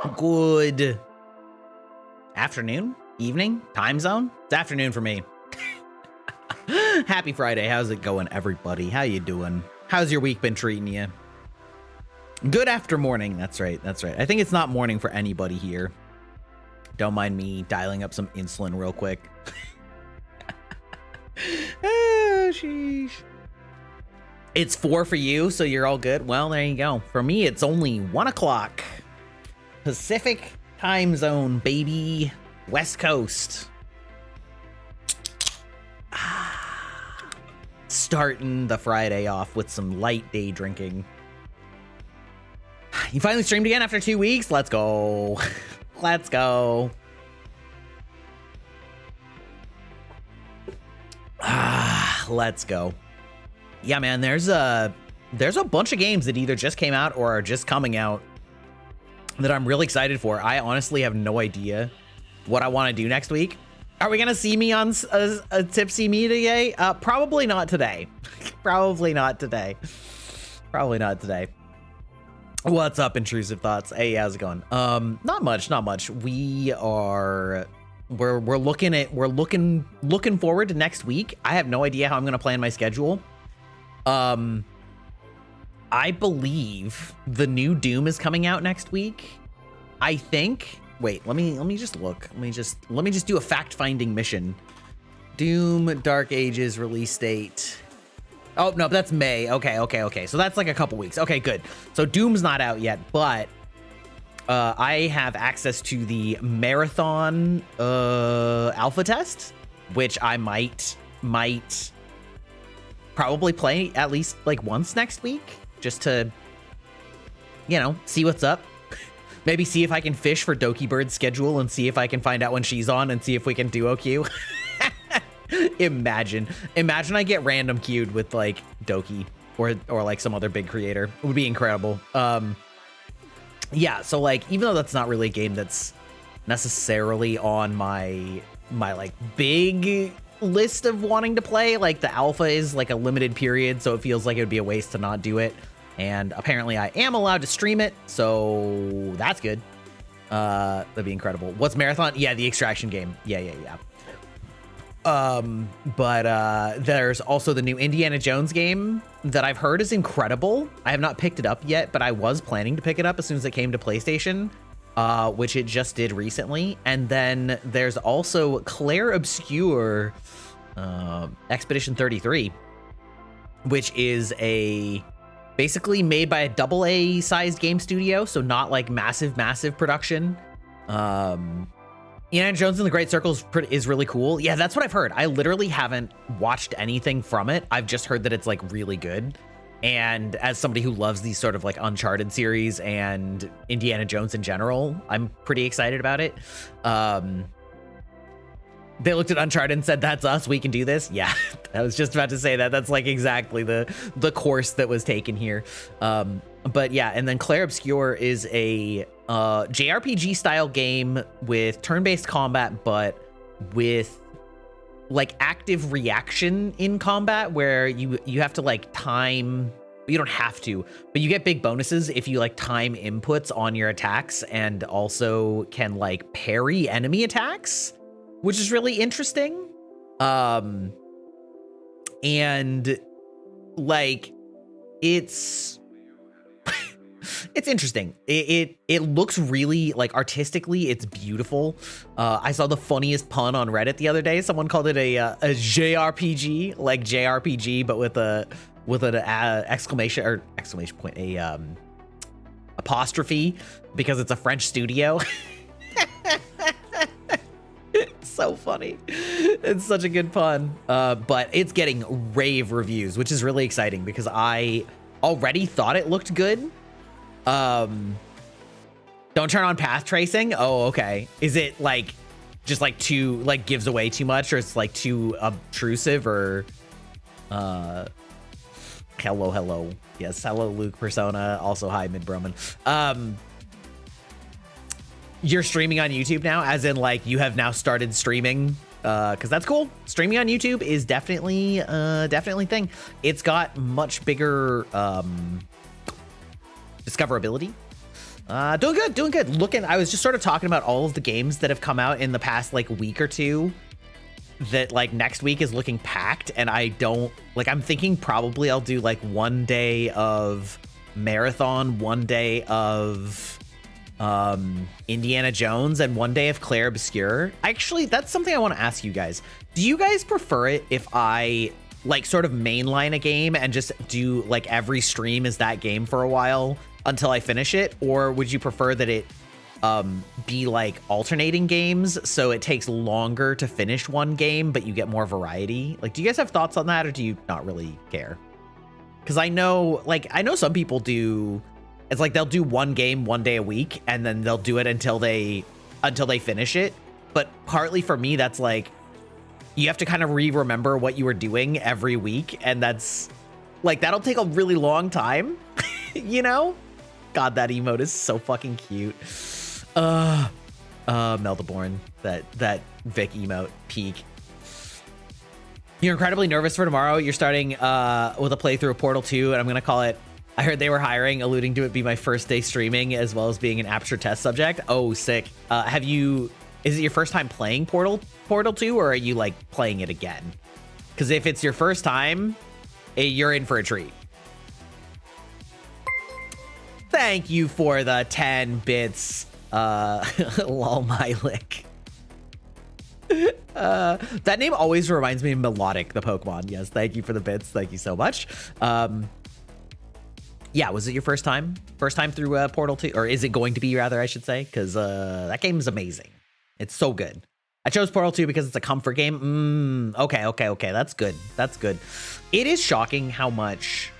Good afternoon, evening, time zone. It's afternoon for me. Happy Friday. How's it going, everybody? How you doing? How's your week been treating you? Good after morning. That's right. That's right. I think it's not morning for anybody here. Don't mind me dialing up some insulin real quick. Oh, sheesh. It's 4 for you, so you're all good. Well, there you go. For me, it's only 1 o'clock. Pacific time zone, baby. West Coast. Starting the Friday off with some light day drinking. You finally streamed again after 2 weeks? Let's go. Let's go. Let's go. Yeah, man, there's a bunch of games that either just came out or are just coming out that I'm really excited for. I honestly have no idea what I want to do next week. Are we going to see me on a Tipsy Me today? Probably not today. Probably not today. Probably not today. What's up, Intrusive Thoughts? Hey, how's it going? Not much, not much. We're looking forward to next week. I have no idea how I'm going to plan my schedule. I believe the new Doom is coming out next week. I think. Wait, let me just look. Let me just do a fact-finding mission. Doom Dark Ages release date. Oh, no, that's May. Okay. So that's like a couple weeks. Okay, good. So Doom's not out yet, but I have access to the marathon alpha test, which I might probably play at least like once next week, just to, you know, see what's up. Maybe see if I can fish for Doki Bird's schedule and see if I can find out when she's on and see if we can duo queue. Imagine I get random queued with like Doki or like some other big creator. It would be incredible. Yeah, so like, even though that's not really a game that's necessarily on my like big list of wanting to play, like the alpha is like a limited period, so it feels like it would be a waste to not do it. And apparently I am allowed to stream it, so that's good. That'd be incredible. What's Marathon? Yeah, the Extraction game. Yeah. But there's also the new Indiana Jones game that I've heard is incredible. I have not picked it up yet, but I was planning to pick it up as soon as it came to PlayStation, which it just did recently. And then there's also Claire Obscure Expedition 33, which is basically made by a AA sized game studio, so not like massive production. Indiana Jones and the Great Circle is really cool. Yeah, that's what I've heard. I literally haven't watched anything from it. I've just heard that it's like really good. And as somebody who loves these sort of like Uncharted series and Indiana Jones in general, I'm pretty excited about it. They looked at Uncharted and said, that's us, we can do this. Yeah, I was just about to say that. That's like exactly the course that was taken here. But yeah, and then Claire Obscure is a JRPG style game with turn-based combat, but with like active reaction in combat, where you have to like time. You don't have to, but you get big bonuses if you like time inputs on your attacks, and also can like parry enemy attacks, which is really interesting. And like it's interesting. It looks really like artistically, it's beautiful. I saw the funniest pun on Reddit the other day. Someone called it a JRPG, like JRPG, but with an exclamation point, apostrophe, because it's a French studio. It's so funny. It's such a good pun. But it's getting rave reviews, which is really exciting because I already thought it looked good. Don't turn on path tracing. Oh, okay. Is it like just like too like gives away too much, or it's like too obtrusive, or hello. Yes, hello Luke Persona. Also hi Midbroman. You're streaming on YouTube now, as in like you have now started streaming, because that's cool. Streaming on YouTube is definitely thing. It's got much bigger discoverability. Doing good, doing good. I was just sort of talking about all of the games that have come out in the past like week or two that like next week is looking packed, and I'm thinking probably I'll do like one day of Marathon, one day of Indiana Jones, and one day of Claire Obscure. Actually, that's something I want to ask you guys. Do you guys prefer it if I like sort of mainline a game and just do like every stream is that game for a while until I finish it? Or would you prefer that it be like alternating games so it takes longer to finish one game but you get more variety? Like, do you guys have thoughts on that, or do you not really care? Because I know some people do. It's like they'll do one game one day a week and then they'll do it until they finish it. But partly for me, that's like you have to kind of remember what you were doing every week, and that's like that'll take a really long time. You know? God, that emote is so fucking cute. Meldaborn, that Vic emote peak. You're incredibly nervous for tomorrow. You're starting with a playthrough of Portal 2, and I'm gonna call it I heard they were hiring, alluding to it be my first day streaming as well as being an Aperture test subject. Oh, sick. Is it your first time playing Portal 2, or are you like playing it again? Because if it's your first time, you're in for a treat. Thank you for the 10 bits, lol my lick. That name always reminds me of Melodic, the Pokemon. Yes, thank you for the bits. Thank you so much. Yeah, was it your first time? First time through Portal 2? Or is it going to be, rather, I should say? Because that game is amazing. It's so good. I chose Portal 2 because it's a comfort game. Okay. That's good. That's good. It is shocking how much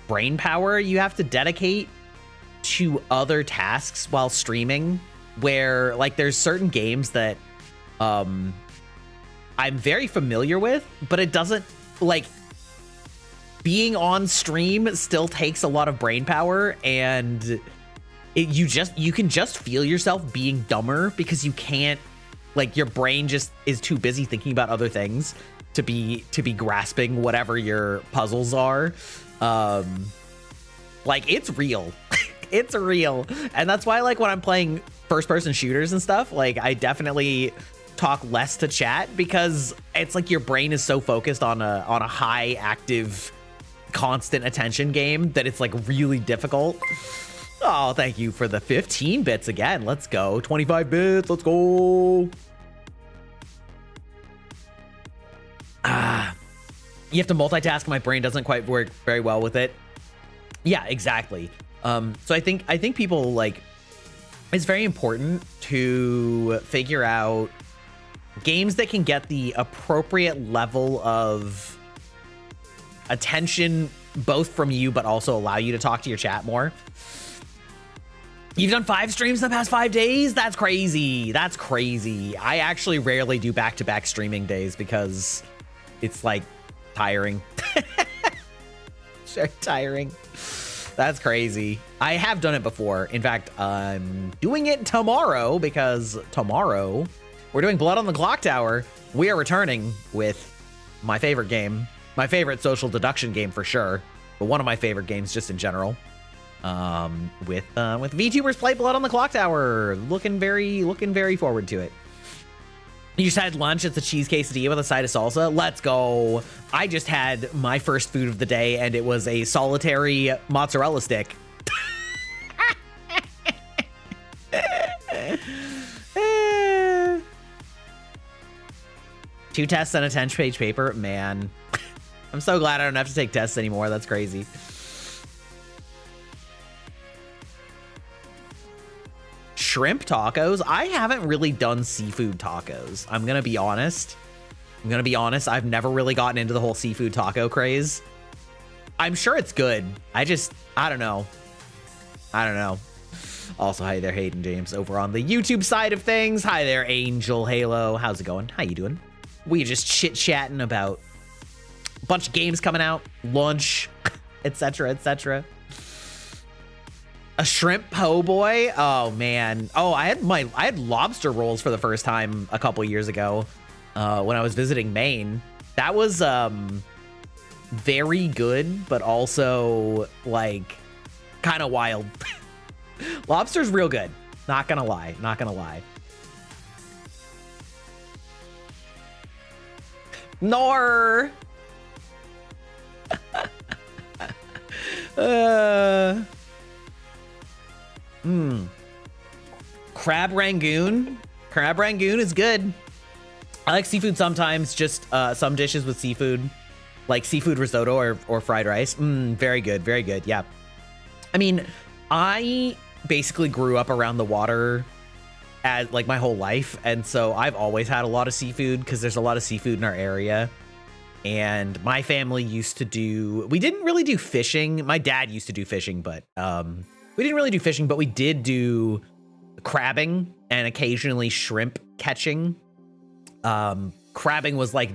brain power you have to dedicate to other tasks while streaming, where like there's certain games that I'm very familiar with, but it doesn't like being on stream still takes a lot of brain power, and you can just feel yourself being dumber because you can't, like, your brain just is too busy thinking about other things to be grasping whatever your puzzles are. Like, it's real. It's real. And that's why, like, when I'm playing first person shooters and stuff, like, I definitely talk less to chat, because it's like your brain is so focused on a high active constant attention game that it's like really difficult. Oh, thank you for the 15 bits again. Let's go. 25 bits. Let's go. You have to multitask. My brain doesn't quite work very well with it. Yeah, exactly. So I think people, like, it's very important to figure out games that can get the appropriate level of attention both from you but also allow you to talk to your chat more. You've done 5 streams in the past 5 days? That's crazy. That's crazy. I actually rarely do back-to-back streaming days because it's like tiring. Sure, tiring. That's crazy. I have done it before. In fact, I'm doing it tomorrow, because tomorrow we're doing Blood on the Clock Tower. We are returning with my favorite game, my favorite social deduction game for sure, but one of my favorite games just in general. With VTubers play Blood on the Clock Tower. Looking very forward to it. You just had lunch. It's a cheese quesadilla with a side of salsa. Let's go. I just had my first food of the day, and it was a solitary mozzarella stick. Two tests and a 10-page paper. Man, I'm so glad I don't have to take tests anymore. That's crazy. Shrimp tacos? I haven't really done seafood tacos. I'm gonna be honest. I've never really gotten into the whole seafood taco craze. I'm sure it's good. I don't know. Also, hi there, Hayden James, over on the YouTube side of things. Hi there, Angel Halo. How's it going? How you doing? We just chit-chatting about a bunch of games coming out, lunch, etc., etc. A shrimp po' boy? Oh man. Oh, I had lobster rolls for the first time a couple years ago when I was visiting Maine. That was very good, but also like kind of wild. Lobster's real good. Not gonna lie. Not gonna lie. Nor. Crab Rangoon. Crab Rangoon is good. I like seafood sometimes, just some dishes with seafood, like seafood risotto or fried rice. Very good, very good. Yeah. I mean, I basically grew up around the water as like my whole life, and so I've always had a lot of seafood because there's a lot of seafood in our area. And my family used to do, we didn't really do fishing. My dad used to do fishing, but we didn't really do fishing, but we did do crabbing and occasionally shrimp catching. Crabbing was like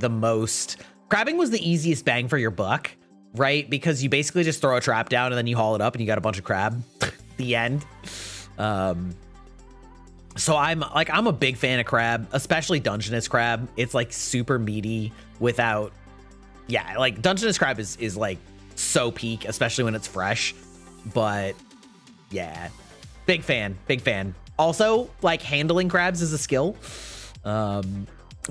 crabbing was the easiest bang for your buck, right? Because you basically just throw a trap down and then you haul it up and you got a bunch of crab. The end. So I'm a big fan of crab, especially Dungeness crab. It's like super meaty without, yeah, like Dungeness crab is like so peak, especially when it's fresh. But yeah, big fan. Also, like handling crabs is a skill.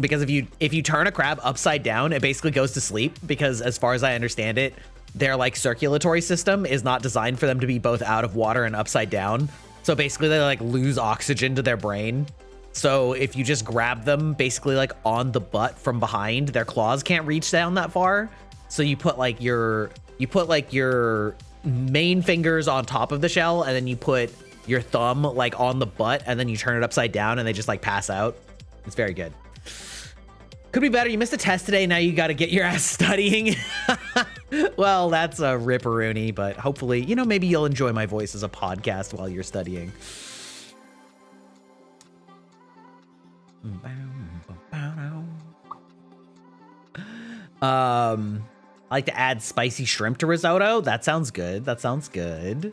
Because if you turn a crab upside down, it basically goes to sleep, because as far as I understand it, their like circulatory system is not designed for them to be both out of water and upside down. So basically they like lose oxygen to their brain. So if you just grab them basically like on the butt from behind, their claws can't reach down that far. So you put like your main fingers on top of the shell, and then you put your thumb like on the butt, and then you turn it upside down and they just like pass out. It's very good. Could be better. You missed a test today. Now you got to get your ass studying. Well, that's a ripperoonie, but hopefully, you know, maybe you'll enjoy my voice as a podcast while you're studying. I like to add spicy shrimp to risotto. That sounds good. That sounds good.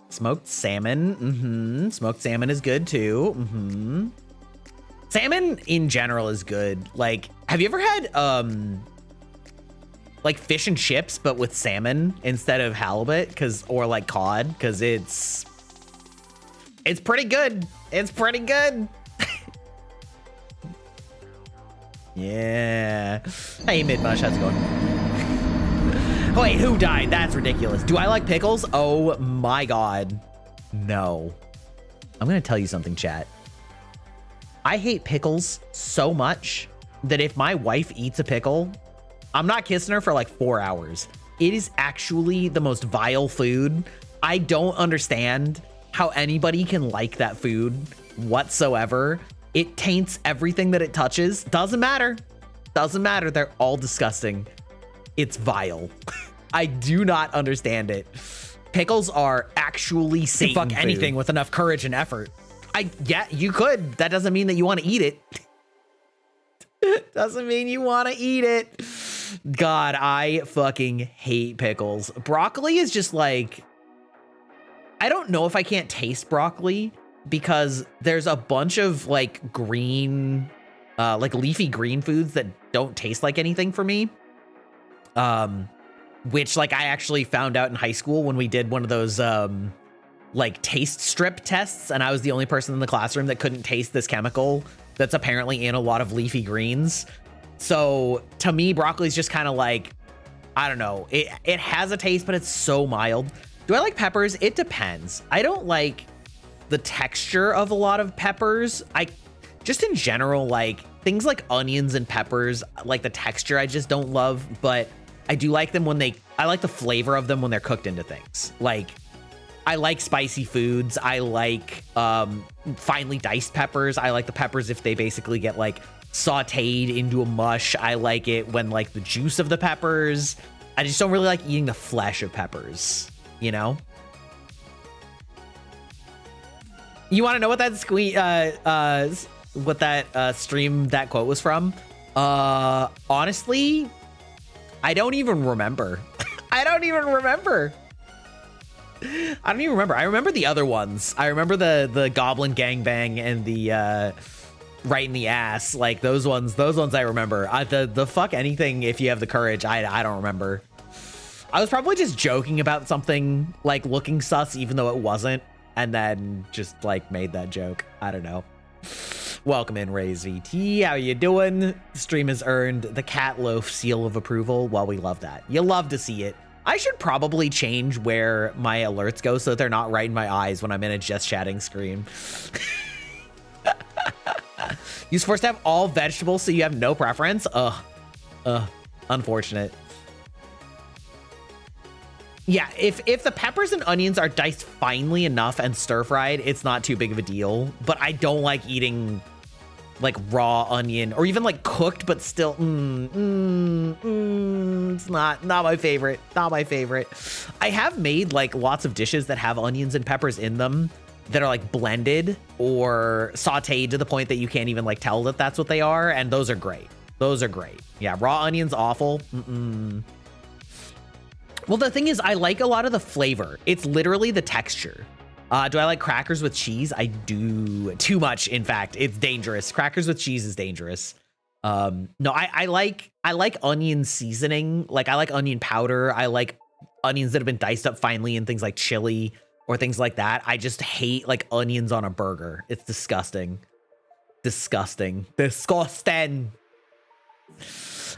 Smoked salmon. Smoked salmon is good too. Salmon in general is good. Like, have you ever had like fish and chips but with salmon instead of halibut, or like cod? Cause it's pretty good. It's pretty good. Yeah. Hey, Midmush, how's it going? Oh, wait, who died? That's ridiculous. Do I like pickles? Oh my God. No. I'm gonna tell you something, chat. I hate pickles so much that if my wife eats a pickle, I'm not kissing her for like 4 hours. It is actually the most vile food. I don't understand how anybody can like that food whatsoever. It taints everything that it touches. Doesn't matter. Doesn't matter. They're all disgusting. It's vile. I do not understand it. Pickles are actually Satan fuck food. Anything with enough courage and effort. Yeah, you could. That doesn't mean that you want to eat it. Doesn't mean you want to eat it. God, I fucking hate pickles. Broccoli is just like, I don't know if I can't taste broccoli, because there's a bunch of like green, like leafy green foods that don't taste like anything for me. Which like I actually found out in high school when we did one of those, like taste strip tests, and I was the only person in the classroom that couldn't taste this chemical that's apparently in a lot of leafy greens. So to me, broccoli is just kind of like, I don't know. It has a taste, but it's so mild. Do I like peppers? It depends. I don't like the texture of a lot of peppers. I just in general, like things like onions and peppers, like the texture I just don't love, but I do like them when I like the flavor of them when they're cooked into things. Like, I like spicy foods. I like finely diced peppers. I like the peppers if they basically get like sauteed into a mush. I like it when like the juice of the peppers. I just don't really like eating the flesh of peppers, you know? You want to know what that stream, that quote was from? Honestly, I don't even remember. I don't even remember. I remember the other ones. I remember the goblin gangbang and the right in the ass. Like those ones I remember. The fuck anything if you have the courage. I don't remember. I was probably just joking about something like looking sus, even though it wasn't, and then just like made that joke. I don't know. Welcome in, Raise VT. How you doing? The stream has earned the cat loaf seal of approval. Well, we love that. You love to see it. I should probably change where my alerts go so that they're not right in my eyes when I'm in a just chatting screen. You're supposed to have all vegetables, so you have no preference? Unfortunate. Yeah, if the peppers and onions are diced finely enough and stir-fried, it's not too big of a deal. But I don't like eating like raw onion or even like cooked, but still, it's not my favorite. Not my favorite. I have made like lots of dishes that have onions and peppers in them that are like blended or sauteed to the point that you can't even like tell that that's what they are. And those are great. Those are great. Yeah, raw onions, awful. Well, the thing is, I like a lot of the flavor. It's literally the texture. Do I like crackers with cheese? I do. Too much, in fact. It's dangerous. Crackers with cheese is dangerous. No, I like onion seasoning. Like, I like onion powder. I like onions that have been diced up finely in things like chili or things like that. I just hate, like, onions on a burger. It's disgusting. Disgusting. Disgusting.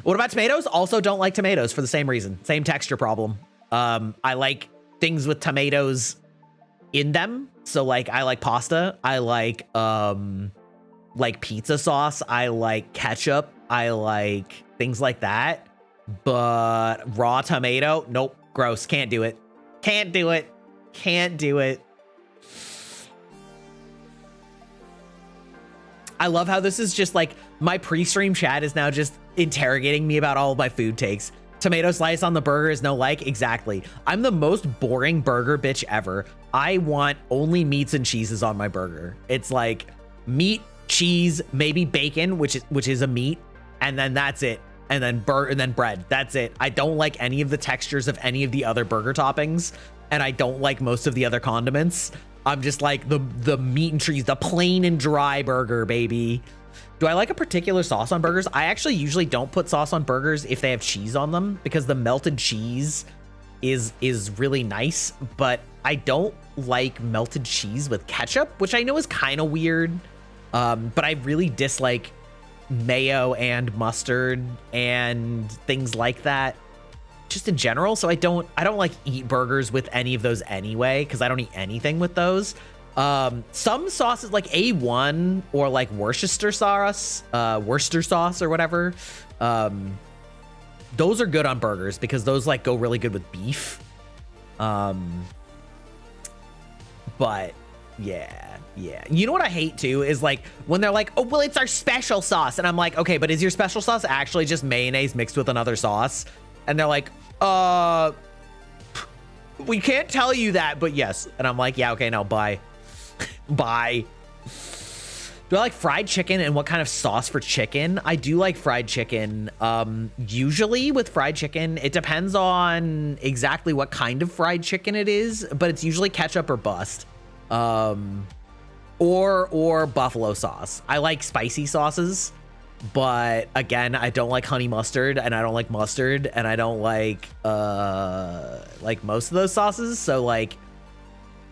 What about tomatoes? Also don't like tomatoes for the same reason. Same texture problem. I like things with tomatoes in them. So like I like pasta. I like pizza sauce. I like ketchup. I like things like that. But raw tomato, nope. Gross. Can't do it. Can't do it. Can't do it. I love how this is just like my pre-stream chat is now just interrogating me about all of my food takes. Tomato slice on the burger is no like. Exactly. I'm the most boring burger bitch ever. I want only meats and cheeses on my burger. It's like meat, cheese, maybe bacon, which is a meat, and then that's it. And then bread. That's it. I don't like any of the textures of any of the other burger toppings, and I don't like most of the other condiments. I'm just like the meat and cheese, the plain and dry burger, baby. Do I like a particular sauce on burgers? I actually usually don't put sauce on burgers if they have cheese on them because the melted cheese is really nice, but I don't like melted cheese with ketchup, which I know is kind of weird. But I really dislike mayo and mustard and things like that just in general. So I don't like eat burgers with any of those anyway, because I don't eat anything with those. Some sauces like A1 or like Worcester sauce or whatever, those are good on burgers because those like go really good with beef. But yeah. You know what I hate too is like when they're like, oh, well, it's our special sauce. And I'm like, okay, but is your special sauce actually just mayonnaise mixed with another sauce? And they're like, we can't tell you that, but yes. And I'm like, yeah, okay, no, bye. Bye. Do I like fried chicken and what kind of sauce for chicken? I do like fried chicken. Usually with fried chicken, it depends on exactly what kind of fried chicken it is, but it's usually ketchup or bust. Or buffalo sauce. I like spicy sauces, but again, I don't like honey mustard and I don't like mustard and I don't like most of those sauces. So like,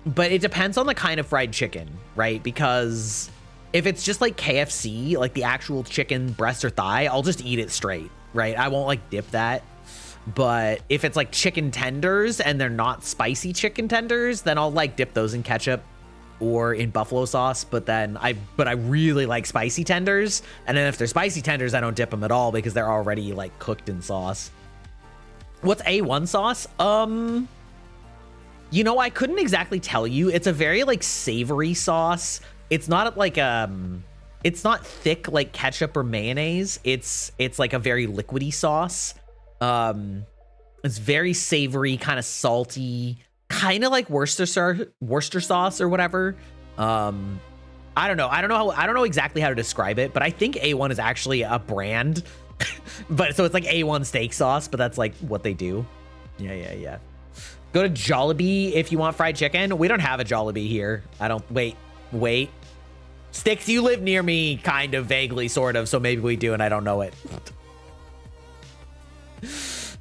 but it depends on the kind of fried chicken, right? Because if it's just like KFC, like the actual chicken breast or thigh, I'll just eat it straight, right? I won't like dip that. But if it's like chicken tenders and they're not spicy chicken tenders, then I'll like dip those in ketchup or in buffalo sauce. But I really like spicy tenders. And then if they're spicy tenders, I don't dip them at all because they're already like cooked in sauce. What's A1 sauce? You know, I couldn't exactly tell you. It's a very like savory sauce. It's not like it's not thick like ketchup or mayonnaise. It's like a very liquidy sauce. It's very savory, kind of salty, kind of like Worcester sauce or whatever. I don't know exactly how to describe it, but I think A1 is actually a brand. But so it's like A1 steak sauce, but that's like what they do. Yeah. Go to Jollibee if you want fried chicken. We don't have a Jollibee here. Wait. Sticks, you live near me, kind of, vaguely, sort of, so maybe we do and I don't know it.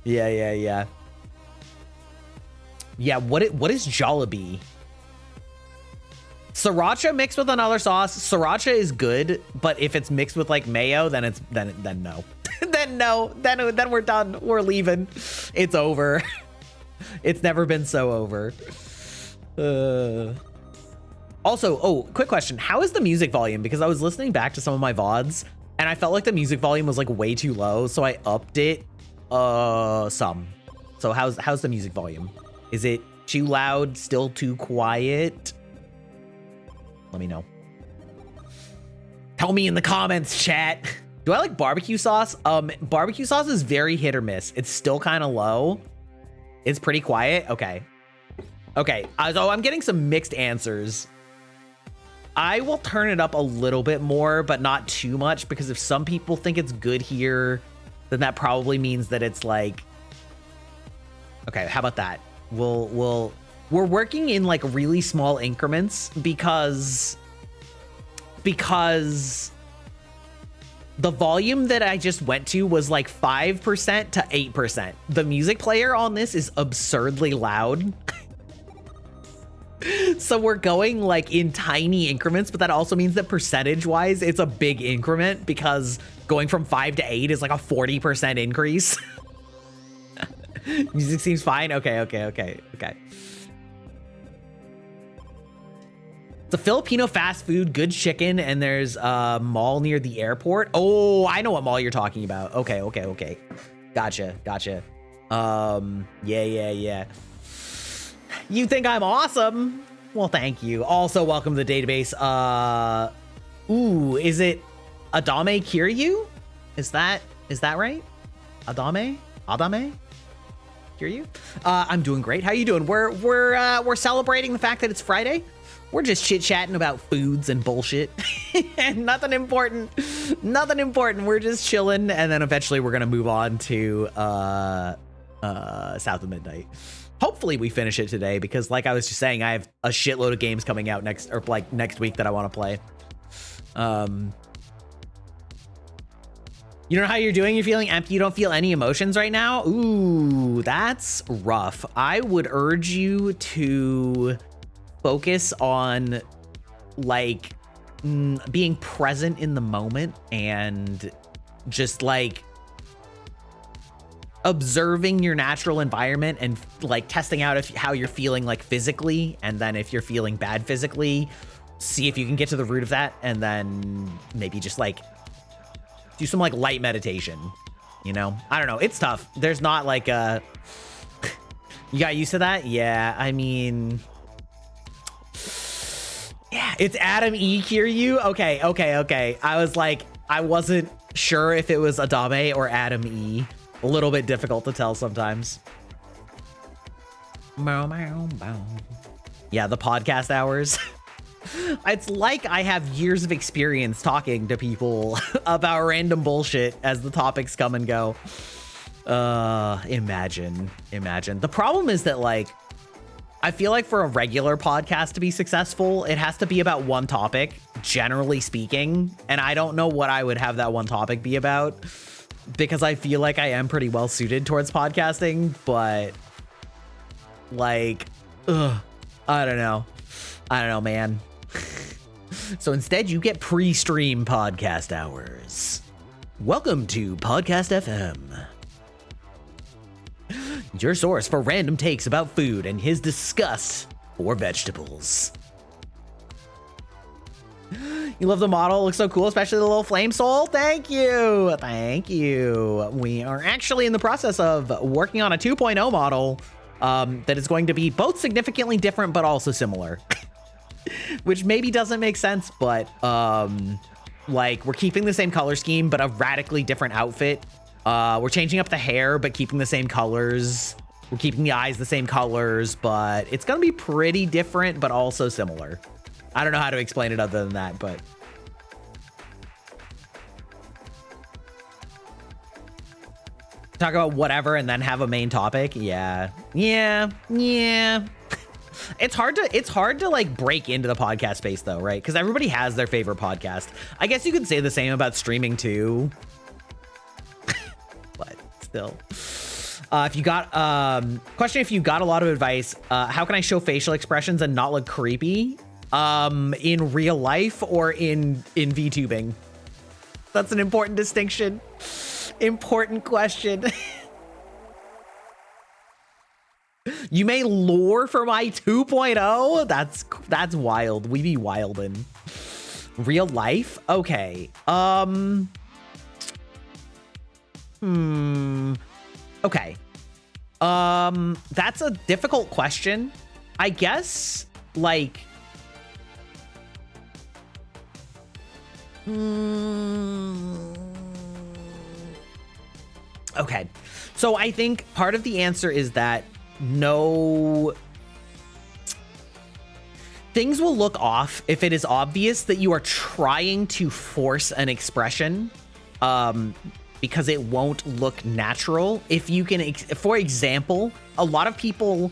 Yeah. Yeah, what is Jollibee? Sriracha mixed with another sauce. Sriracha is good, but if it's mixed with like mayo, then no. then we're done. We're leaving. It's over. It's never been so over. Also, oh, quick question. How is the music volume? Because I was listening back to some of my VODs and I felt like the music volume was like way too low, so I upped it some. So how's the music volume? Is it too loud, still too quiet? Let me know. Tell me in the comments, chat. Do I like barbecue sauce? Barbecue sauce is very hit or miss. It's still kind of low. It's pretty quiet. Okay. Okay. So I'm getting some mixed answers. I will turn it up a little bit more, but not too much, because if some people think it's good here, then that probably means that it's like, okay, how about that? We're working in like really small increments because the volume that I just went to was like 5% to 8%. The music player on this is absurdly loud. So we're going like in tiny increments, but that also means that percentage wise, it's a big increment, because going from 5 to 8 is like a 40% increase. Music seems fine. Okay. It's a Filipino fast food, good chicken, and there's a mall near the airport. Oh, I know what mall you're talking about. Okay. Gotcha. Yeah. You think I'm awesome? Well, thank you. Also, welcome to the database. Ooh, is it Adame Kiryu? Is that right? Adame? Kiryu? I'm doing great. How you doing? We're celebrating the fact that it's Friday. We're just chit-chatting about foods and bullshit. And nothing important. We're just chilling, and then eventually we're gonna move on to South of Midnight. Hopefully we finish it today, because like I was just saying, I have a shitload of games coming out next week that I want to play. You know how you're doing? You're feeling empty. You don't feel any emotions right now? Ooh, that's rough. I would urge you to focus on like being present in the moment and just like observing your natural environment and like testing out how you're feeling like physically, and then if you're feeling bad physically, see if you can get to the root of that, and then maybe just like do some like light meditation, you know? I don't know. It's tough. There's not like a you got used to that? Yeah, I mean, yeah, it's Adam E. Kiryu. Okay. I was like, I wasn't sure if it was Adame or Adam E. A little bit difficult to tell sometimes. Yeah, the podcast hours. It's like I have years of experience talking to people about random bullshit as the topics come and go. Imagine. The problem is that like, I feel like for a regular podcast to be successful, it has to be about one topic, generally speaking. And I don't know what I would have that one topic be about, because I feel like I am pretty well suited towards podcasting, but like, I don't know, man. So instead you get pre-stream podcast hours. Welcome to Podcast FM, your source for random takes about food and his disgust for vegetables. You love the model. It looks so cool, especially the little flame soul. Thank you. We are actually in the process of working on a 2.0 model that is going to be both significantly different but also similar. Which maybe doesn't make sense, but like we're keeping the same color scheme but a radically different outfit. We're changing up the hair but keeping the same colors. We're keeping the eyes the same colors, but it's gonna be pretty different but also similar. I don't know how to explain it other than that, but talk about whatever and then have a main topic. Yeah. It's hard to like break into the podcast space though, right? Because everybody has their favorite podcast. I guess you could say the same about streaming too. But still, If you got question, if you got a lot of advice, how can I show facial expressions and not look creepy? In real life or in vtubing? That's an important distinction. Important question. You may lure for my 2.0? That's wild. We be wildin'. Real life? Okay. Okay. That's a difficult question. I guess, like... Okay. So I think part of the answer is that no... Things will look off if it is obvious that you are trying to force an expression, because it won't look natural. If you can, for example, a lot of people,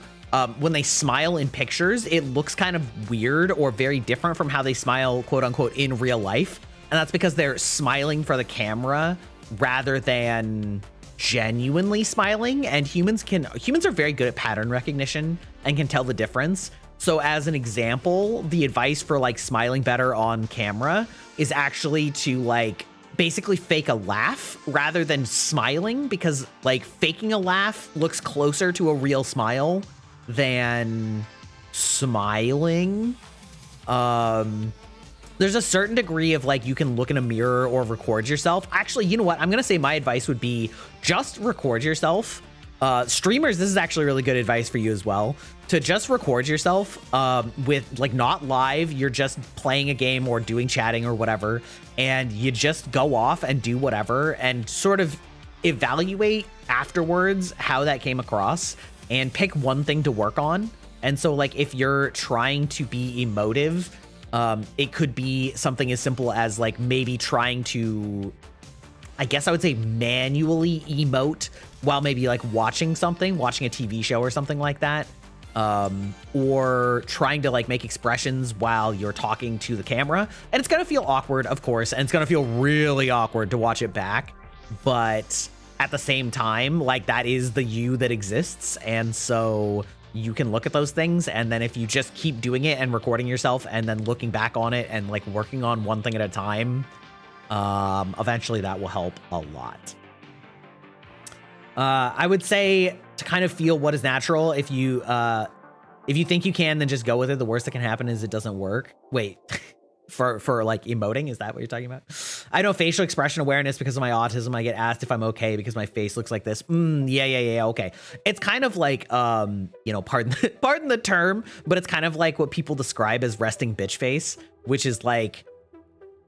when they smile in pictures, it looks kind of weird or very different from how they smile, quote unquote, in real life. And that's because they're smiling for the camera rather than genuinely smiling. And humans are very good at pattern recognition and can tell the difference. So as an example, the advice for like smiling better on camera is actually to like basically fake a laugh rather than smiling, because like faking a laugh looks closer to a real smile than smiling. There's a certain degree of like, you can look in a mirror or record yourself. Actually, you know what? I'm going to say my advice would be just record yourself. Streamers, this is actually really good advice for you as well, to just record yourself with like not live. You're just playing a game or doing chatting or whatever, and you just go off and do whatever and sort of evaluate afterwards how that came across and pick one thing to work on. And so like if you're trying to be emotive, it could be something as simple as like maybe trying to, I guess I would say, manually emote while maybe like watching a TV show or something like that. Or trying to like make expressions while you're talking to the camera. And it's going to feel awkward, of course, and it's going to feel really awkward to watch it back. But at the same time, like that is the you that exists. And so you can look at those things, and then if you just keep doing it and recording yourself and then looking back on it and like working on one thing at a time, eventually that will help a lot. I would say to kind of feel what is natural, if you think you can, then just go with it. The worst that can happen is it doesn't work. Wait, for like emoting, is that what you're talking about? I know facial expression awareness because of my autism. I get asked if I'm okay because my face looks like this. Yeah, okay. It's kind of like, you know, pardon the term, but it's kind of like what people describe as resting bitch face, which is like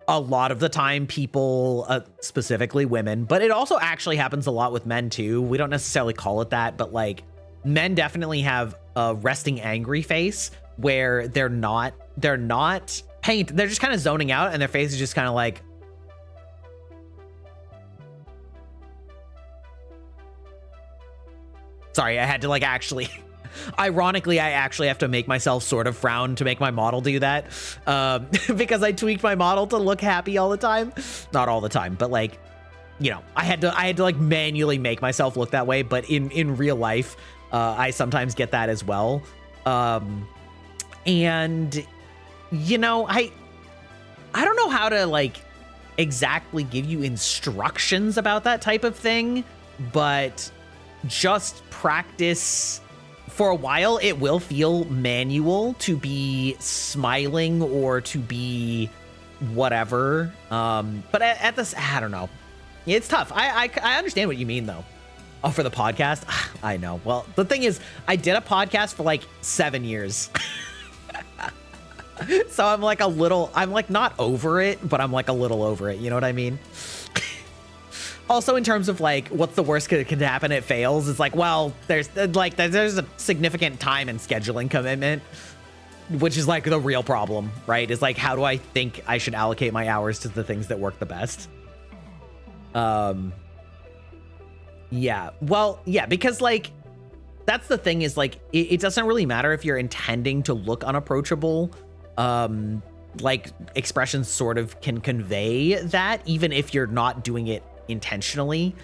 a lot of the time people, specifically women, but it also actually happens a lot with men too. We don't necessarily call it that, but like men definitely have a resting angry face where they're not paying, they're just kind of zoning out and their face is just kind of like, sorry, I had to like actually, ironically, I actually have to make myself sort of frown to make my model do that, because I tweaked my model to look happy all the time. Not all the time, but like, you know, I had to like manually make myself look that way. But in real life, I sometimes get that as well. And you know, I don't know how to like exactly give you instructions about that type of thing, but just practice. For a while, it will feel manual to be smiling or to be whatever. But at this, I don't know. It's tough. I understand what you mean though. Oh, for the podcast? I know. Well, the thing is, I did a podcast for like 7 years. So I'm like not over it, but I'm like a little over it. You know what I mean? Also, in terms of like, what's the worst that can happen? It fails. It's like, well, there's a significant time and scheduling commitment, which is like the real problem, right? Is like, how do I think I should allocate my hours to the things that work the best? Yeah, well, yeah, because like, that's the thing is like, it doesn't really matter if you're intending to look unapproachable. Like expressions sort of can convey that even if you're not doing it intentionally.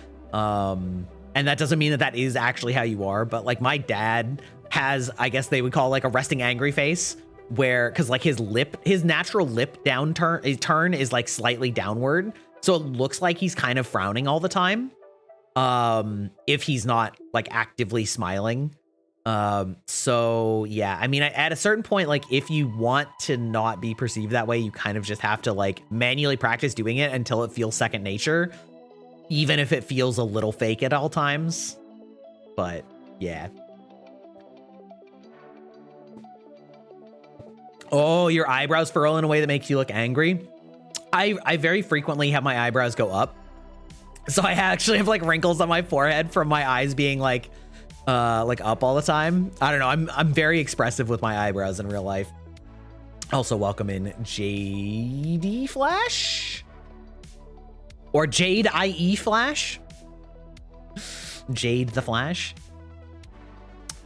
And that doesn't mean that that is actually how you are, but like my dad has, I guess they would call like a resting angry face, where, cause like his natural lip turn is like slightly downward. So it looks like he's kind of frowning all the time. If he's not like actively smiling. So yeah, I mean, at a certain point, like if you want to not be perceived that way, you kind of just have to like manually practice doing it until it feels second nature, even if it feels a little fake at all times. But yeah. Oh, your eyebrows furrow in a way that makes you look angry. I very frequently have my eyebrows go up. So I actually have like wrinkles on my forehead from my eyes being like up all the time. I don't know. I'm very expressive with my eyebrows in real life. Also, welcome in JD Flash or Jade IE Flash. Jade the Flash.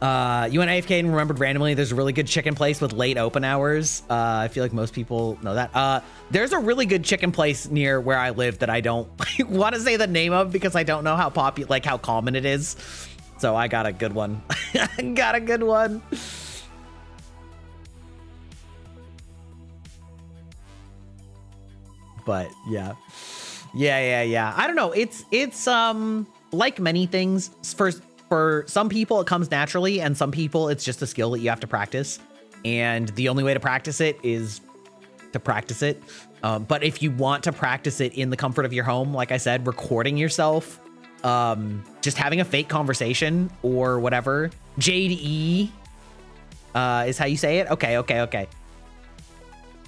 You went AFK and remembered randomly there's a really good chicken place with late open hours. I feel like most people know that. There's a really good chicken place near where I live that I don't want to say the name of because I don't know how how common it is. So I got a good one. Got a good one. But yeah. I don't know. It's like many things. For some people, it comes naturally, and some people, it's just a skill that you have to practice. And the only way to practice it is to practice it. But if you want to practice it in the comfort of your home, like I said, recording yourself, just having a fake conversation or whatever. Jade E is how you say it. Okay. You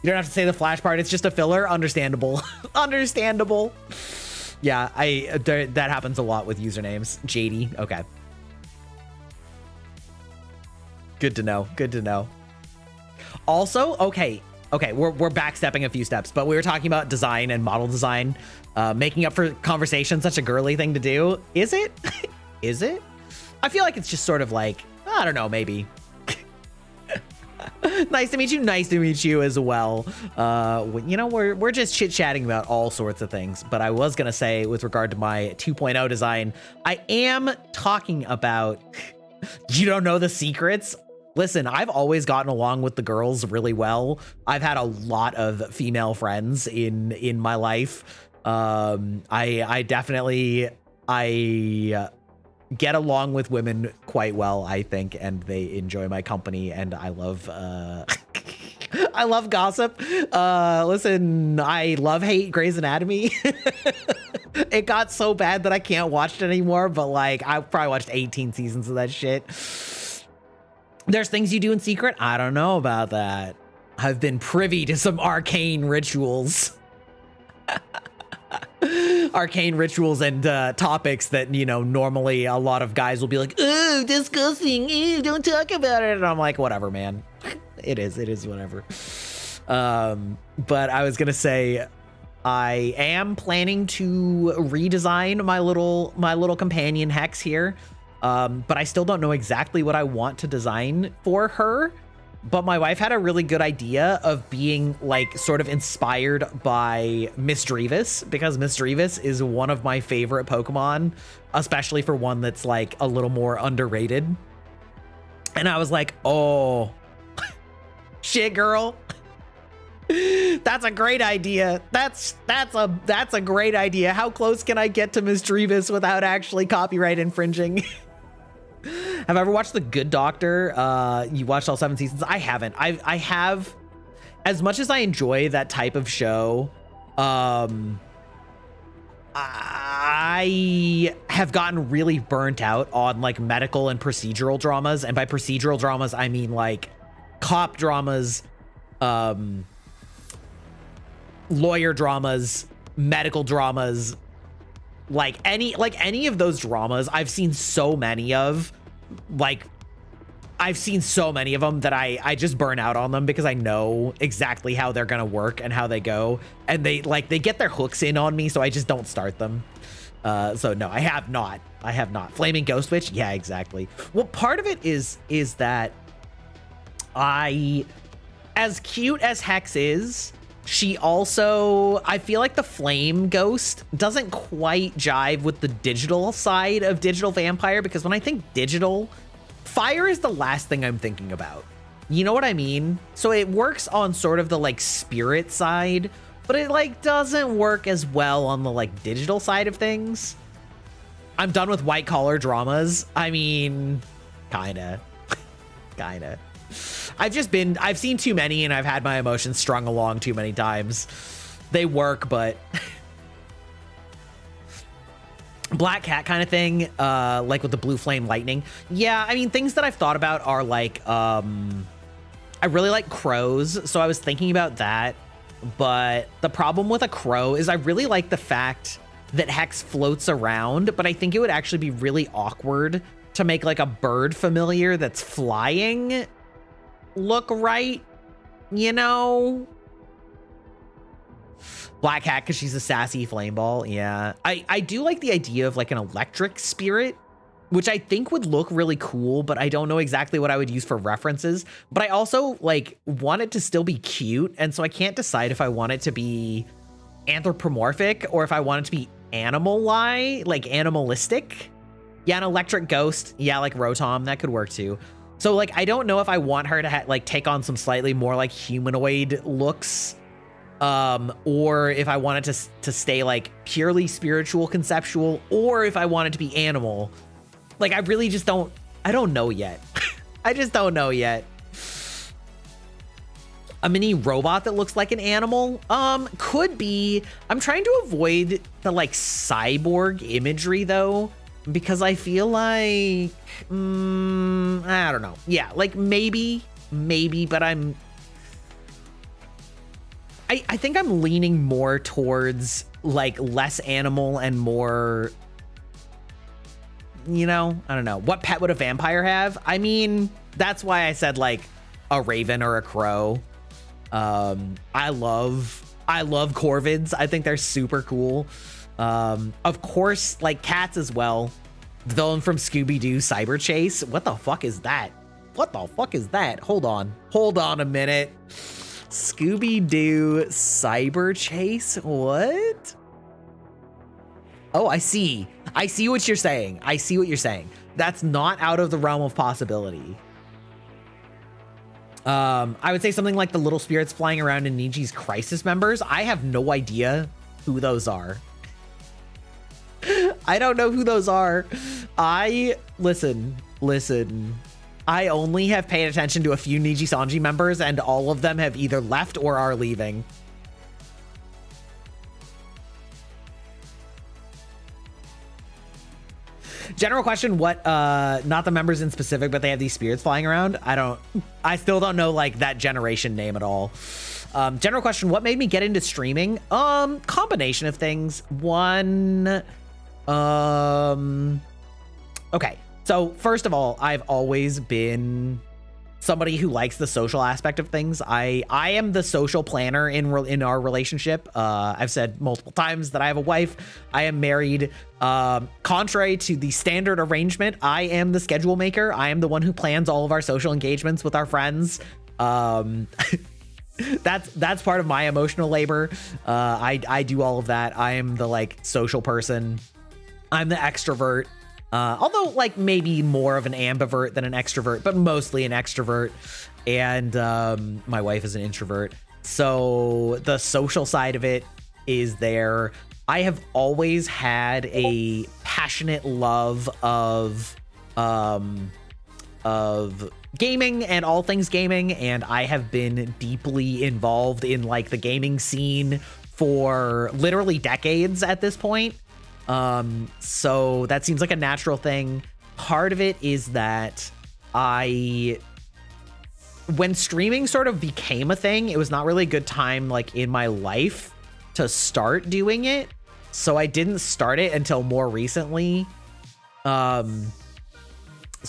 don't have to say the flash part. It's just a filler. Understandable. Understandable. Yeah, that happens a lot with usernames. JD. Okay. Good to know. Good to know. Also, okay, we're backstepping a few steps, but we were talking about design and model design, making up for conversation, such a girly thing to do. Is it? Is it? I feel like it's just sort of like, I don't know, maybe. Nice to meet you. Nice to meet you as well. You know, we're just chit-chatting about all sorts of things, but I was gonna say with regard to my 2.0 design, I am talking about, you don't know the secrets? Listen, I've always gotten along with the girls really well. I've had a lot of female friends in my life. I definitely get along with women quite well, I think, and they enjoy my company, and I love I love gossip. Listen, I hate Grey's Anatomy. It got so bad that I can't watch it anymore, but like I probably watched 18 seasons of that shit. There's things you do in secret. I don't know about that. I've been privy to some arcane rituals. Arcane rituals and topics that, you know, normally a lot of guys will be like, oh, disgusting, ew, don't talk about it. And I'm like, whatever, man. It is whatever. But I was gonna say, I am planning to redesign my little companion Hex here. But I still don't know exactly what I want to design for her. But my wife had a really good idea of being like sort of inspired by Misdreavus, because Misdreavus is one of my favorite Pokemon, especially for one that's like a little more underrated. And I was like, oh, shit, girl. That's a great idea. That's a great idea. How close can I get to Misdreavus without actually copyright infringing? Have I ever watched The Good Doctor? You watched all 7 seasons? I haven't. I have, as much as I enjoy that type of show, I have gotten really burnt out on like medical and procedural dramas. And by procedural dramas, I mean like cop dramas, lawyer dramas, medical dramas, like any of those dramas. I've seen so many of, like, I've seen so many of them that I just burn out on them because I know exactly how they're gonna work and how they go, and they get their hooks in on me, so I just don't start them. So no, I have not. Flaming Ghost Witch, yeah, exactly. Well, part of it is that as cute as Hex is, She also, I feel like the flame ghost doesn't quite jive with the digital side of digital vampire, because when I think digital, fire is the last thing I'm thinking about. You know what I mean? So it works on sort of the like spirit side, but it like doesn't work as well on the like digital side of things. I'm done with white collar dramas. I mean, kinda. I've seen too many and I've had my emotions strung along too many times. They work, but Black Cat kind of thing, like with the blue flame lightning. Yeah, I mean, things that I've thought about are like, I really like crows, so I was thinking about that. But the problem with a crow is I really like the fact that Hex floats around, but I think it would actually be really awkward to make like a bird familiar that's flying look right, you know? Black Hat because she's a sassy flame ball. Yeah, I do like the idea of like an electric spirit, which I think would look really cool, but I don't know exactly what I would use for references. But I also like want it to still be cute, and so I can't decide if I want it to be anthropomorphic or if I want it to be like animalistic. Yeah, an electric ghost. Yeah, like Rotom, that could work too. So like, I don't know if I want her to like take on some slightly more like humanoid looks, or if I want it to stay like purely spiritual, conceptual, or if I want it to be animal. Like, I really just I don't know yet. I just don't know yet. A mini robot that looks like an animal, could be. I'm trying to avoid the like cyborg imagery though, because I feel like, I don't know. Yeah, like maybe, but I think I'm leaning more towards like less animal and more, you know, I don't know. What pet would a vampire have? I mean, that's why I said like a raven or a crow. I love corvids. I think they're super cool. Of course, like cats as well. The villain from Scooby-Doo, Cyber Chase. What the fuck is that? Hold on a minute. Scooby-Doo, Cyber Chase. What? Oh, I see what you're saying. That's not out of the realm of possibility. I would say something like the little spirits flying around in Niji's Crisis members. I have no idea who those are. I don't know who those are. Listen. I only have paid attention to a few Niji Sanji members, and all of them have either left or are leaving. General question, what, not the members in specific, but they have these spirits flying around? I still don't know, like, that generation name at all. General question, what made me get into streaming? Combination of things. One, okay. So first of all, I've always been somebody who likes the social aspect of things. I am the social planner in our relationship. I've said multiple times that I have a wife. I am married. Contrary to the standard arrangement, I am the schedule maker. I am the one who plans all of our social engagements with our friends. That's part of my emotional labor. I do all of that. I am the like social person. I'm the extrovert. Although like maybe more of an ambivert than an extrovert, but mostly an extrovert. And my wife is an introvert. So the social side of it is there. I have always had a passionate love of gaming and all things gaming. And I have been deeply involved in like the gaming scene for literally decades at this point. So that seems like a natural thing. Part of it is that when streaming sort of became a thing, it was not really a good time like in my life to start doing it. So I didn't start it until more recently. So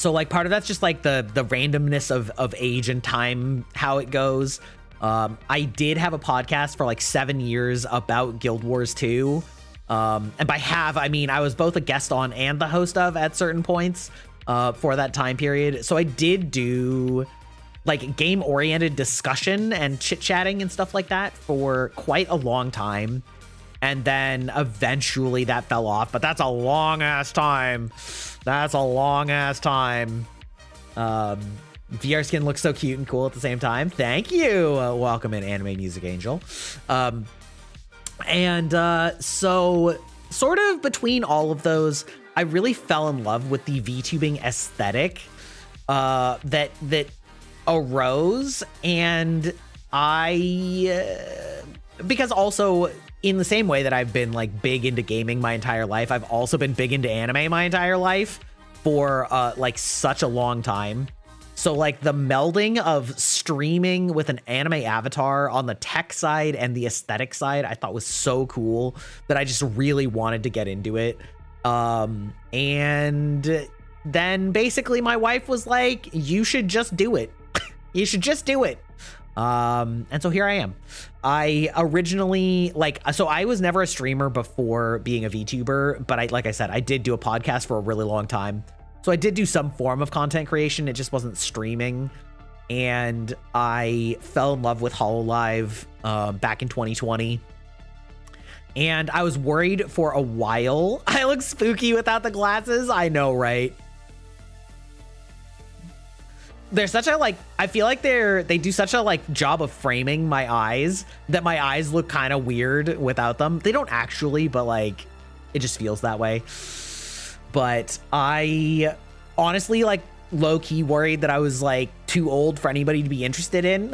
like part of that's just like the randomness of age and time, how it goes. I did have a podcast for like 7 years about Guild Wars 2. And by have, I mean, I was both a guest on and the host of at certain points, for that time period. So I did do like game-oriented discussion and chit-chatting and stuff like that for quite a long time. And then eventually that fell off, but that's a long ass time. That's a long ass time. VR skin looks so cute and cool at the same time. Thank you. Welcome in, Anime Music Angel. So sort of between all of those, I really fell in love with the VTubing aesthetic that arose, and because also in the same way that I've been like big into gaming my entire life, I've also been big into anime my entire life for like such a long time. So like the melding of streaming with an anime avatar on the tech side and the aesthetic side, I thought was so cool that I just really wanted to get into it. And then basically my wife was like, you should just do it. You should just do it. And so here I am. I originally so I was never a streamer before being a VTuber, but like I said, I did do a podcast for a really long time. So I did do some form of content creation. It just wasn't streaming. And I fell in love with hololive back in 2020. And I was worried for a while. I look spooky without the glasses. I know, right? They're such a I feel like they do such a job of framing my eyes that my eyes look kind of weird without them. They don't actually, but it just feels that way. But I honestly low-key worried that I was too old for anybody to be interested in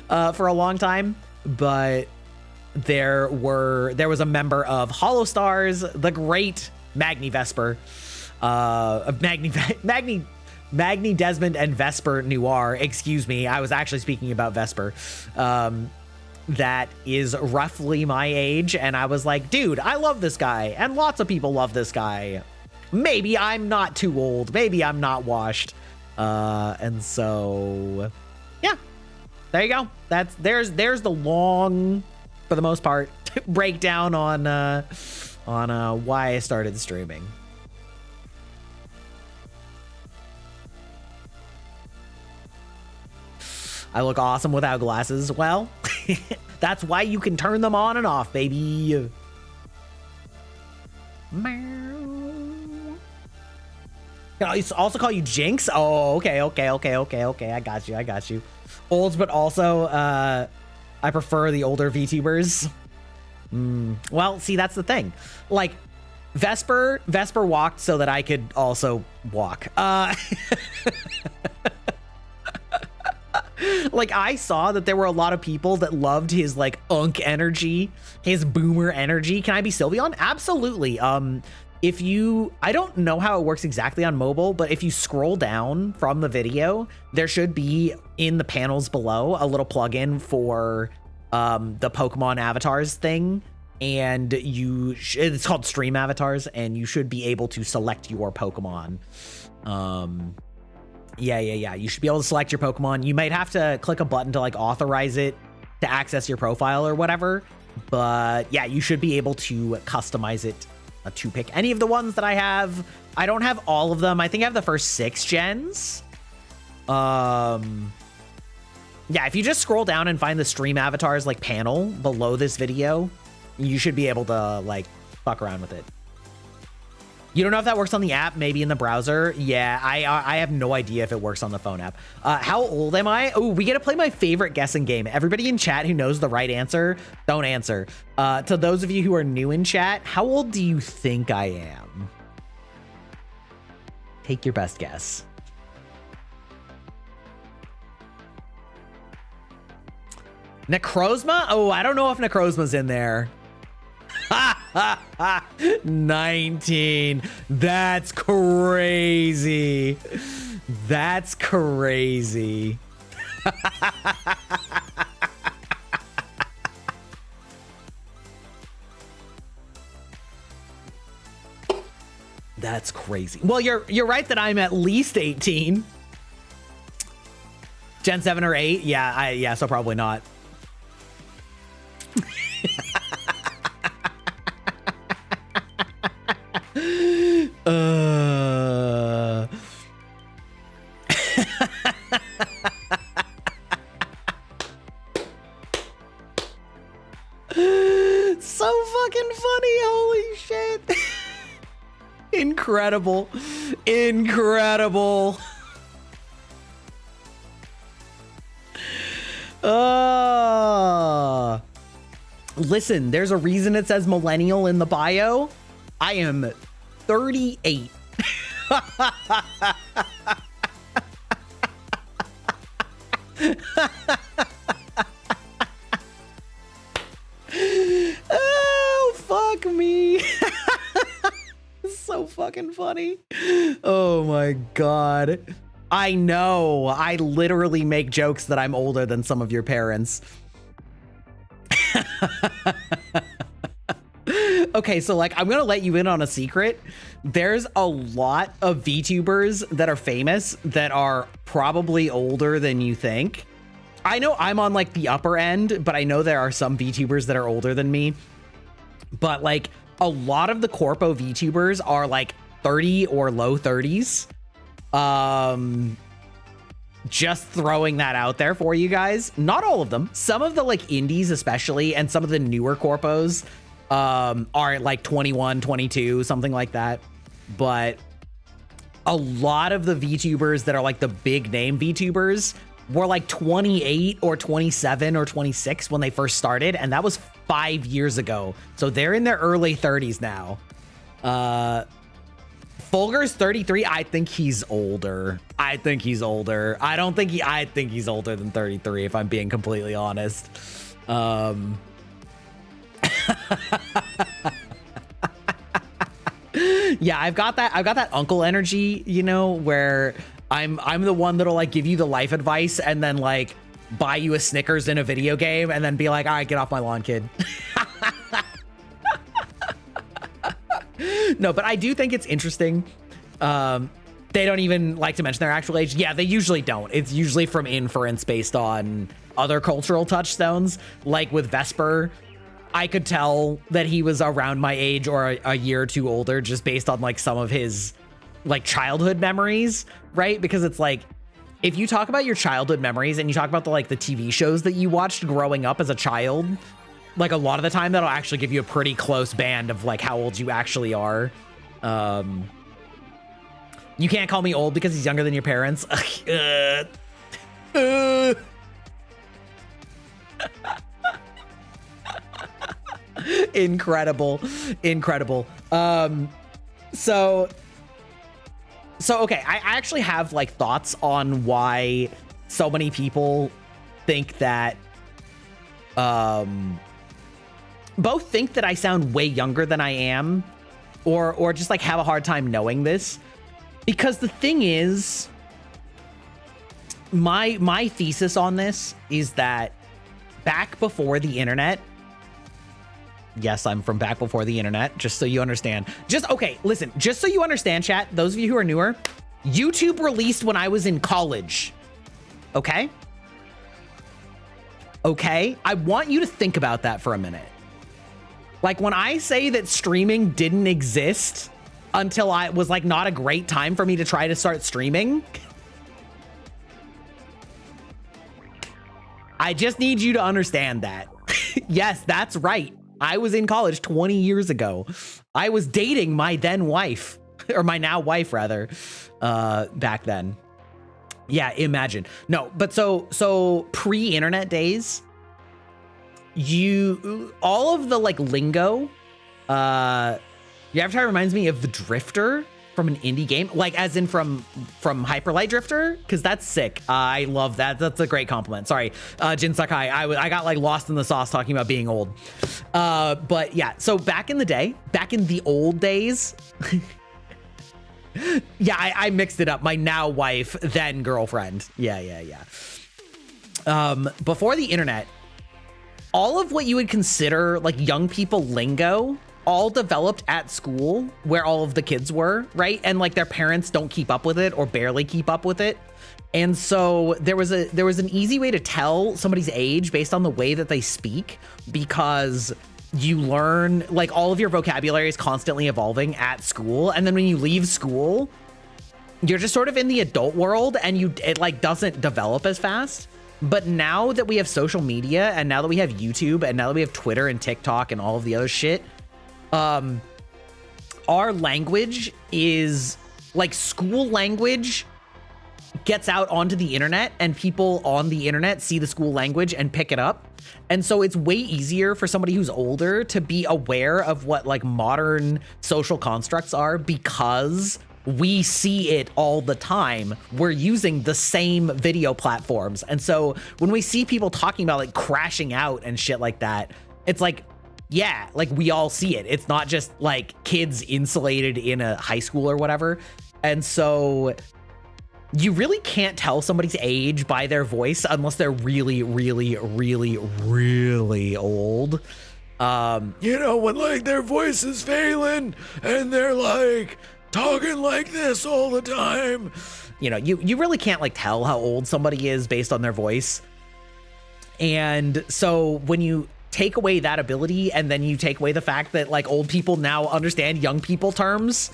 for a long time. But there was a member of Holostars, the great Magni Vesper, Magni Desmond and Vesper Noir, excuse me, I was actually speaking about Vesper, that is roughly my age, and I was like, dude, I love this guy, and lots of people love this guy. Maybe I'm not too old, maybe I'm not washed. And so, yeah, there you go. There's the long, for the most part, breakdown on why I started streaming. I look awesome without glasses. Well, that's why you can turn them on and off, baby. Can I also call you Jinx? Oh, okay. I got you. Olds, but also, I prefer the older VTubers. Well, see, that's the thing. Vesper walked so that I could also walk. I saw that there were a lot of people that loved his unk energy, his boomer energy. Can I be Sylveon? Absolutely. I don't know how it works exactly on mobile, but if you scroll down from the video, there should be in the panels below a little plugin for the Pokemon avatars thing. And it's called Stream Avatars, and you should be able to select your Pokemon. Yeah. You should be able to select your Pokemon. You might have to click a button to authorize it to access your profile or whatever. But yeah, you should be able to customize it to pick any of the ones that I have. I don't have all of them. I think I have the first 6 gens. Yeah, if you just scroll down and find the Stream Avatars panel below this video, you should be able to fuck around with it. You don't know if that works on the app, maybe in the browser. Yeah, I have no idea if it works on the phone app. How old am I? Oh, we get to play my favorite guessing game. Everybody in chat who knows the right answer, don't answer. To those of you who are new in chat, how old do you think I am? Take your best guess. Necrozma? Oh, I don't know if Necrozma's in there. 19. That's crazy. That's crazy. That's crazy. Well, you're right that I'm at least 18. Gen 7 or 8? Yeah, so probably not. Incredible. Incredible. Listen, there's a reason it says millennial in the bio. I am 38. Oh, fuck me. So fucking funny. Oh my God. I know. I literally make jokes that I'm older than some of your parents. Okay, so like, I'm gonna let you in on a secret. There's a lot of VTubers that are famous that are probably older than you think. I know I'm on like the upper end, but I know there are some VTubers that are older than me. But like, a lot of the corpo VTubers are like 30 or low 30s. Just throwing that out there for you guys. Not all of them. Some of the like indies especially, and some of the newer corpos are like 21, 22, something like that. But a lot of the VTubers that are like the big name VTubers were like 28 or 27 or 26 when they first started, and that was 5 years ago. So they're in their early 30s now. Fulgur's 33. I think he's older. I think he's older. I think he's older than 33, if I'm being completely honest. Yeah, I've got that uncle energy, you know, where I'm the one that'll like give you the life advice and then like buy you a Snickers in a video game and then be like, all right, get off my lawn, kid. No, but I do think it's interesting. They don't even like to mention their actual age. Yeah, they usually don't. It's usually from inference based on other cultural touchstones. Like with Vesper, I could tell that he was around my age or a year or two older just based on like some of his like childhood memories, right? Because it's like, if you talk about your childhood memories and you talk about the like the TV shows that you watched growing up as a child, like a lot of the time that'll actually give you a pretty close band of like how old you actually are. You can't call me old because he's younger than your parents. Incredible. So okay, I actually have like thoughts on why so many people think that both think that I sound way younger than I am, or just like have a hard time knowing this. Because the thing is, my thesis on this is that back before the internet, yes, I'm from back before the internet, just so you understand. Okay, listen, just so you understand, chat, those of you who are newer, YouTube released when I was in college, okay? Okay, I want you to think about that for a minute. Like when I say that streaming didn't exist until I was like not a great time for me to try to start streaming, I just need you to understand that. Yes, that's right. I was in college 20 years ago. I was dating my then wife, or my now wife rather, back then. Yeah, imagine. No, but so pre-internet days, all of the like lingo, your avatar reminds me of the Drifter from an indie game, like as in from Hyper Light Drifter, because that's sick. I love that. That's a great compliment. Sorry, Jin Sakai. I got like lost in the sauce talking about being old. But yeah, so back in the day, back in the old days, yeah, I mixed it up. My now wife, then girlfriend. Yeah. Before the internet, all of what you would consider like young people lingo all developed at school where all of the kids were, right? And like their parents don't keep up with it or barely keep up with it. And so there was an easy way to tell somebody's age based on the way that they speak, because you learn like all of your vocabulary is constantly evolving at school. And then when you leave school, you're just sort of in the adult world and it like doesn't develop as fast. But now that we have social media and now that we have YouTube and now that we have Twitter and TikTok and all of the other shit, our language is like school language gets out onto the internet, and people on the internet see the school language and pick it up. And so it's way easier for somebody who's older to be aware of what like modern social constructs are, because we see it all the time. We're using the same video platforms. And so when we see people talking about like crashing out and shit like that, it's like, yeah, like we all see it. It's not just like kids insulated in a high school or whatever. And so you really can't tell somebody's age by their voice unless they're really, really, really, really old. You know, when like their voice is failing and they're like talking like this all the time. You know, you really can't like tell how old somebody is based on their voice. And so when you take away that ability, and then you take away the fact that like old people now understand young people terms,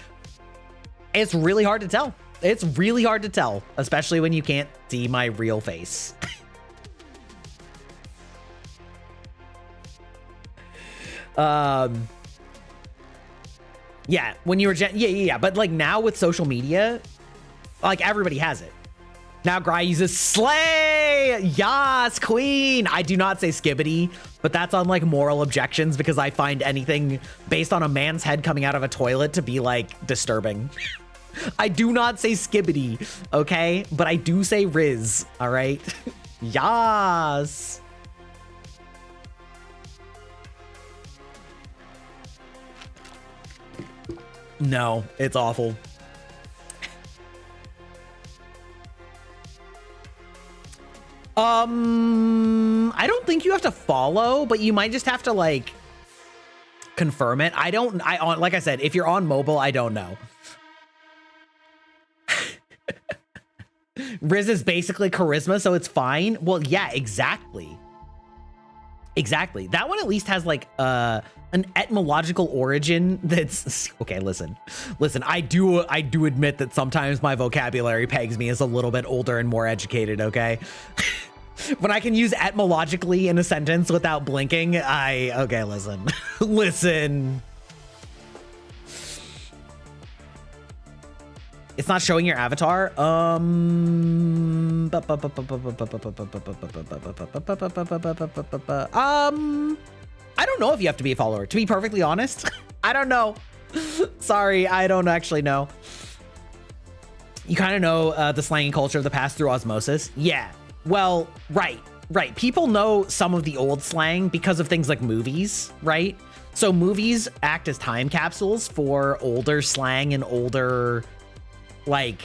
it's really hard to tell. It's really hard to tell, especially when you can't see my real face. Yeah, when you were yeah, but like now with social media, like everybody has it. Now Gry uses slay, yas, queen. I do not say skibbity, but that's on like moral objections, because I find anything based on a man's head coming out of a toilet to be like disturbing. I do not say skibbity, okay? But I do say Riz, all right? Yas. No, it's awful. I don't think you have to follow, but you might just have to like confirm it. Like I said, if you're on mobile, I don't know. Riz is basically charisma, so it's fine. Well, yeah, exactly. Exactly. That one at least has like an etymological origin that's okay. Listen, I do admit that sometimes my vocabulary pegs me as a little bit older and more educated, okay? When I can use etymologically in a sentence without blinking, okay, listen. Listen. It's not showing your avatar. I don't know if you have to be a follower, to be perfectly honest. I don't know. Sorry, I don't actually know. You kind of know the slang and culture of the past through osmosis. Yeah, well, right. People know some of the old slang because of things like movies, right? So movies act as time capsules for older slang and older, like,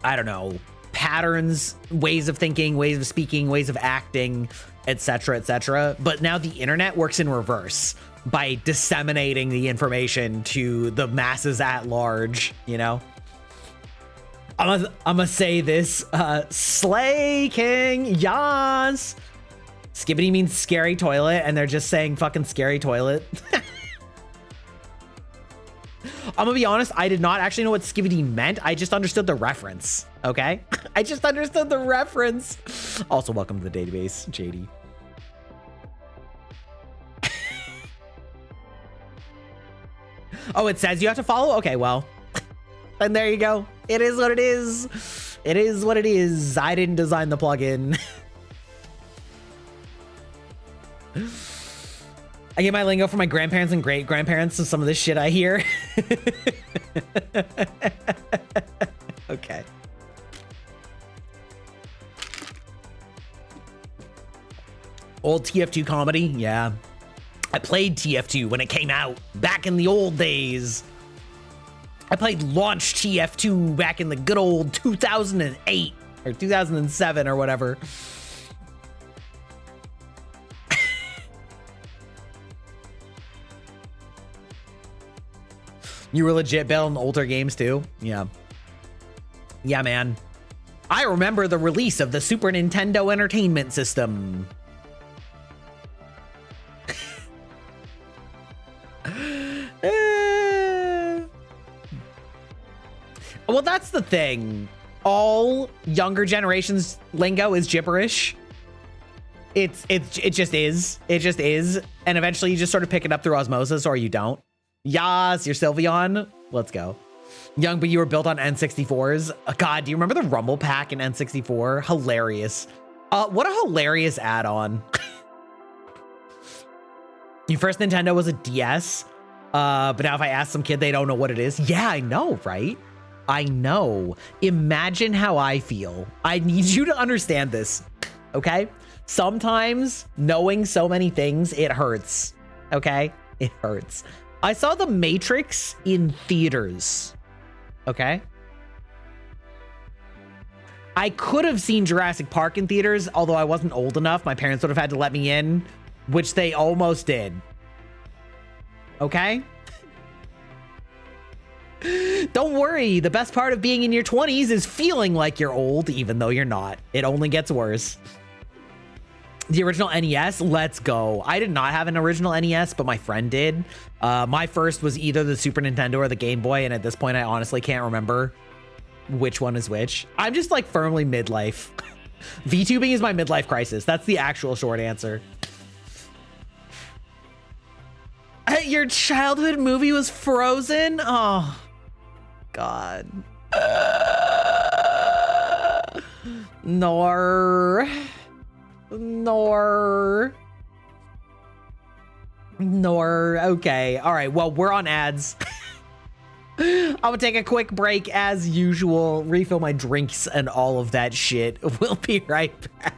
I don't know, patterns, ways of thinking, ways of speaking, ways of acting, etc., etc. But now the internet works in reverse by disseminating the information to the masses at large, you know? I'm gonna say this, Slay King, yas! Skibbity means scary toilet, and they're just saying fucking scary toilet. I'm gonna be honest, I did not actually know what skibbity meant. I just understood the reference, okay? I just understood the reference. Also, welcome to the database, JD. Oh, it says you have to follow? Okay, well, then there you go. It is what it is. It is what it is. I didn't design the plugin. I get my lingo from my grandparents and great-grandparents, so some of this shit I hear. Okay. Old TF2 comedy? Yeah. I played TF2 when it came out, back in the old days. I played launch TF2 back in the good old 2008 or 2007 or whatever. You were legit building older games too? Yeah. Yeah, man. I remember the release of the Super Nintendo Entertainment System. Well, that's the thing. All younger generations lingo is gibberish. It just is. It just is. And eventually you just sort of pick it up through osmosis, or you don't. Yas, you're Sylveon. Let's go. Young, but you were built on N64s. God, do you remember the Rumble Pack in N64? Hilarious. What a hilarious add-on. Your first Nintendo was a DS. But now if I ask some kid, they don't know what it is. Yeah, I know, right? I know. Imagine how I feel. I need you to understand this, okay? Sometimes knowing so many things, it hurts, okay? It hurts. I saw The Matrix in theaters, okay? I could have seen Jurassic Park in theaters, although I wasn't old enough. My parents would have had to let me in, which they almost did. Okay? Don't worry. The best part of being in your 20s is feeling like you're old, even though you're not. It only gets worse. The original NES, let's go. I did not have an original NES, but my friend did. My first was either the Super Nintendo or the Game Boy, and at this point, I honestly can't remember which one is which. I'm just like firmly midlife. VTubing is my midlife crisis. That's the actual short answer. Your childhood movie was Frozen? Oh, God. Nor. Okay. All right. Well, we're on ads. I'm gonna take a quick break as usual, refill my drinks and all of that shit. We'll be right back.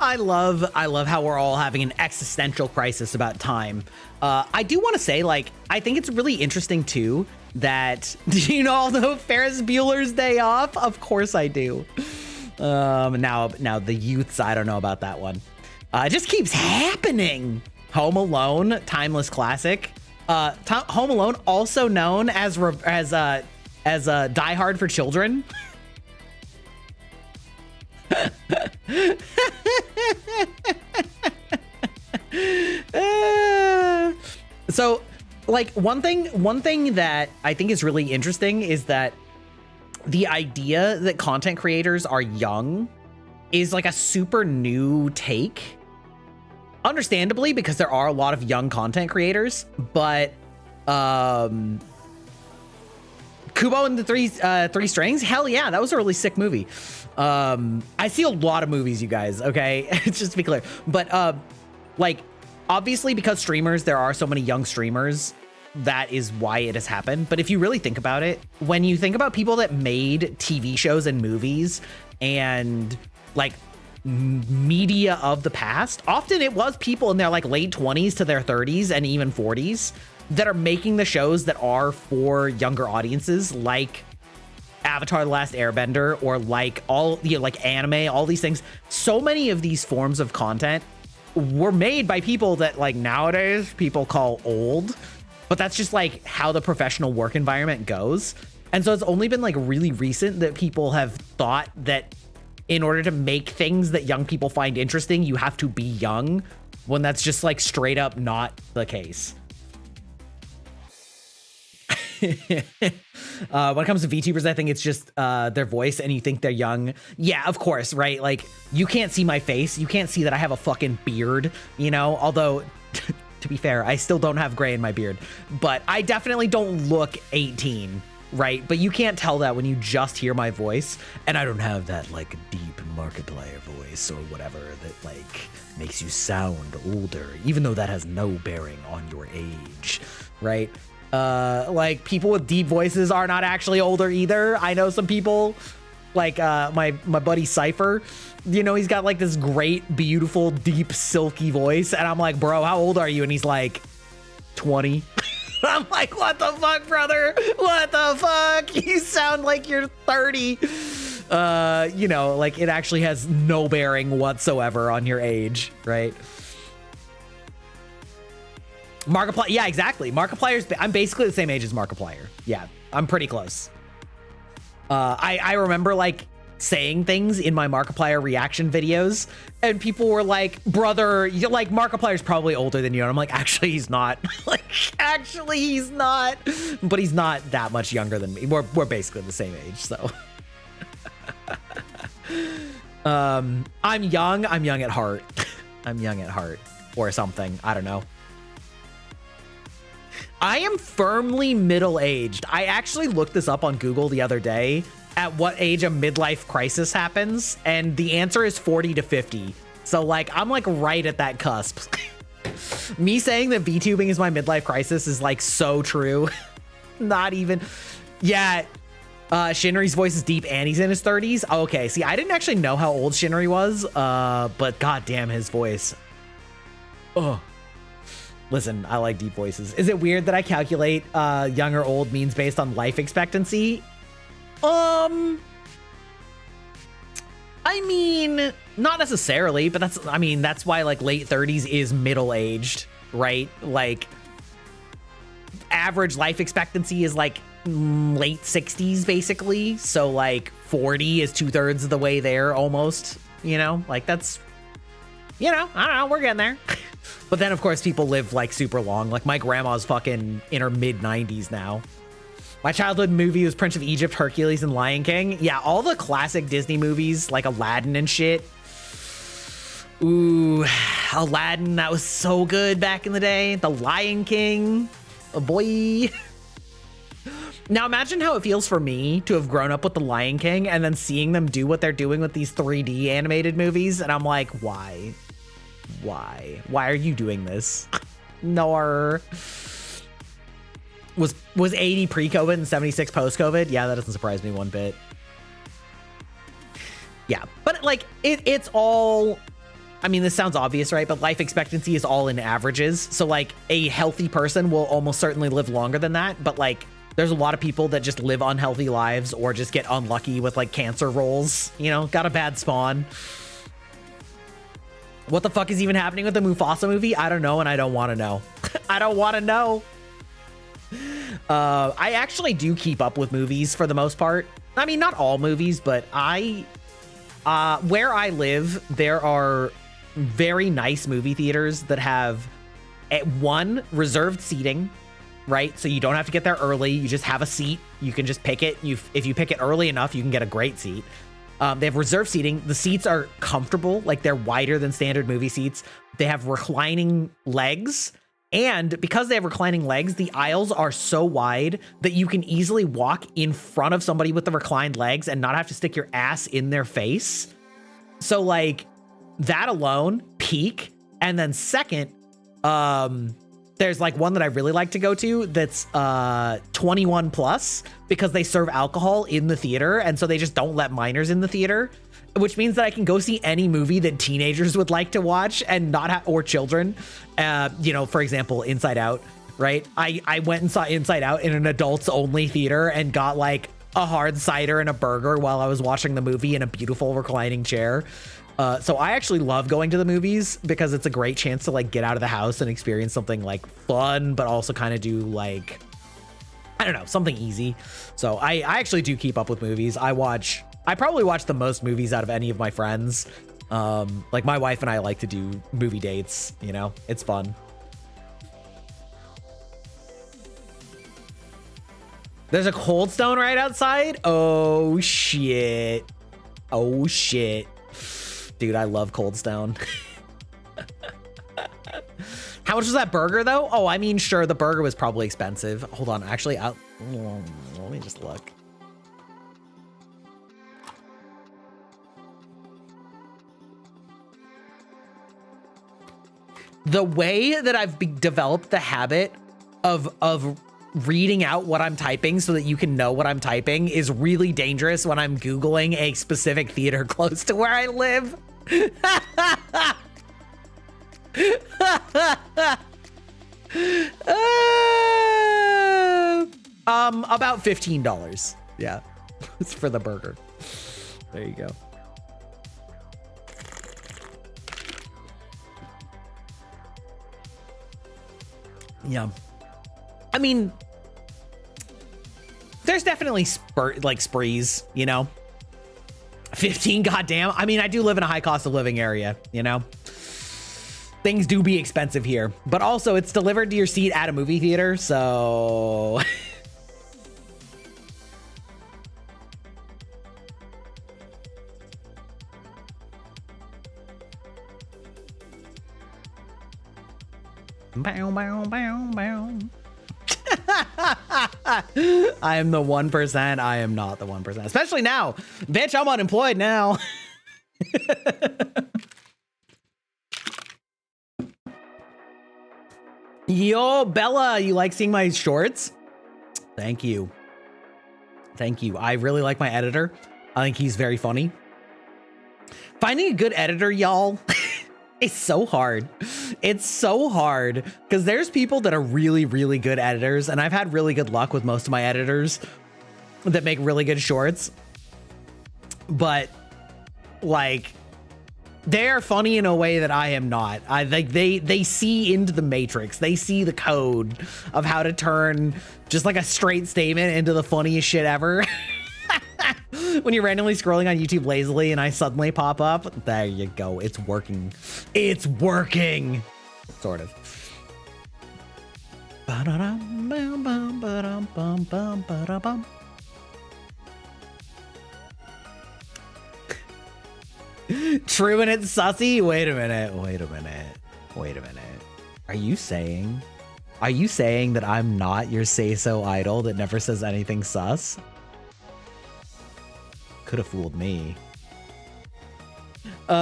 I love how we're all having an existential crisis about time. I do want to say, like, I think it's really interesting too that, do you know all the Ferris Bueller's Day Off? Of course I do. Now the youths, I don't know about that one. It just keeps happening. Home Alone, timeless classic. Home Alone, also known as Die Hard for children. So, like, one thing that I think is really interesting is that the idea that content creators are young is like a super new take. Understandably, because there are a lot of young content creators, but Kubo and the Three Strings, hell yeah, that was a really sick movie. I see a lot of movies, you guys, okay? Just to be clear. But like, obviously, because streamers, there are so many young streamers, that is why it has happened. But if you really think about it, when you think about people that made TV shows and movies and like media of the past, often it was people in their like late 20s to their 30s and even 40s that are making the shows that are for younger audiences, like Avatar: The Last Airbender, or like all, you know, like anime, all these things. So many of these forms of content were made by people that like nowadays people call old, but that's just like how the professional work environment goes. And so it's only been like really recent that people have thought that in order to make things that young people find interesting, you have to be young, when that's just like straight up not the case. When it comes to VTubers, I think it's just their voice and you think they're young. Yeah, of course, right? Like, you can't see my face. You can't see that I have a fucking beard, you know? Although, to be fair, I still don't have gray in my beard. But I definitely don't look 18, right? But you can't tell that when you just hear my voice. And I don't have that, like, deep Markiplier voice or whatever that, like, makes you sound older, even though that has no bearing on your age, right? Like, people with deep voices are not actually older either. I know some people, like my buddy Cypher, you know, he's got like this great, beautiful, deep, silky voice, and I'm like, bro, how old are you? And he's like, 20. I'm like, what the fuck, brother? What the fuck? You sound like you're 30. You know, like, it actually has no bearing whatsoever on your age, right? Markiplier, yeah, exactly. Markiplier's, I'm basically the same age as Markiplier. Yeah, I'm pretty close. I remember like saying things in my Markiplier reaction videos, and people were like, brother, you like, Markiplier's probably older than you. And I'm like, actually, he's not. Like, actually, he's not. But he's not that much younger than me. We're basically the same age, so. I'm young at heart. I'm young at heart, or something. I don't know. I am firmly middle-aged. I actually looked this up on Google the other day, at what age a midlife crisis happens, and the answer is 40 to 50. So, like, I'm, like, right at that cusp. Me saying that VTubing is my midlife crisis is, like, so true. Not even... Yeah, Shinri's voice is deep and he's in his 30s. Okay, see, I didn't actually know how old Shinri was, but goddamn his voice. Ugh. Listen, I like deep voices. Is it weird that I calculate young or old means based on life expectancy? I mean, not necessarily, but that's why like late 30s is middle-aged, right? Like, average life expectancy is like late 60s basically. So like 40 is 2/3 of the way there almost, you know? Like, that's, you know, I don't know, we're getting there. But then, of course, people live, like, super long. Like, my grandma's fucking in her mid-90s now. My childhood movie was Prince of Egypt, Hercules, and Lion King. Yeah, all the classic Disney movies, like Aladdin and shit. Ooh, Aladdin, that was so good back in the day. The Lion King, oh boy. Now, imagine how it feels for me to have grown up with The Lion King and then seeing them do what they're doing with these 3D animated movies. And I'm like, why? Why are you doing this? Nor was 80 pre-COVID and 76 post-COVID? Yeah, that doesn't surprise me one bit. Yeah, but like it's all I mean, this sounds obvious, right? But life expectancy is all in averages. So like a healthy person will almost certainly live longer than that. But like there's a lot of people that just live unhealthy lives or just get unlucky with like cancer rolls, you know, got a bad spawn. What the fuck is even happening with the Mufasa movie? I don't know, and I don't want to know. I don't want to know. I actually do keep up with movies for the most part. I mean, not all movies, but where I live, there are very nice movie theaters that have one reserved seating, right? So you don't have to get there early. You just have a seat. You can just pick it. If you pick it early enough, you can get a great seat. They have reserved seating. The seats are comfortable, like they're wider than standard movie seats. They have reclining legs. And because they have reclining legs, the aisles are so wide that you can easily walk in front of somebody with the reclined legs and not have to stick your ass in their face. So like that alone, peak. And then second, there's like one that I really like to go to that's 21 plus because they serve alcohol in the theater. And so they just don't let minors in the theater, which means that I can go see any movie that teenagers would like to watch and not or children. You know, for example, Inside Out, right? I went and saw Inside Out in an adults only theater and got like a hard cider and a burger while I was watching the movie in a beautiful reclining chair. So I actually love going to the movies because it's a great chance to like get out of the house and experience something like fun, but also kind of do like, I don't know, something easy. So I actually do keep up with movies. I probably watch the most movies out of any of my friends. Like my wife and I like to do movie dates, you know, it's fun. There's a Cold Stone right outside. Oh shit. Oh shit. Dude, I love Cold Stone. How much was that burger though? Oh, I mean, sure, the burger was probably expensive. Hold on, actually, let me just look. The way that I've developed the habit of reading out what I'm typing so that you can know what I'm typing is really dangerous when I'm Googling a specific theater close to where I live. About $15. Yeah, it's for the burger. There you go. Yeah. I mean, there's definitely sprees, you know. 15, goddamn. I mean, I do live in a high cost of living area, you know. Things do be expensive here, but also it's delivered to your seat at a movie theater, so bow, bow, bow, bow. I am the 1%. I am not the 1%, especially now. Bitch, I'm unemployed now. Yo, Bella, you like seeing my shorts? Thank you. Thank you. I really like my editor. I think he's very funny. Finding a good editor, y'all, it's so hard. It's so hard because there's people that are really, really good editors, and I've had really good luck with most of my editors that make really good shorts. But like, they are funny in a way that I am not. I think they see into the matrix. They see the code of how to turn just like a straight statement into the funniest shit ever. When you're randomly scrolling on YouTube lazily and I suddenly pop up, there you go. It's working. It's working. Sort of. True and it's sussy? Wait a minute. Wait a minute. Wait a minute. Are you saying that I'm not your say-so idol that never says anything sus? Could have fooled me. When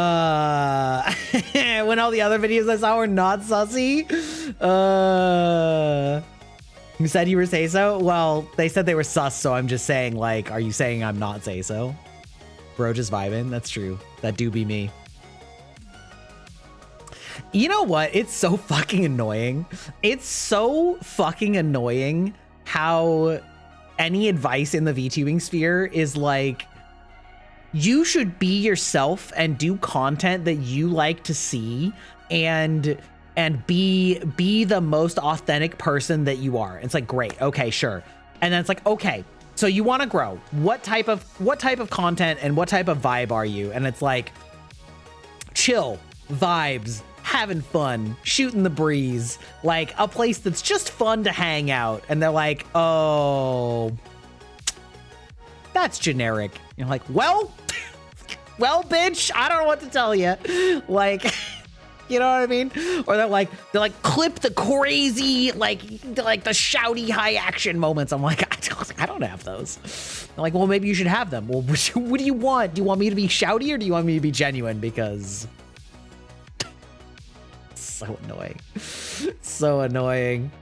all the other videos I saw were not sussy. You said you were say-so? Well, they said they were sus, so I'm just saying, like, are you saying I'm not say-so? Bro, just vibing. That's true. That do be me. You know what? It's so fucking annoying. It's so fucking annoying how any advice in the VTubing sphere is like, you should be yourself and do content that you like to see and be the most authentic person that you are. It's like, great, okay, sure. And then it's like, okay, so you want to grow. What type of content and what type of vibe are you? And it's like, chill, vibes, having fun, shooting the breeze, like a place that's just fun to hang out. And they're like, oh, that's generic. You're like, well, bitch, I don't know what to tell you. Like, you know what I mean? Or they're like, clip the crazy, like the shouty high action moments. I'm like, I don't have those. They're like, well, maybe you should have them. Well, what do you want? Do you want me to be shouty or do you want me to be genuine? Because so annoying. So annoying.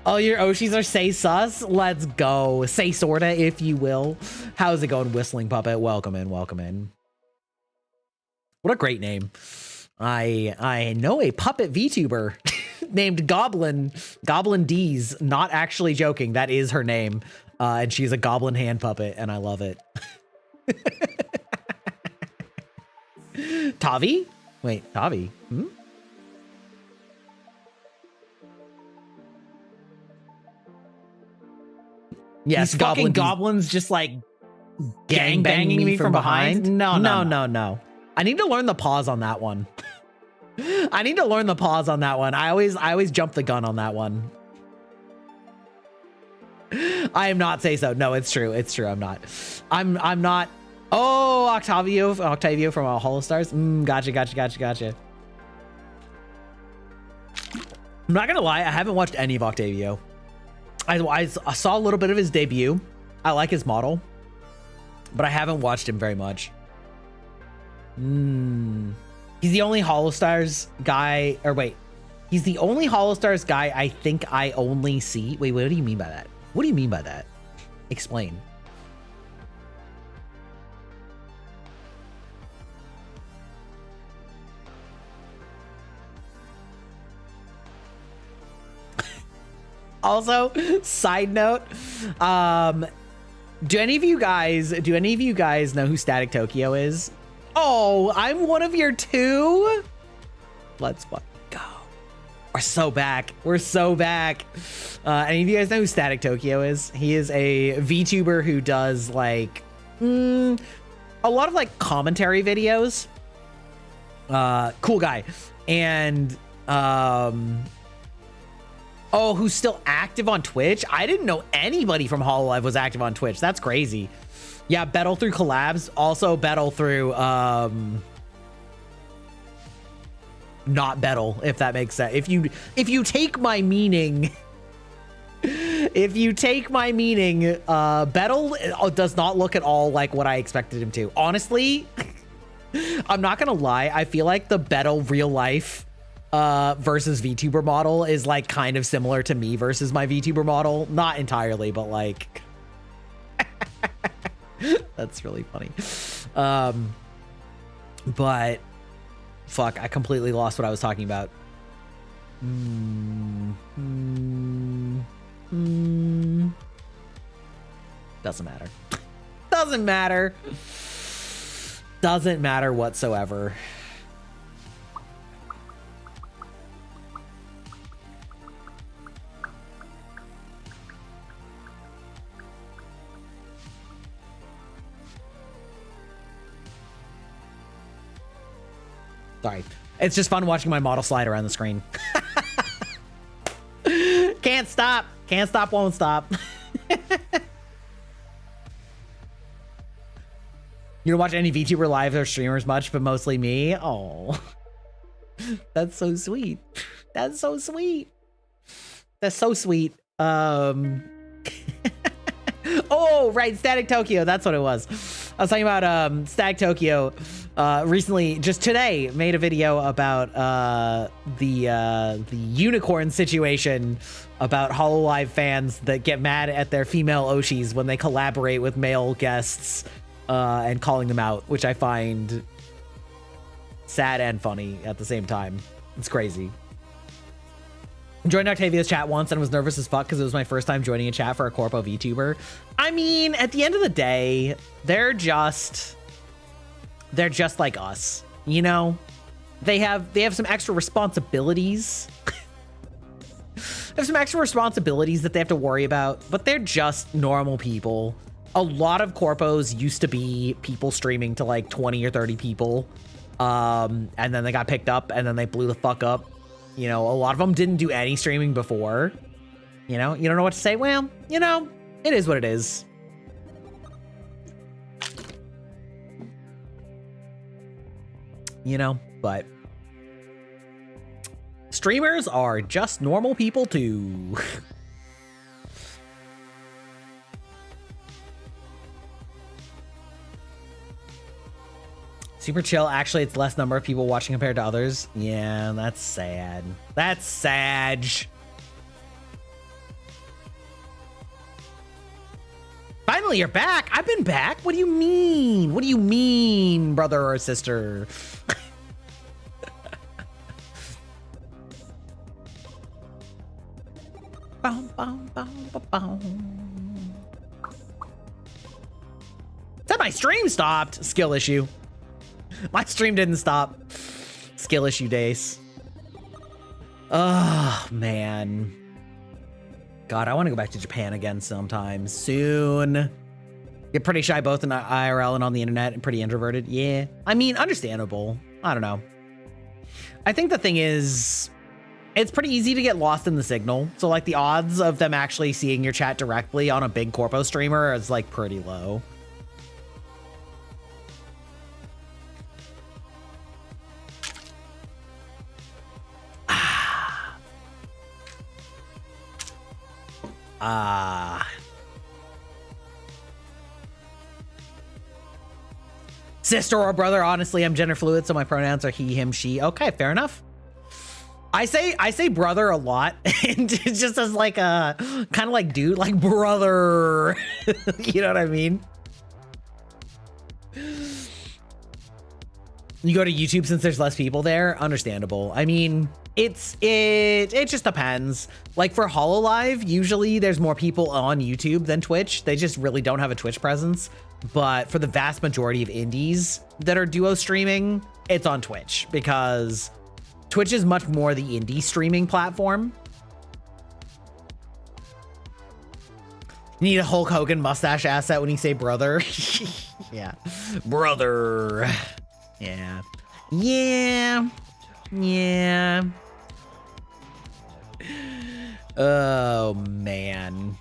Oh, your Oshis are say sus? Let's go. Say sorta, if you will. How's it going, Whistling Puppet? Welcome in, welcome in. What a great name. I know a puppet VTuber named Goblin D's. Not actually joking. That is her name. And she's a goblin hand puppet, and I love it. Tavi? Wait, Tavi? Hmm? Yes, fucking goblins just like gang banging me from behind. No. I need to learn the pause on that one. I need to learn the pause on that one. I always jump the gun on that one. I am not say so. No, it's true. It's true. I'm not. I'm not. Oh, Octavio from Holostars. Gotcha. I'm not gonna lie. I haven't watched any of Octavio. I saw a little bit of his debut. I like his model, but I haven't watched him very much. He's the only Holostars guy, or wait, he's the only Holostars guy I think I only see. Wait, what do you mean by that? What do you mean by that? Explain. Also, side note, do any of you guys know who Static Tokyo is? Oh, I'm one of your two. Let's fucking go. We're so back. Any of you guys know who Static Tokyo is? He is a VTuber who does like a lot of like commentary videos. Cool guy. And oh, who's still active on Twitch? I didn't know anybody from hololive was active on Twitch. That's crazy. Yeah, battle through collabs. Also battle through not battle, if that makes sense. If you take my meaning, battle does not look at all like what I expected him to. Honestly, I'm not gonna lie. I feel like the battle real life versus VTuber model is like kind of similar to me versus my VTuber model. Not entirely, but like that's really funny. But fuck, I completely lost what I was talking about. Doesn't matter. Doesn't matter whatsoever. Sorry. It's just fun watching my model slide around the screen. Can't stop. Won't stop. You don't watch any VTuber lives or streamers much, but mostly me? Oh. That's so sweet. Oh, right. Static Tokyo. That's what it was. I was talking about Static Tokyo. Recently, just today, made a video about the unicorn situation, about hololive fans that get mad at their female Oshis when they collaborate with male guests and calling them out, which I find sad and funny at the same time. It's crazy. Joined Octavia's chat once and was nervous as fuck because it was my first time joining a chat for a corpo VTuber. I mean, at the end of the day, they're just like us, you know? They have some extra responsibilities. They have some extra responsibilities that they have to worry about, but they're just normal people. A lot of corpos used to be people streaming to like 20 or 30 people. And then they got picked up and then they blew the fuck up. You know, a lot of them didn't do any streaming before. You know, you don't know what to say. Well, you know, it is what it is. You know, but streamers are just normal people too. Super chill. Actually, it's less number of people watching compared to others. Yeah, that's sad. That's sad. Finally, you're back. I've been back. What do you mean? What do you mean, brother or sister? Said my stream stopped. Skill issue. My stream didn't stop. Skill issue days. Oh, man. God, I want to go back to Japan again sometime soon. Get pretty shy both in IRL and on the internet and pretty introverted. Yeah. I mean, understandable. I don't know. I think the thing is, it's pretty easy to get lost in the signal. So like the odds of them actually seeing your chat directly on a big corpo streamer is like pretty low. Sister or brother, honestly, I'm gender fluid, so my pronouns are he, him, she. Okay, fair enough. I say brother a lot, and it just as like a kind of like dude, like brother. You know what I mean? You go to YouTube since there's less people there, understandable. I mean, it just depends. Like for hololive, usually there's more people on YouTube than Twitch. They just really don't have a Twitch presence. But for the vast majority of indies that are duo streaming, it's on Twitch because Twitch is much more the indie streaming platform. You need a Hulk Hogan mustache asset when you say brother. Yeah. Brother. Yeah. Yeah. Yeah. Oh, man.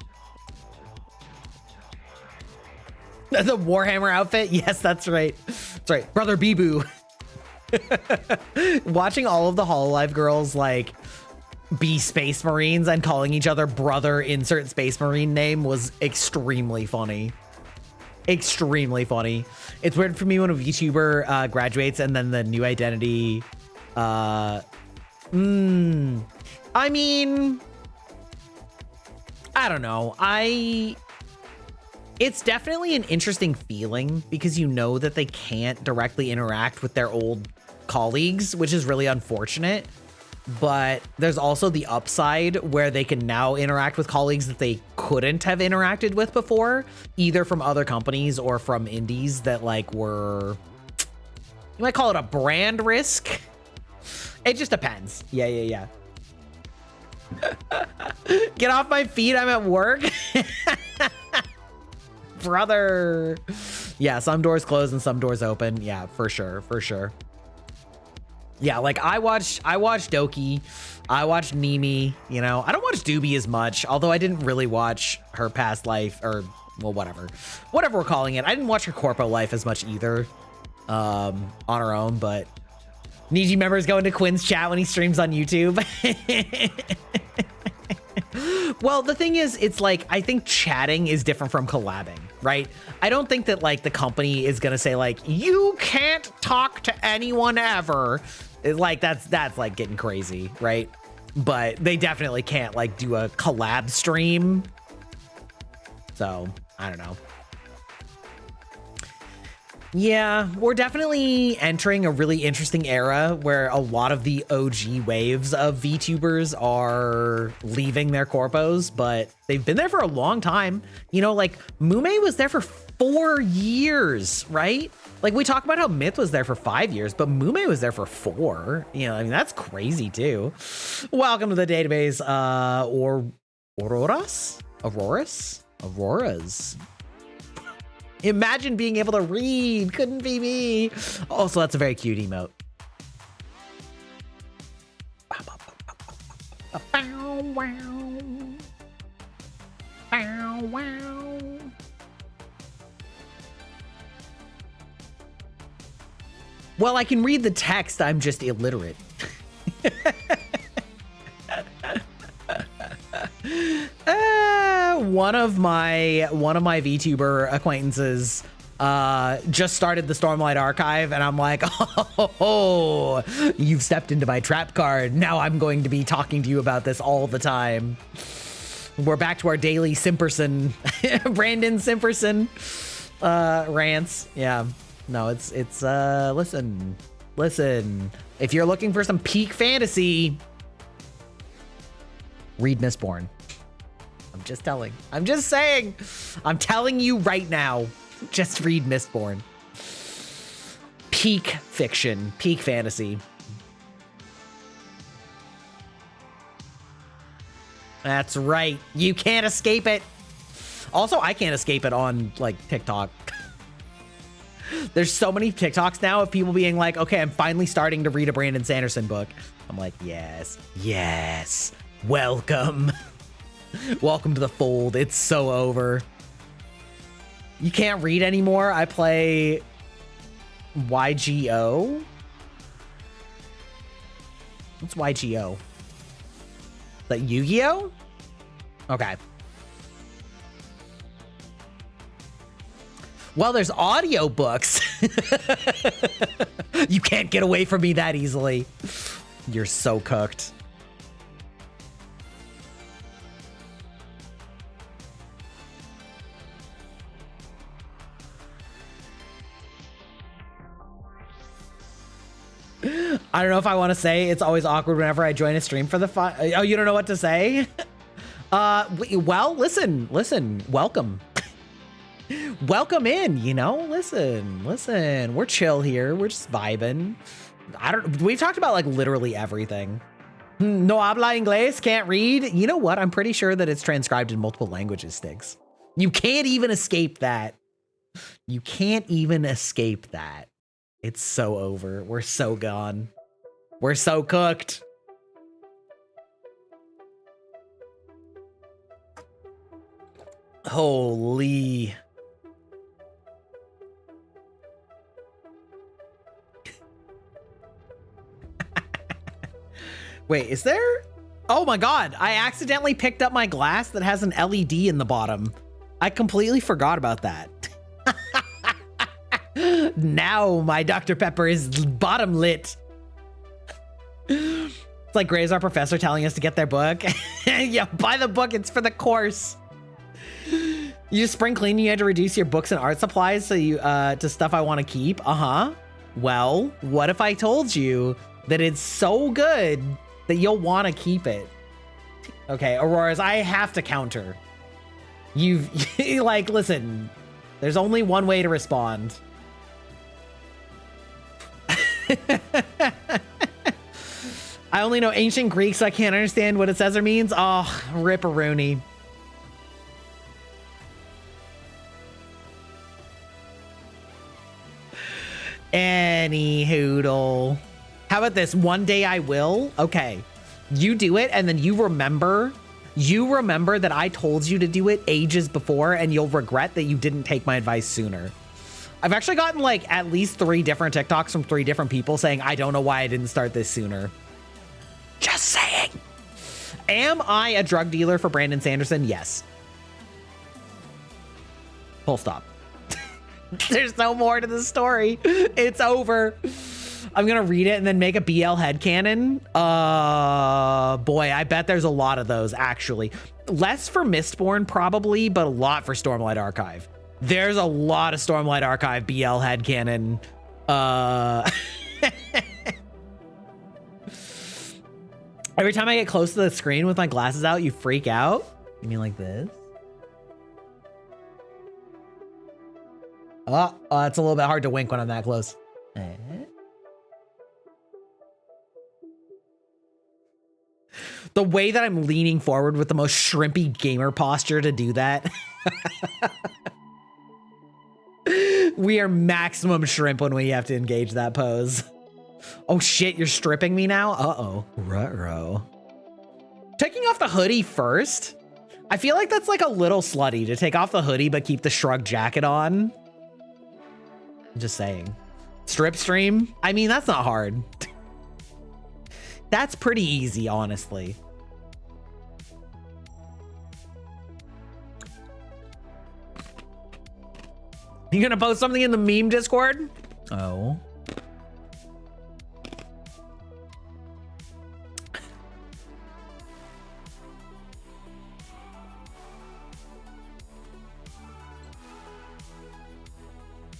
The Warhammer outfit? Yes, that's right. That's right. Brother Bee-Boo. Watching all of the hololive girls like be space marines and calling each other brother insert space marine name was extremely funny. Extremely funny. It's weird for me when a VTuber graduates and then the new identity I mean, I don't know. It's definitely an interesting feeling because you know that they can't directly interact with their old colleagues, which is really unfortunate. But there's also the upside where they can now interact with colleagues that they couldn't have interacted with before, either from other companies or from indies that like were, you might call it a brand risk. It just depends. Yeah. Get off my feet, I'm at work. Brother. Yeah, some doors close and some doors open. Yeah, for sure. Yeah, like I watched Doki, I watched Nimi, you know. I don't watch Doobie as much, although I didn't really watch her past life, or well, whatever we're calling it. I didn't watch her corpo life as much either, on her own. But Niji members go into Quinn's chat when he streams on YouTube. Well, the thing is, it's like, I think chatting is different from collabing, right? I don't think that like the company is gonna say like, you can't talk to anyone ever. Like that's like getting crazy, right? But they definitely can't like do a collab stream. So I don't know. Yeah, we're definitely entering a really interesting era where a lot of the OG waves of VTubers are leaving their corpos, but they've been there for a long time. You know, like Mume was there for 4 years, right? Like we talk about how Myth was there for 5 years, but Mume was there for 4. You know, I mean, that's crazy too. Welcome to the database, Auroras? Imagine being able to read. Couldn't be me. Also, that's a very cute emote. Well, I can read the text. I'm just illiterate. One of my VTuber acquaintances just started the Stormlight Archive, and I'm like, oh, you've stepped into my trap card. Now I'm going to be talking to you about this all the time. We're back to our daily Simperson, Brandon Simperson rants. Yeah, no, it's listen. If you're looking for some peak fantasy, read Mistborn. I'm just saying. I'm telling you right now. Just read Mistborn. Peak fiction, peak fantasy. That's right. You can't escape it. Also, I can't escape it on like TikTok. There's so many TikToks now of people being like, okay, I'm finally starting to read a Brandon Sanderson book. I'm like, yes, welcome. Welcome to the fold. It's so over. You can't read anymore. I play YGO. What's YGO? Is that Yu-Gi-Oh? Okay. Well, there's audiobooks. You can't get away from me that easily. You're so cooked. I don't know if I want to say. It's always awkward whenever I join a stream for the fun. Oh, you don't know what to say? Well, listen, welcome. Welcome in, you know, listen, we're chill here. We're just vibing. We've talked about like literally everything. No habla inglés, can't read. You know what? I'm pretty sure that it's transcribed in multiple languages, Sticks. You can't even escape that. You can't even escape that. It's so over. We're so gone. We're so cooked. Holy. Wait, is there? Oh my God. I accidentally picked up my glass that has an LED in the bottom. I completely forgot about that. Now my Dr. Pepper is bottom lit. It's like Graves, our professor, telling us to get their book. Yeah, buy the book. It's for the course. You spring clean. You had to reduce your books and art supplies so you to stuff I want to keep. Well, what if I told you that it's so good that you'll want to keep it? Okay, Auroras, I have to counter. You've like, listen. There's only one way to respond. I only know ancient Greek, so I can't understand what it says or means. Oh, rip-a-rooney. Any hoodle. How about this? One day I will. Okay. You do it, and then you remember that I told you to do it ages before, and you'll regret that you didn't take my advice sooner. I've actually gotten like at least 3 different TikToks from 3 different people saying, I don't know why I didn't start this sooner. Just saying. Am I a drug dealer for Brandon Sanderson? Yes. Full stop. There's no more to the story. It's over. I'm going to read it and then make a BL headcanon. Boy, I bet there's a lot of those, actually. Less for Mistborn, probably, but a lot for Stormlight Archive. There's a lot of Stormlight Archive BL headcanon. Every time I get close to the screen with my glasses out, you freak out. You mean like this? Oh, it's a little bit hard to wink when I'm that close. The way that I'm leaning forward with the most shrimpy gamer posture to do that. We are maximum shrimp when we have to engage that pose. Oh shit, you're stripping me now? Uh-oh. Ruh-roh. Taking off the hoodie first? I feel like that's like a little slutty to take off the hoodie but keep the shrug jacket on. I'm just saying. Strip stream? I mean, that's not hard. That's pretty easy, honestly. You gonna post something in the meme Discord? Oh.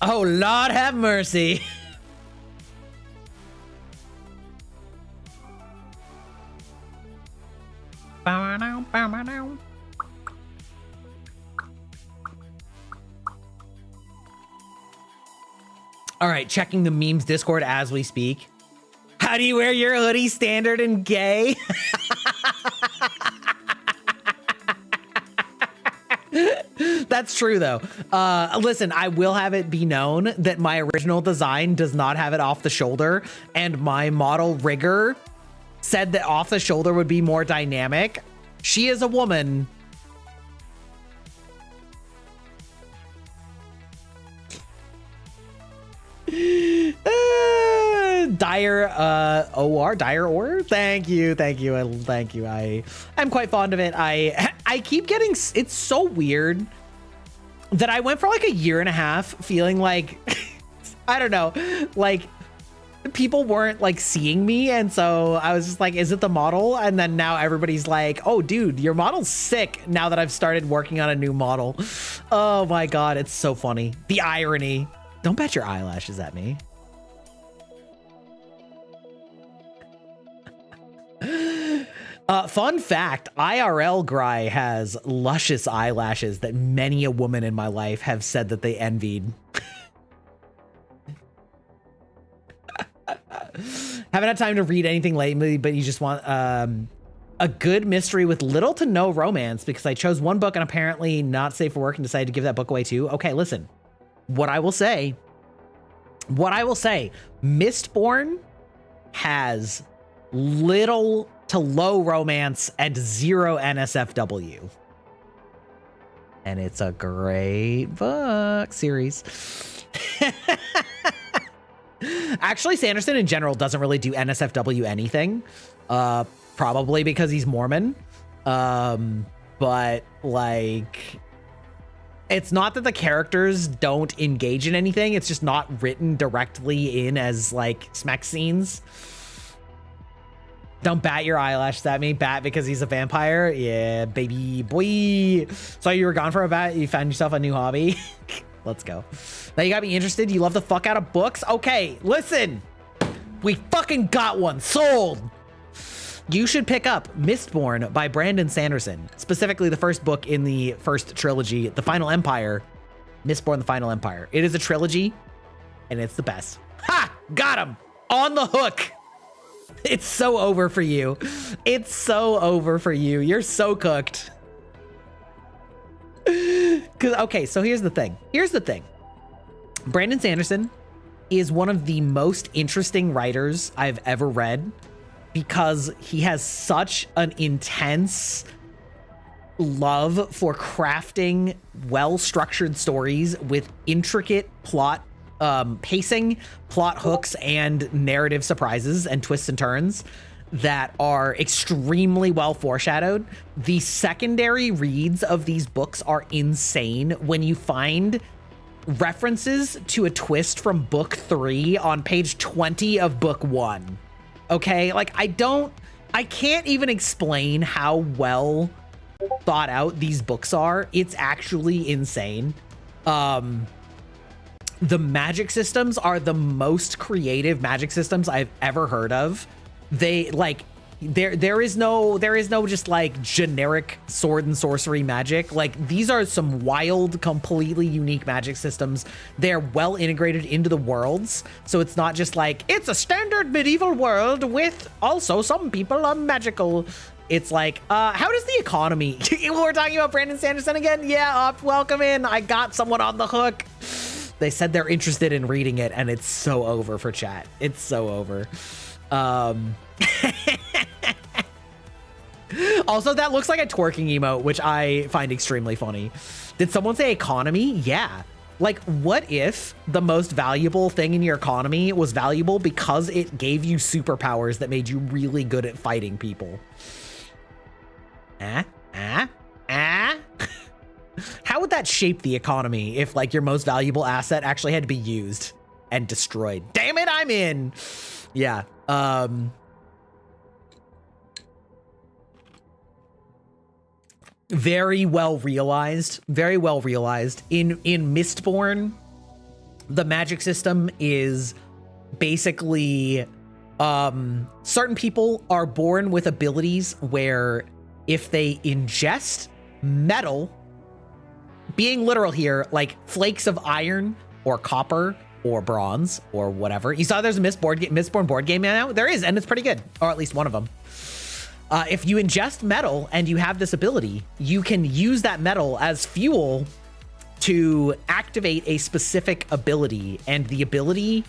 Oh, Lord have mercy. All right, checking the memes Discord as we speak. How do you wear your hoodie standard and gay? That's true though. Listen, I will have it be known that my original design does not have it off the shoulder, and my model rigger said that off the shoulder would be more dynamic. She is a woman. Dire Or. Thank you. I'm quite fond of it. I keep getting, it's so weird that I went for like a year and a half feeling like I don't know, like people weren't like seeing me, and so I was just like, is it the model? And then now everybody's like, oh dude, your model's sick, now that I've started working on a new model. Oh my god, it's so funny. The irony. Don't bet your eyelashes at me. Fun fact, IRL Gry has luscious eyelashes that many a woman in my life have said that they envied. Haven't had time to read anything lately, but you just want a good mystery with little to no romance, because I chose one book and apparently not safe for work and decided to give that book away too. Okay, listen, what I will say, Mistborn has little to low romance and zero NSFW. And it's a great book series. Actually, Sanderson in general doesn't really do NSFW anything. Probably because he's Mormon. But like, it's not that the characters don't engage in anything. It's just not written directly in as like smack scenes. Don't bat your eyelashes at me. Bat because he's a vampire. Yeah, baby boy. So you were gone for a bat. You found yourself a new hobby. Let's go. Now you got me interested. You love the fuck out of books. Okay, listen. We fucking got one. Sold. You should pick up Mistborn by Brandon Sanderson. Specifically the first book in the first trilogy, The Final Empire. Mistborn, The Final Empire. It is a trilogy, and it's the best. Ha! Got him! On the hook! It's so over for you. It's so over for you. You're so cooked. Okay, so here's the thing. Brandon Sanderson is one of the most interesting writers I've ever read, because he has such an intense love for crafting well-structured stories with intricate plot pacing, plot hooks, and narrative surprises and twists and turns that are extremely well foreshadowed. The secondary reads of these books are insane. When you find references to a twist from book 3 on page 20 of book 1. Okay, like I can't even explain how well thought out these books are. It's actually insane. The magic systems are the most creative magic systems I've ever heard of. They like there is no just like generic sword and sorcery magic. Like these are some wild, completely unique magic systems. They're well integrated into the worlds, so it's not just like it's a standard medieval world with also some people are magical. It's like, how does the economy? We're talking about Brandon Sanderson again. Yeah, welcome in. I got someone on the hook. They said they're interested in reading it, and it's so over for chat. It's so over. Also, that looks like a twerking emote, which I find extremely funny. Did someone say economy? Yeah. Like, what if the most valuable thing in your economy was valuable because it gave you superpowers that made you really good at fighting people? How would that shape the economy if like your most valuable asset actually had to be used and destroyed? Damn it, I'm in. Yeah. Very well realized. Very well realized. In Mistborn, the magic system is basically certain people are born with abilities where if they ingest metal, being literal here, like flakes of iron or copper or bronze or whatever. You saw there's a Mistborn board game now? There is, and it's pretty good, or at least one of them. If you ingest metal and you have this ability, you can use that metal as fuel to activate a specific ability, and the ability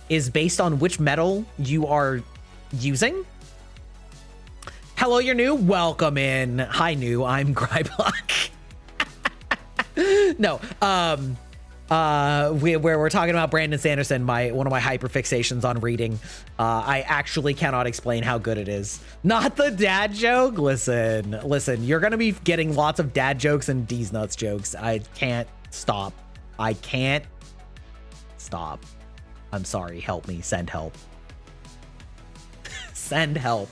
is based on which metal you are using. Hello, you're new. Welcome in. Hi, new. I'm Gryblock. No, we're talking about Brandon Sanderson, one of my hyperfixations on reading. I actually cannot explain how good it is. Not the dad joke. Listen, you're gonna be getting lots of dad jokes and D's nuts jokes. I can't stop. I can't stop. I'm sorry. Help me. Send help. Send help.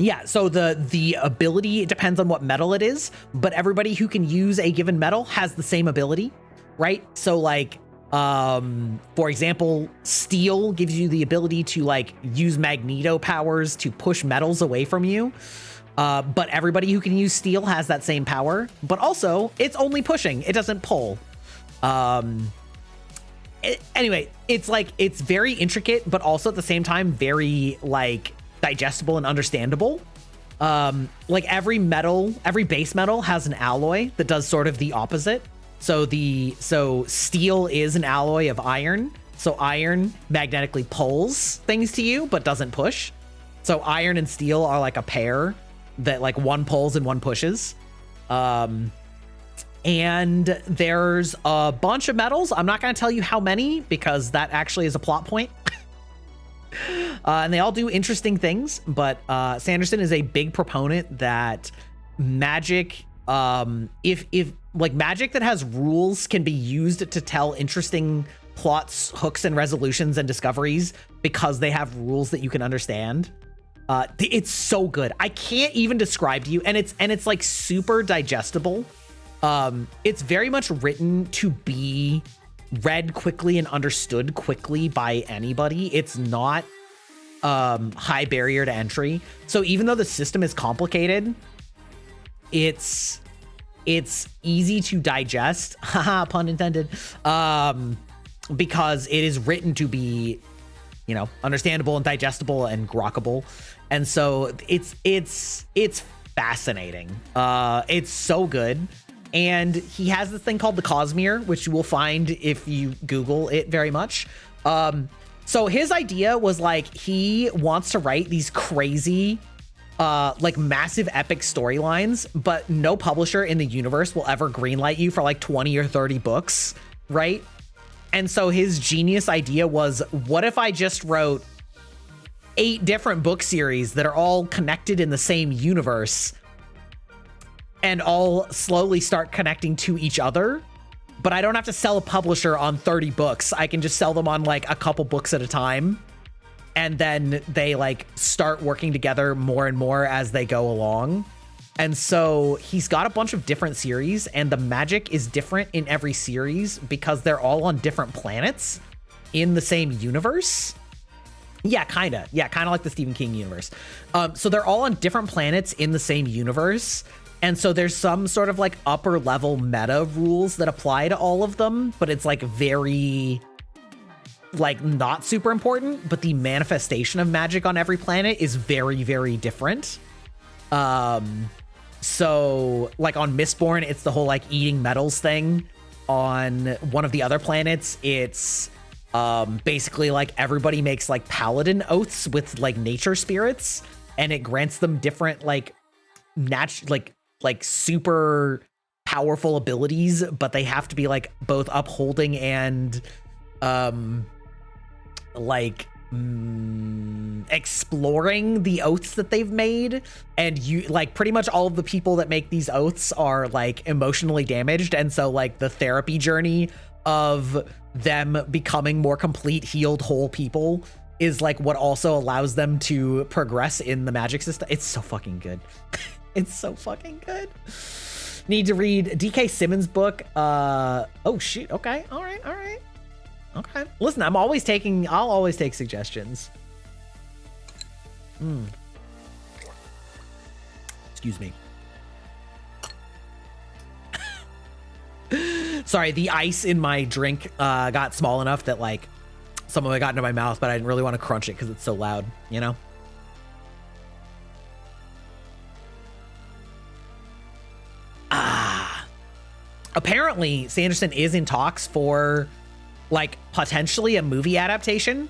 Yeah, so the ability, it depends on what metal it is, but everybody who can use a given metal has the same ability, right? So like, for example, steel gives you the ability to like use magneto powers to push metals away from you. But everybody who can use steel has that same power, but also it's only pushing, it doesn't pull. Anyway, it's like, it's very intricate, but also at the same time, very like digestible and understandable. Like every base metal has an alloy that does sort of the opposite. So steel is an alloy of iron. So iron magnetically pulls things to you, but doesn't push. So iron and steel are like a pair that like one pulls and one pushes. And there's a bunch of metals. I'm not going to tell you how many because that actually is a plot point. And they all do interesting things, but Sanderson is a big proponent that magic, if like magic that has rules can be used to tell interesting plots, hooks, and resolutions and discoveries because they have rules that you can understand. It's so good. I can't even describe to you, and it's like super digestible. It's very much written to be read quickly and understood quickly by anybody. It's not high barrier to entry. So even though the system is complicated, it's easy to digest. Haha, pun intended. Because it is written to be, you know, understandable and digestible and grokkable. And so it's fascinating. It's so good. And he has this thing called the Cosmere, which you will find if you Google it very much. So his idea was like, he wants to write these crazy, like massive epic storylines, but no publisher in the universe will ever greenlight you for like 20 or 30 books, right? And so his genius idea was, what if I just wrote 8 different book series that are all connected in the same universe and all slowly start connecting to each other, but I don't have to sell a publisher on 30 books. I can just sell them on like a couple books at a time. And then they like start working together more and more as they go along. And so he's got a bunch of different series, and the magic is different in every series because they're all on different planets in the same universe. Yeah, kind of like the Stephen King universe. So they're all on different planets in the same universe. And so there's some sort of like upper level meta rules that apply to all of them, but it's like very like not super important, but the manifestation of magic on every planet is very, very different. So like on Mistborn, it's the whole like eating metals thing. On one of the other planets, it's basically like everybody makes like paladin oaths with like nature spirits, and it grants them different like like super powerful abilities, but they have to be like both upholding and exploring the oaths that they've made. And you like pretty much all of the people that make these oaths are like emotionally damaged, and so like the therapy journey of them becoming more complete, healed, whole people is like what also allows them to progress in the magic system. It's so fucking good. It's so fucking good. Need to read DK Simmons' book. Oh shoot. Okay. All right. Okay. Listen, I'll always take suggestions. Excuse me. Sorry, the ice in my drink got small enough that like some of it got into my mouth, but I didn't really want to crunch it because it's so loud, you know? Apparently Sanderson is in talks for like potentially a movie adaptation.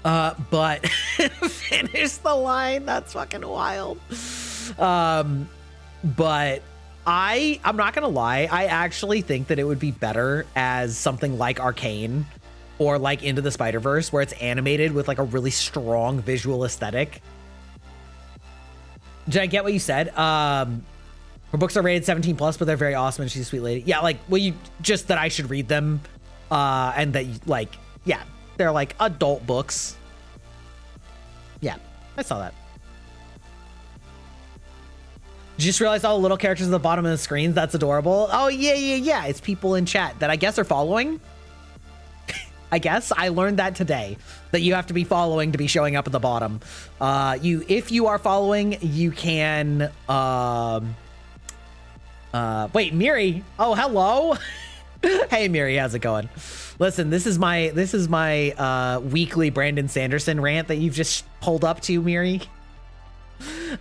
But finish the line. That's fucking wild. But I'm not gonna lie, I actually think that it would be better as something like Arcane or like Into the Spider-Verse, where it's animated with like a really strong visual aesthetic. Did I get what you said? Her books are rated 17 plus, but they're very awesome and she's a sweet lady. Yeah, like, well, you just that I should read them, and that like, yeah, they're like adult books. Yeah, I saw that. Did you just realize all the little characters at the bottom of the screens? That's adorable. Oh yeah. It's people in chat that I guess are following. I guess I learned that today, that you have to be following to be showing up at the bottom. If you are following, you can. Wait, Miri. Oh, hello. Hey, Miri, how's it going? Listen, this is my weekly Brandon Sanderson rant that you've just pulled up to, Miri.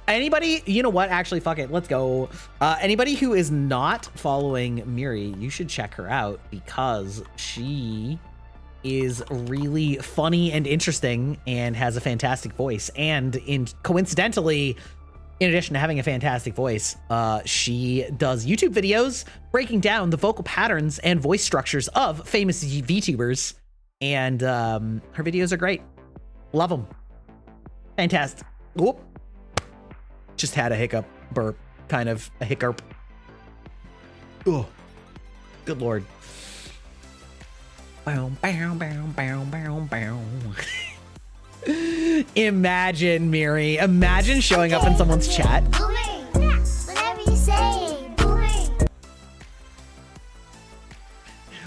Anybody, you know what? Actually, fuck it. Let's go. Anybody who is not following Miri, you should check her out because she is really funny and interesting and has a fantastic voice. And coincidentally, in addition to having a fantastic voice, she does YouTube videos breaking down the vocal patterns and voice structures of famous VTubers. And her videos are great. Love them. Fantastic. Whoop. Just had a hiccup. Burp. Kind of a hiccup. Oh, good Lord. Bow, bow, bow, bow, bow, bow. Imagine, Miri. Imagine showing up in someone's chat. Whatever you say.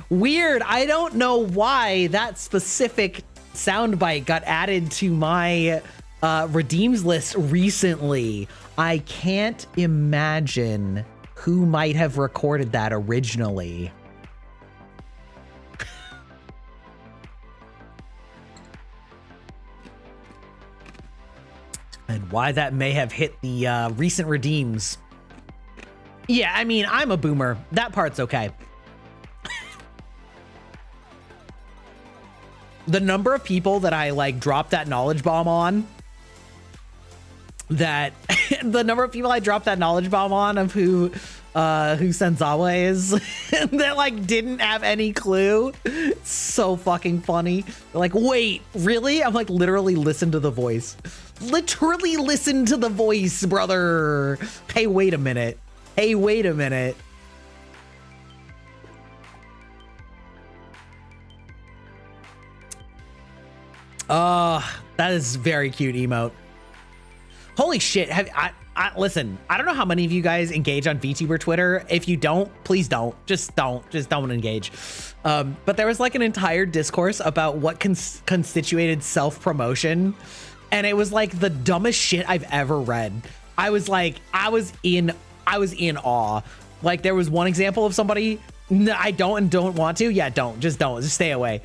Weird. I don't know why that specific soundbite got added to my redeems list recently. I can't imagine who might have recorded that originally. And why that may have hit the recent redeems. Yeah, I mean, I'm a boomer. That part's okay. The number of people that I like dropped that knowledge bomb on, the number of people I dropped that knowledge bomb on of who Senzawa is that like didn't have any clue. It's so fucking funny. They're like, wait, really? I'm like, literally listen to the voice. Literally listen to the voice, brother. Hey, wait a minute. Hey, wait a minute. That is very cute emote. Holy shit. listen, I don't know how many of you guys engage on VTuber Twitter. If you don't, please don't. Just don't engage. But there was like an entire discourse about what constituted self-promotion. And it was like the dumbest shit I've ever read. I was in awe. Like there was one example of somebody, no, I don't want to. Yeah, just stay away.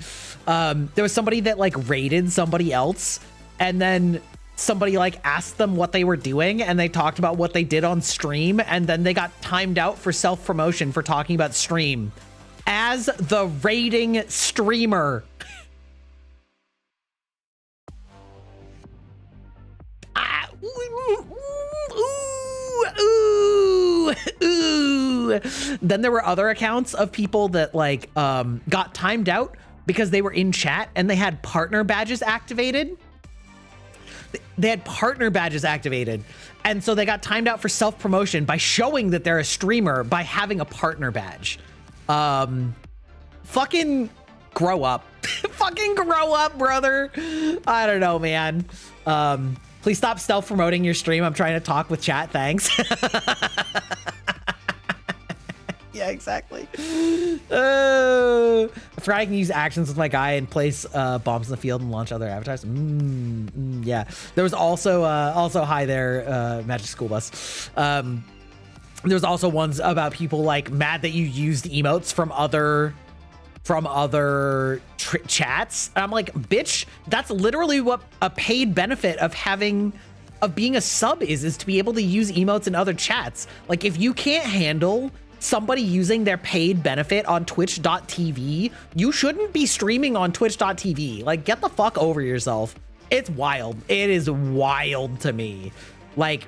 There was somebody that like rated somebody else, and then somebody like asked them what they were doing, and they talked about what they did on stream, and then they got timed out for self-promotion for talking about stream as the rating streamer. Ooh. Then there were other accounts of people that like got timed out because they were in chat and they had partner badges activated. They had partner badges activated, and so they got timed out for self-promotion by showing that they're a streamer by having a partner badge. Fucking grow up. Fucking grow up, brother. I don't know, man. Please stop self-promoting your stream. I'm trying to talk with chat. Thanks. Yeah, exactly. I forgot I can use actions with my guy and place bombs in the field and launch other avatars. Yeah. There was also hi there, Magic School Bus. There's also ones about people like mad that you used emotes from other chats. And I'm like, bitch, that's literally what a paid benefit of being a sub is to be able to use emotes in other chats. Like if you can't handle somebody using their paid benefit on twitch.tv, you shouldn't be streaming on twitch.tv. Like get the fuck over yourself. It's wild. It is wild to me. Like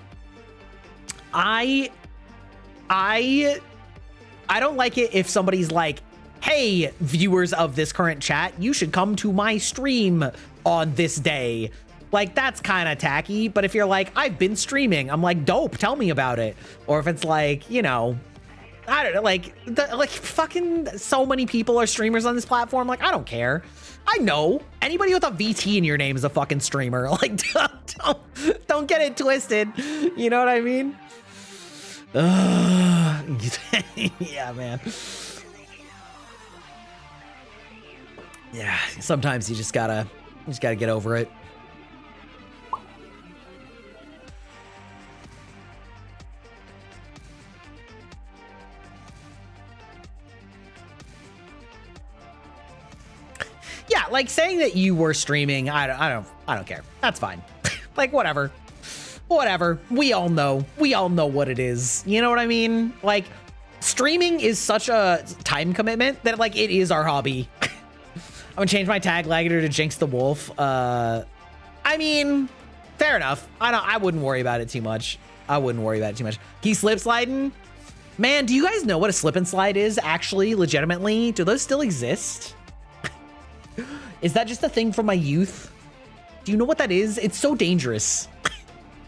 I don't like it if somebody's like, hey, viewers of this current chat, you should come to my stream on this day. Like, that's kind of tacky. But if you're like, I've been streaming, I'm like, dope, tell me about it. Or if it's like, you know, I don't know, like fucking so many people are streamers on this platform. Like, I don't care. I know anybody with a VT in your name is a fucking streamer. Like, don't get it twisted. You know what I mean? Yeah, man. Yeah, sometimes you just gotta get over it. Yeah, like saying that you were streaming, I don't care. That's fine. Like whatever. We all know what it is. You know what I mean? Like streaming is such a time commitment that like it is our hobby. I'm gonna change my tag lagger to Jinx the Wolf. I mean, fair enough. I wouldn't worry about it too much. He slip sliding? Man, do you guys know what a slip and slide is actually, legitimately? Do those still exist? Is that just a thing from my youth? Do you know what that is? It's so dangerous.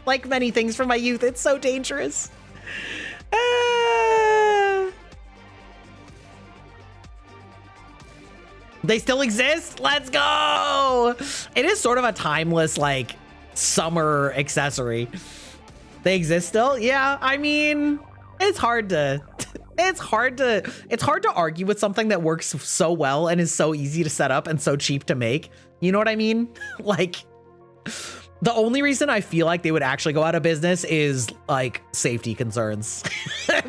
Like many things from my youth, it's so dangerous. They still exist? Let's go! It is sort of a timeless, like, summer accessory. They exist still? Yeah, I mean, it's hard to argue with something that works so well and is so easy to set up and so cheap to make. You know what I mean? Like, the only reason I feel like they would actually go out of business is like safety concerns.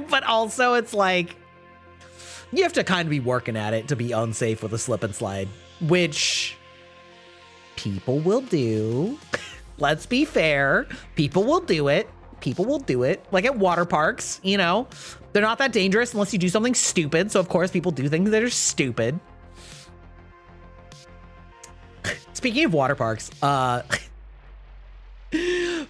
But also it's like, you have to kind of be working at it to be unsafe with a slip and slide, which people will do. Let's be fair. People will do it. Like at water parks, you know, they're not that dangerous unless you do something stupid. So of course people do things that are stupid. Speaking of water parks,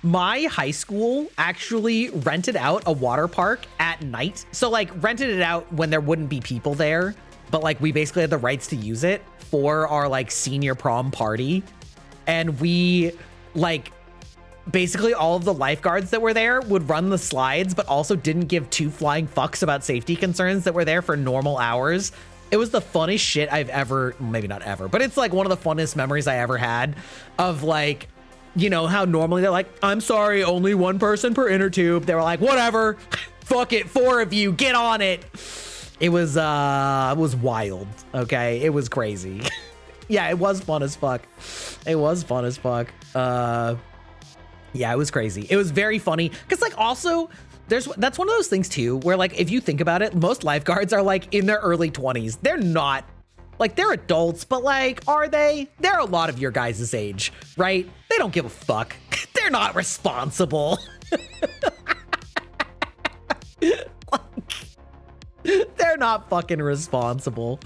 my high school actually rented out a water park at night. So like rented it out when there wouldn't be people there, but like we basically had the rights to use it for our like senior prom party. And we like basically all of the lifeguards that were there would run the slides, but also didn't give two flying fucks about safety concerns that were there for normal hours. It was the funnest shit I've ever, maybe not ever, but it's like one of the funnest memories I ever had of like you know how normally they're like, I'm sorry, only one person per inner tube. They were like, whatever, fuck it, 4 of you, get on it. It was wild. Okay, it was crazy. Yeah, it was fun as fuck. It was fun as fuck. Yeah, it was crazy. It was very funny because like also that's one of those things too where like if you think about it, most lifeguards are like in their early 20s. They're not like they're adults, but like are they? They're a lot of your guys' age, right? They don't give a fuck. They're not responsible. Like, they're not fucking responsible.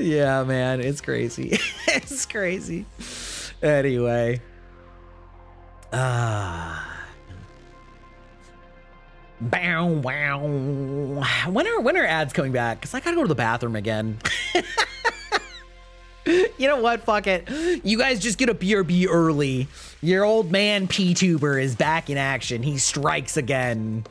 Yeah, man, it's crazy. It's crazy. Anyway. Bow, wow. When are ads coming back? Because I gotta go to the bathroom again. You know what? Fuck it. You guys just get a BRB early. Your old man vtuber is back in action. He strikes again.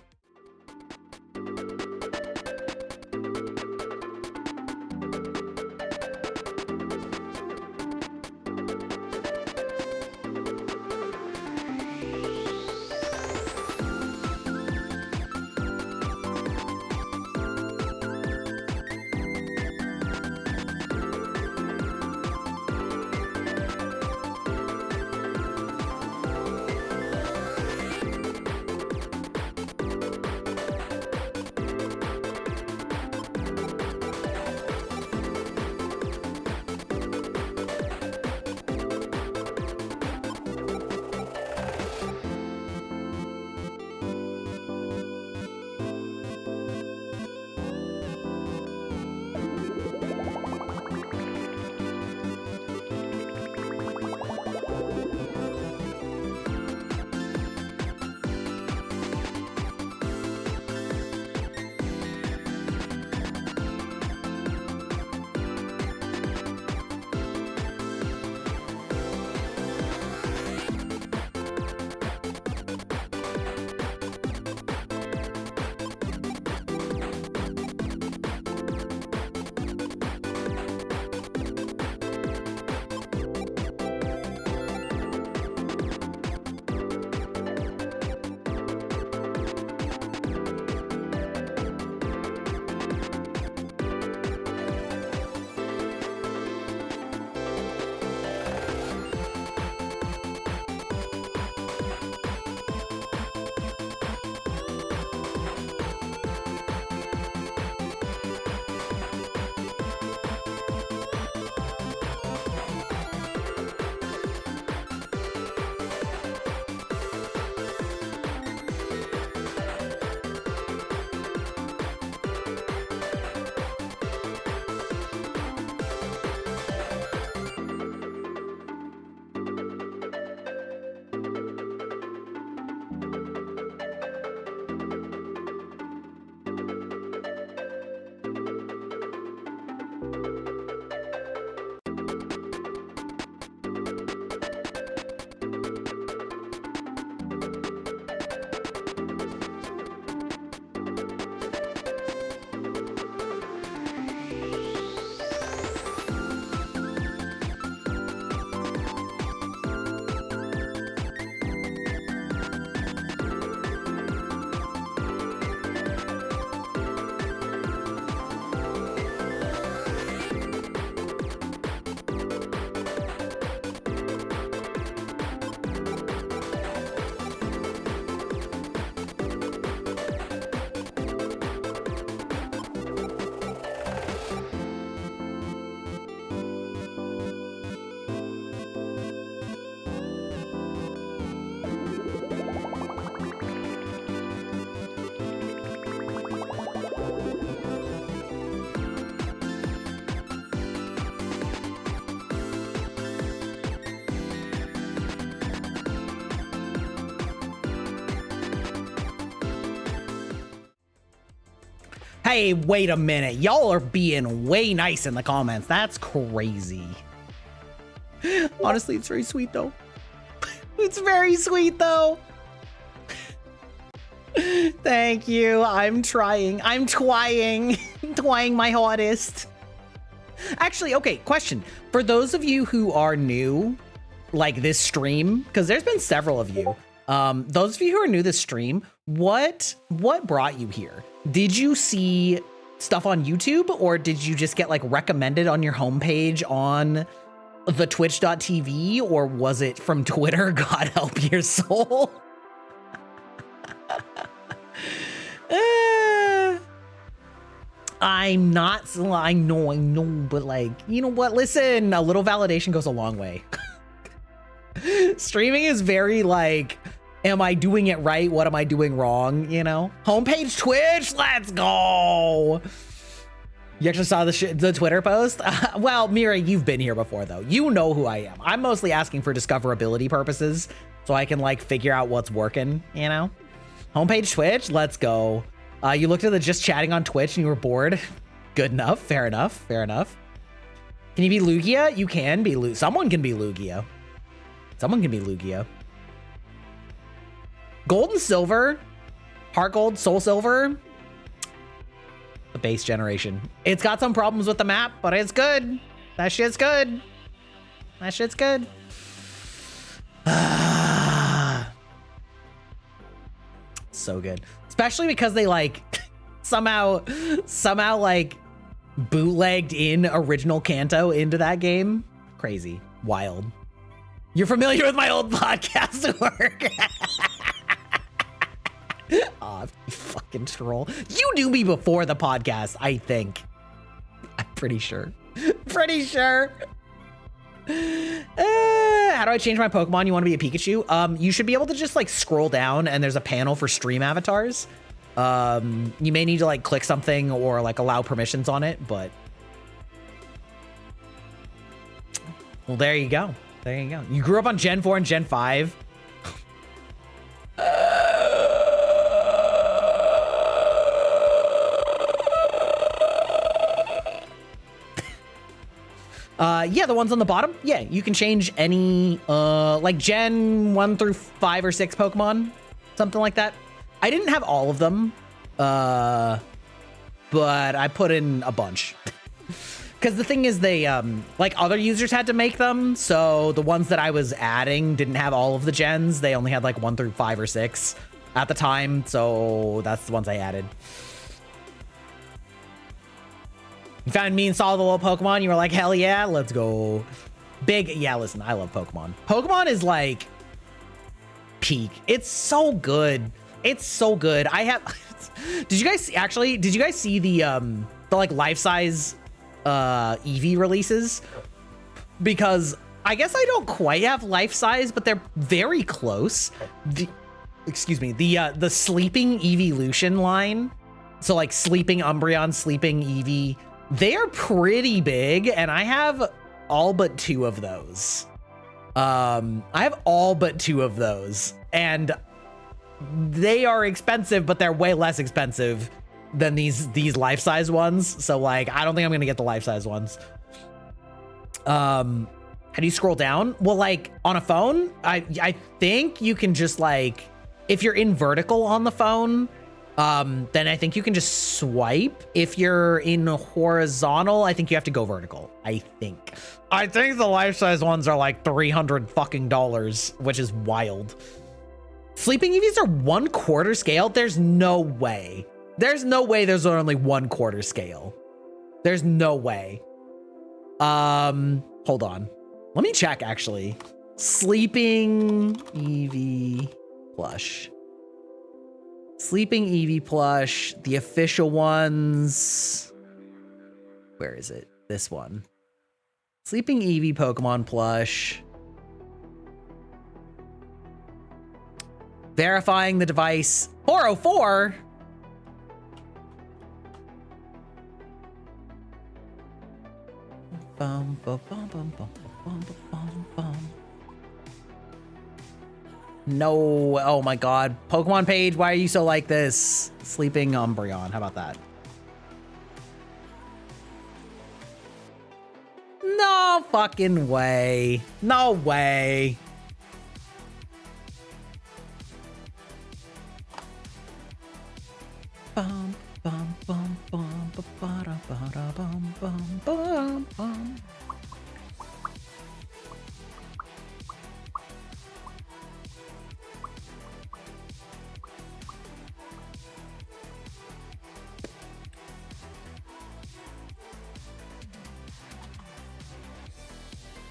Hey, wait a minute. Y'all are being way nice in the comments. That's crazy. Honestly, it's very sweet though. It's very sweet though. Thank you. I'm trying. I'm trying. Trying my hardest. Actually, okay, question. For those of you who are new, like this stream, because there's been several of you, those of you who are new to this stream, what brought you here? Did you see stuff on YouTube, or did you just get like recommended on your homepage on the twitch.tv, or was it from Twitter? God help your soul. I'm not, I know, but like, you know what? Listen, a little validation goes a long way. Streaming is very like, am I doing it right? What am I doing wrong? You know, homepage Twitch, let's go. You actually saw the Twitter post? Well, Mira, you've been here before though. You know who I am. I'm mostly asking for discoverability purposes so I can like figure out what's working, you know? Homepage Twitch, let's go. You looked at the just chatting on Twitch and you were bored. Good enough. Fair enough. Fair enough. Can you be Lugia? You can be someone can be Lugia. Someone can be Lugia. Gold and silver. Heart gold, soul silver. The base generation. It's got some problems with the map, but it's good. That shit's good. That shit's good. So good. Especially because they like somehow like bootlegged in original Kanto into that game. Crazy. Wild. You're familiar with my old podcast work. Aw, you fucking troll. You knew me before the podcast, I think. I'm pretty sure. Pretty sure. How do I change my Pokemon? You want to be a Pikachu? You should be able to just like scroll down and there's a panel for stream avatars. You may need to like click something or like allow permissions on it, but well, there you go. There you go. You grew up on Gen 4 and Gen 5. Yeah, the ones on the bottom. Yeah, you can change any, like Gen 1 through 5 or 6 Pokemon, something like that. I didn't have all of them, but I put in a bunch. Because the thing is they, like other users had to make them, so the ones that I was adding didn't have all of the gens. They only had like 1 through 5 or 6 at the time, so that's the ones I added. You found me and saw the little Pokemon. You were like, hell yeah, let's go. Big, yeah, listen, I love Pokemon. Pokemon is like peak. It's so good. It's so good. I have, did you guys see the like life-size Eevee releases? Because I guess I don't quite have life-size, but they're very close. Excuse me, the sleeping Eeveelution line. So like sleeping Umbreon, sleeping Eevee, they are pretty big, and I have all but 2 of those. I have all but 2 of those, and they are expensive, but they're way less expensive than these life-size ones. So like, I don't think I'm gonna get the life-size ones. How do you scroll down? Well, like on a phone, I think you can just like, if you're in vertical on the phone, then I think you can just swipe. If you're in horizontal, I think you have to go vertical. I think the life-size ones are like $300 fucking dollars, which is wild. Sleeping Eevees are 1/4 scale. There's no way. There's no way there's only 1/4 scale. There's no way. Hold on. Let me check actually. Sleeping Eevee plush. Sleeping Eevee plush, the official ones. Where is it? This one. Sleeping Eevee Pokemon plush. Verifying the device. 404. Bum, bum, bum, bum, bum, bum, bum, bum. No, oh my god. Pokemon page, why are you so like this? Sleeping Umbreon, how about that? No fucking way. No way. Ba-da-bum-bum-bum-bum.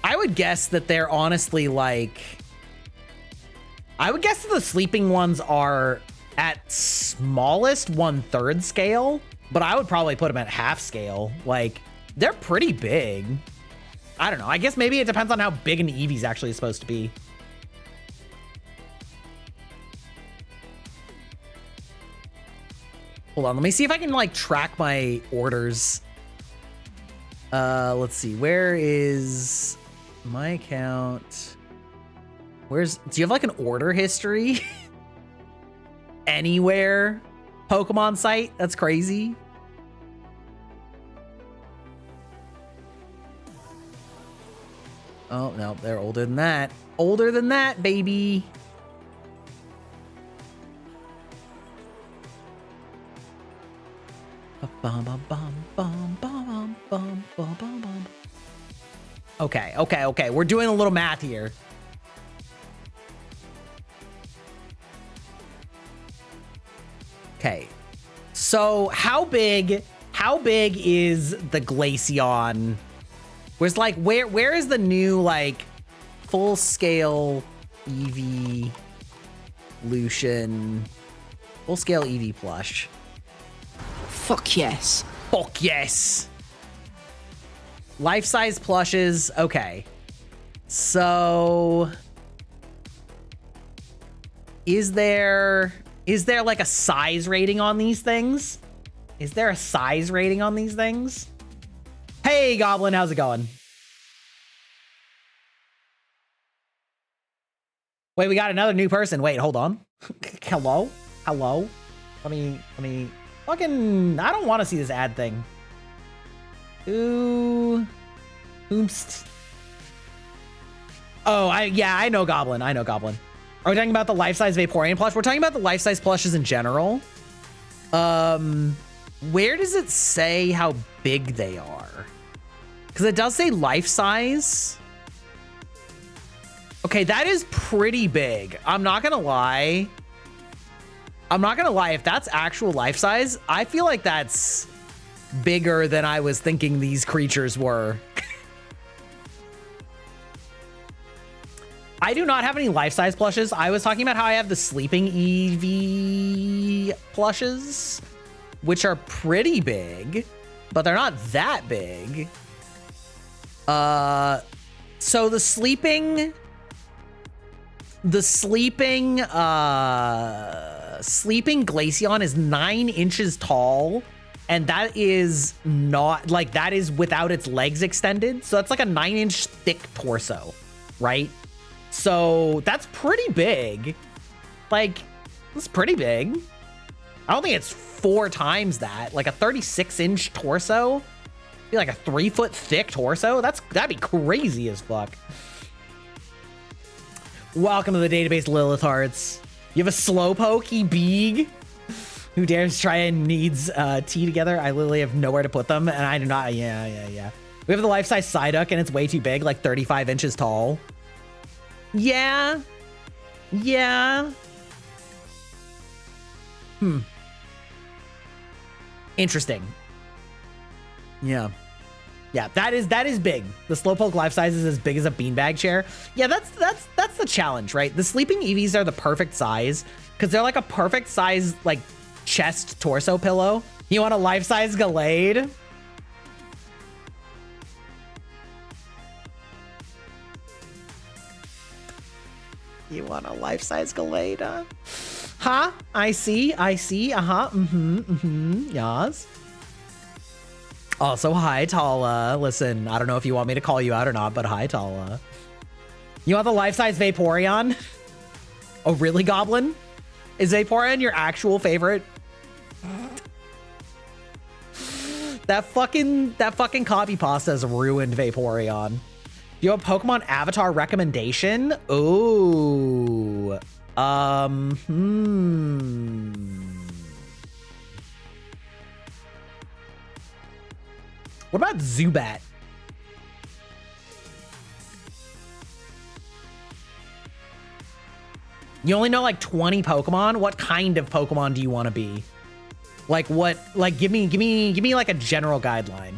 I would guess that they're honestly like, I would guess that the sleeping ones are at smallest 1/3 scale, but I would probably put them at half scale. Like, they're pretty big. I don't know. I guess maybe it depends on how big an Eevee's actually supposed to be. Hold on. Let me see if I can like track my orders. Let's see. Where is my account? Do you have like an order history? Anywhere? Pokemon site? That's crazy. Oh, no, they're older than that. Older than that, baby. Okay. We're doing a little math here. Okay. So how big is the Glaceon? Where's like where is the new like full scale evolution full scale Eevee plush? Fuck yes. Fuck yes. Life-size plushes. Okay. So is there like a size rating on these things? Is there a size rating on these things? Hey, Goblin, how's it going? Wait, we got another new person. Wait, hold on. Hello? Let me fucking, I don't want to see this ad thing. Ooh. Oomst. Oh, I know Goblin. Are we talking about the life-size Vaporeon plush? We're talking about the life-size plushes in general. Where does it say how big they are? Because it does say life-size. Okay, that is pretty big. I'm not gonna lie. If that's actual life-size, I feel like that's bigger than I was thinking these creatures were. I do not have any life-size plushes. I was talking about how I have the sleeping Eevee plushes, which are pretty big, but they're not that big. So the sleeping Glaceon is 9 inches tall, and that is not like, that is without its legs extended. So that's like a 9-inch thick torso, right? So that's pretty big. Like, that's pretty big. I don't think it's 4 times that. Like a 36-inch torso, be like a 3-foot thick torso. That'd be crazy as fuck. Welcome to the database, Lilith Hearts. You have a Slowpoke Beeg who dares try and needs tea together. I literally have nowhere to put them, and I do not. Yeah. We have the life-size Psyduck, and it's way too big, like 35 inches tall. Yeah. Interesting. Yeah, that is big. The Slowpoke life size is as big as a beanbag chair. Yeah, that's the challenge, right? The sleeping Eevees are the perfect size because they're like a perfect size, like chest torso pillow. You want a life-size Gallade? You want a life-size Gallade? Huh? I see. Uh-huh. Yas. Also, hi, Tala. Listen, I don't know if you want me to call you out or not, but hi, Tala. You want the life-size Vaporeon? Oh, really, Goblin? Is Vaporeon your actual favorite? That fucking copy pasta has ruined Vaporeon. You have a Pokemon avatar recommendation? Ooh. What about Zubat? You only know like 20 Pokemon? What kind of Pokemon do you want to be? Like what, like give me like a general guideline.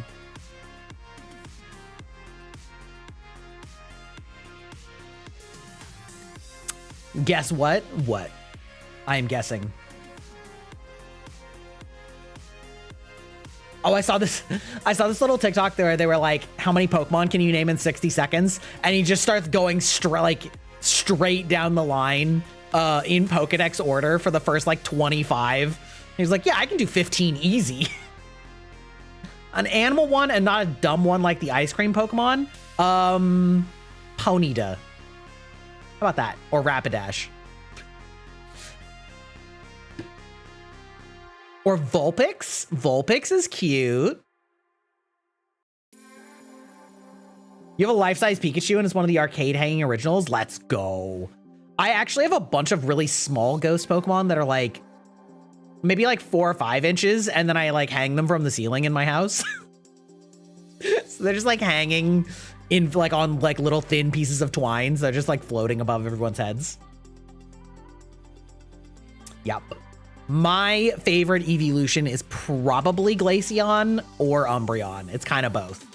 Guess what? What? I am guessing. Oh, I saw this little TikTok there where they were like, how many Pokemon can you name in 60 seconds? And he just starts going straight down the line in Pokedex order for the first like 25. He's like, yeah, I can do 15 easy. An animal one and not a dumb one like the ice cream Pokemon. Ponyta. How about that? Or Rapidash. Or Vulpix. Vulpix is cute. You have a life-size Pikachu and it's one of the arcade hanging originals. Let's go. I actually have a bunch of really small ghost Pokemon that are like maybe like 4 or 5 inches, and then I like hang them from the ceiling in my house. So they're just like hanging in like on like little thin pieces of twine. So they're just like floating above everyone's heads. Yep. My favorite evolution is probably Glaceon or Umbreon. It's kind of both.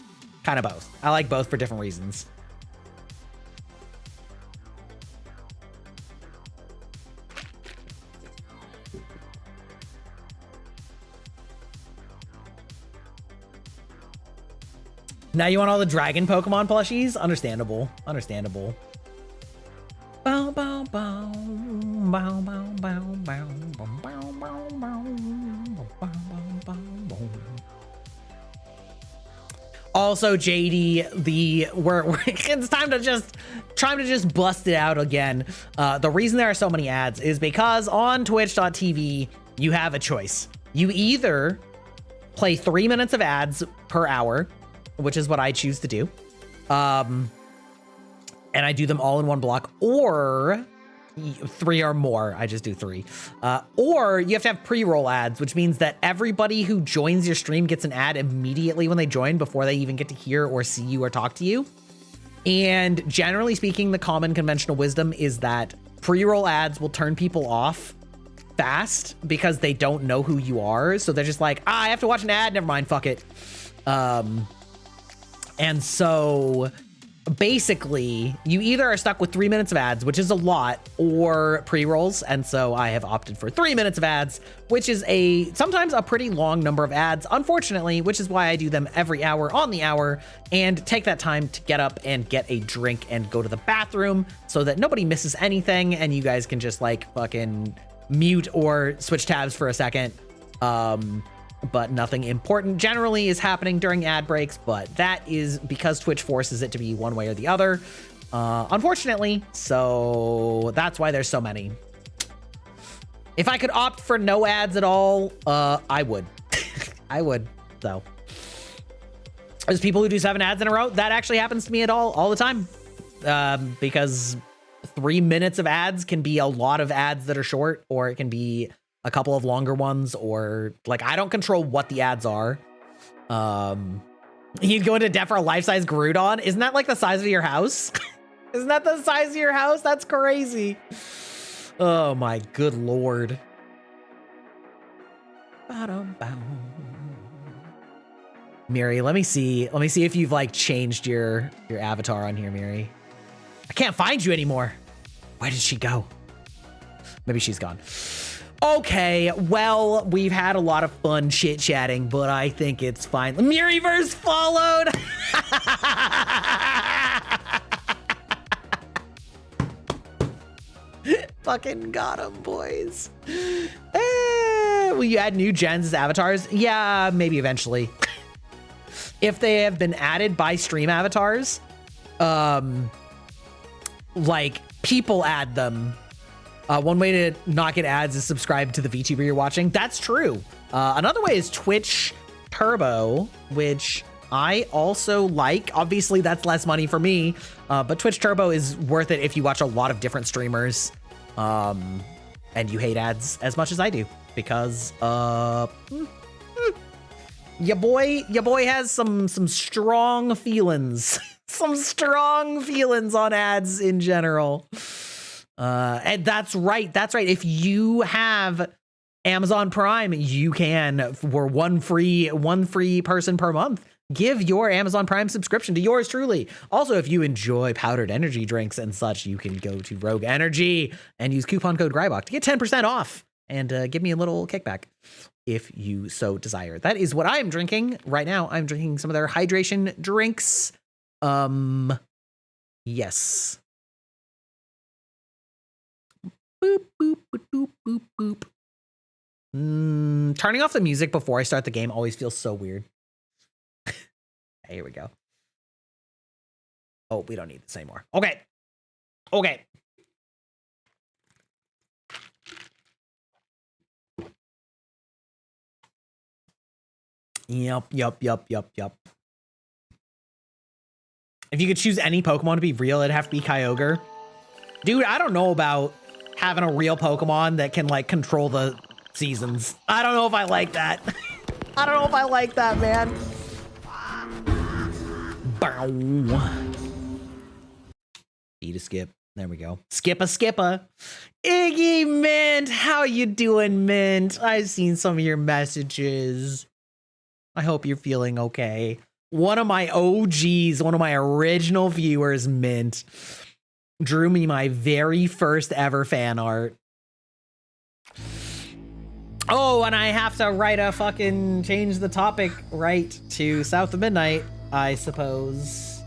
Kind of both. I like both for different reasons. Now you want all the dragon Pokemon plushies? Understandable. Understandable. Bow, bow, bow. Bow, bow, bow, bow. Bow, bow, bow, bow. Bow, bow, bow. Also, JD, it's time to just bust it out again. The reason there are so many ads is because on twitch.tv, you have a choice. You either play 3 minutes of ads per hour, which is what I choose to do. And I do them all in one block, or 3 or more. I just do 3. Or you have to have pre-roll ads, which means that everybody who joins your stream gets an ad immediately when they join before they even get to hear or see you or talk to you. And generally speaking, the common conventional wisdom is that pre-roll ads will turn people off fast because they don't know who you are. So they're just like, I have to watch an ad. Never mind. Fuck it. And so basically you either are stuck with 3 minutes of ads, which is a lot, or pre-rolls. And so I have opted for 3 minutes of ads, which is sometimes a pretty long number of ads, unfortunately, which is why I do them every hour on the hour and take that time to get up and get a drink and go to the bathroom so that nobody misses anything. And you guys can just like fucking mute or switch tabs for a second. But nothing important generally is happening during ad breaks, but that is because Twitch forces it to be one way or the other, unfortunately. So that's why there's so many. If I could opt for no ads at all, I would. I would, though. There's people who do 7 ads in a row. That actually happens to me all the time, because 3 minutes of ads can be a lot of ads that are short, or it can be a couple of longer ones, or like I don't control what the ads are. You'd go into debt for a life-size Groudon. Isn't that like the size of your house? Isn't that the size of your house? That's crazy. Oh my good lord. Miri, let me see if you've like changed your avatar on here, Miri. I can't find you anymore. Where did she go? Maybe she's gone. Okay, well, we've had a lot of fun chit-chatting, but I think it's fine. Miriverse followed! Fucking got him, boys. Will you add new gens as avatars? Yeah, maybe eventually. If they have been added by stream avatars, like, people add them. One way to not get ads is subscribe to the VTuber you're watching. That's true. Another way is Twitch Turbo, which I also like. Obviously, that's less money for me, but Twitch Turbo is worth it if you watch a lot of different streamers and you hate ads as much as I do, because your boy has some strong feelings. Some strong feelings on ads in general. And that's right. If you have Amazon Prime, you can, for one free person per month, give your Amazon Prime subscription to yours truly. Also, if you enjoy powdered energy drinks and such, you can go to Rogue Energy and use coupon code Grybach to get 10% off and give me a little kickback if you so desire. That is what I'm drinking right now. I'm drinking some of their hydration drinks. Yes. Boop, boop, boop, boop, boop. Turning off the music before I start the game always feels so weird. Here we go. Oh, we don't need this anymore. Okay. Yup. If you could choose any Pokemon to be real, it'd have to be Kyogre. Dude, I don't know about having a real Pokemon that can, like, control the seasons. I don't know if I like that. I don't know if I like that, man. Bow. Eat a skip. There we go. Skippa. Iggy Mint, how you doing, Mint? I've seen some of your messages. I hope you're feeling okay. One of my OGs, one of my original viewers, Mint, drew me my very first ever fan art. Oh, and I have to change the topic right to South of Midnight, I suppose.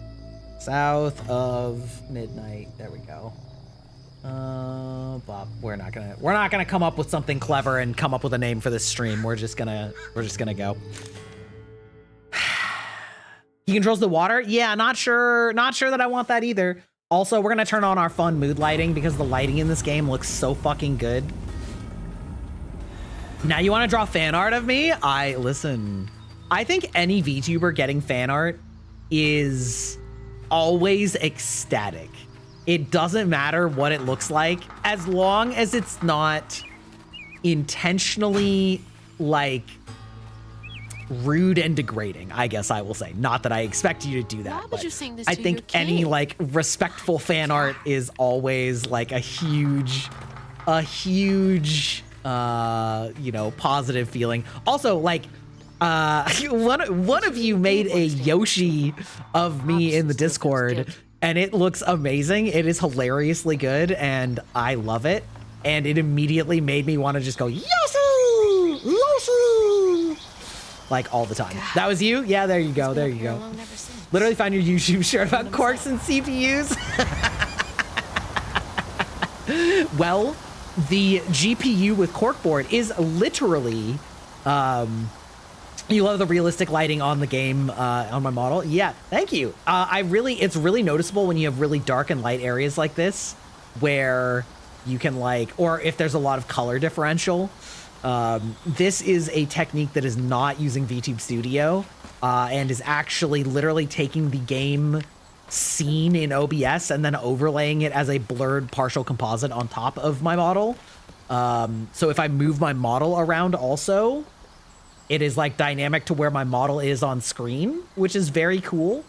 South of Midnight. There we go. Bob, we're not gonna come up with something clever and come up with a name for this stream. We're just gonna go. He controls the water? Yeah, not sure that I want that either. Also, we're gonna turn on our fun mood lighting because the lighting in this game looks so fucking good. Now you wanna draw fan art of me? Listen, I think any VTuber getting fan art is always ecstatic. It doesn't matter what it looks like, as long as it's not intentionally, like, rude and degrading, I guess I will say. Not that I expect you to do that, but I think any, like, respectful fan art is always, like, a huge, you know, positive feeling. Also, like, one of you made a Yoshi of me in the Discord, and it looks amazing. It is hilariously good, and I love it. And it immediately made me want to just go, Yoshi! Like, all the time. That was you? Yeah, there you go. Literally find your YouTube shirt about quarks and CPUs. Well, the GPU with corkboard is literally, you love the realistic lighting on the game, on my model. Yeah, thank you. It's really noticeable when you have really dark and light areas like this, where you can, like, or if there's a lot of color differential. This is a technique that is not using VTube Studio, and is actually literally taking the game scene in OBS and then overlaying it as a blurred partial composite on top of my model. So if I move my model around also, it is, like, dynamic to where my model is on screen, which is very cool.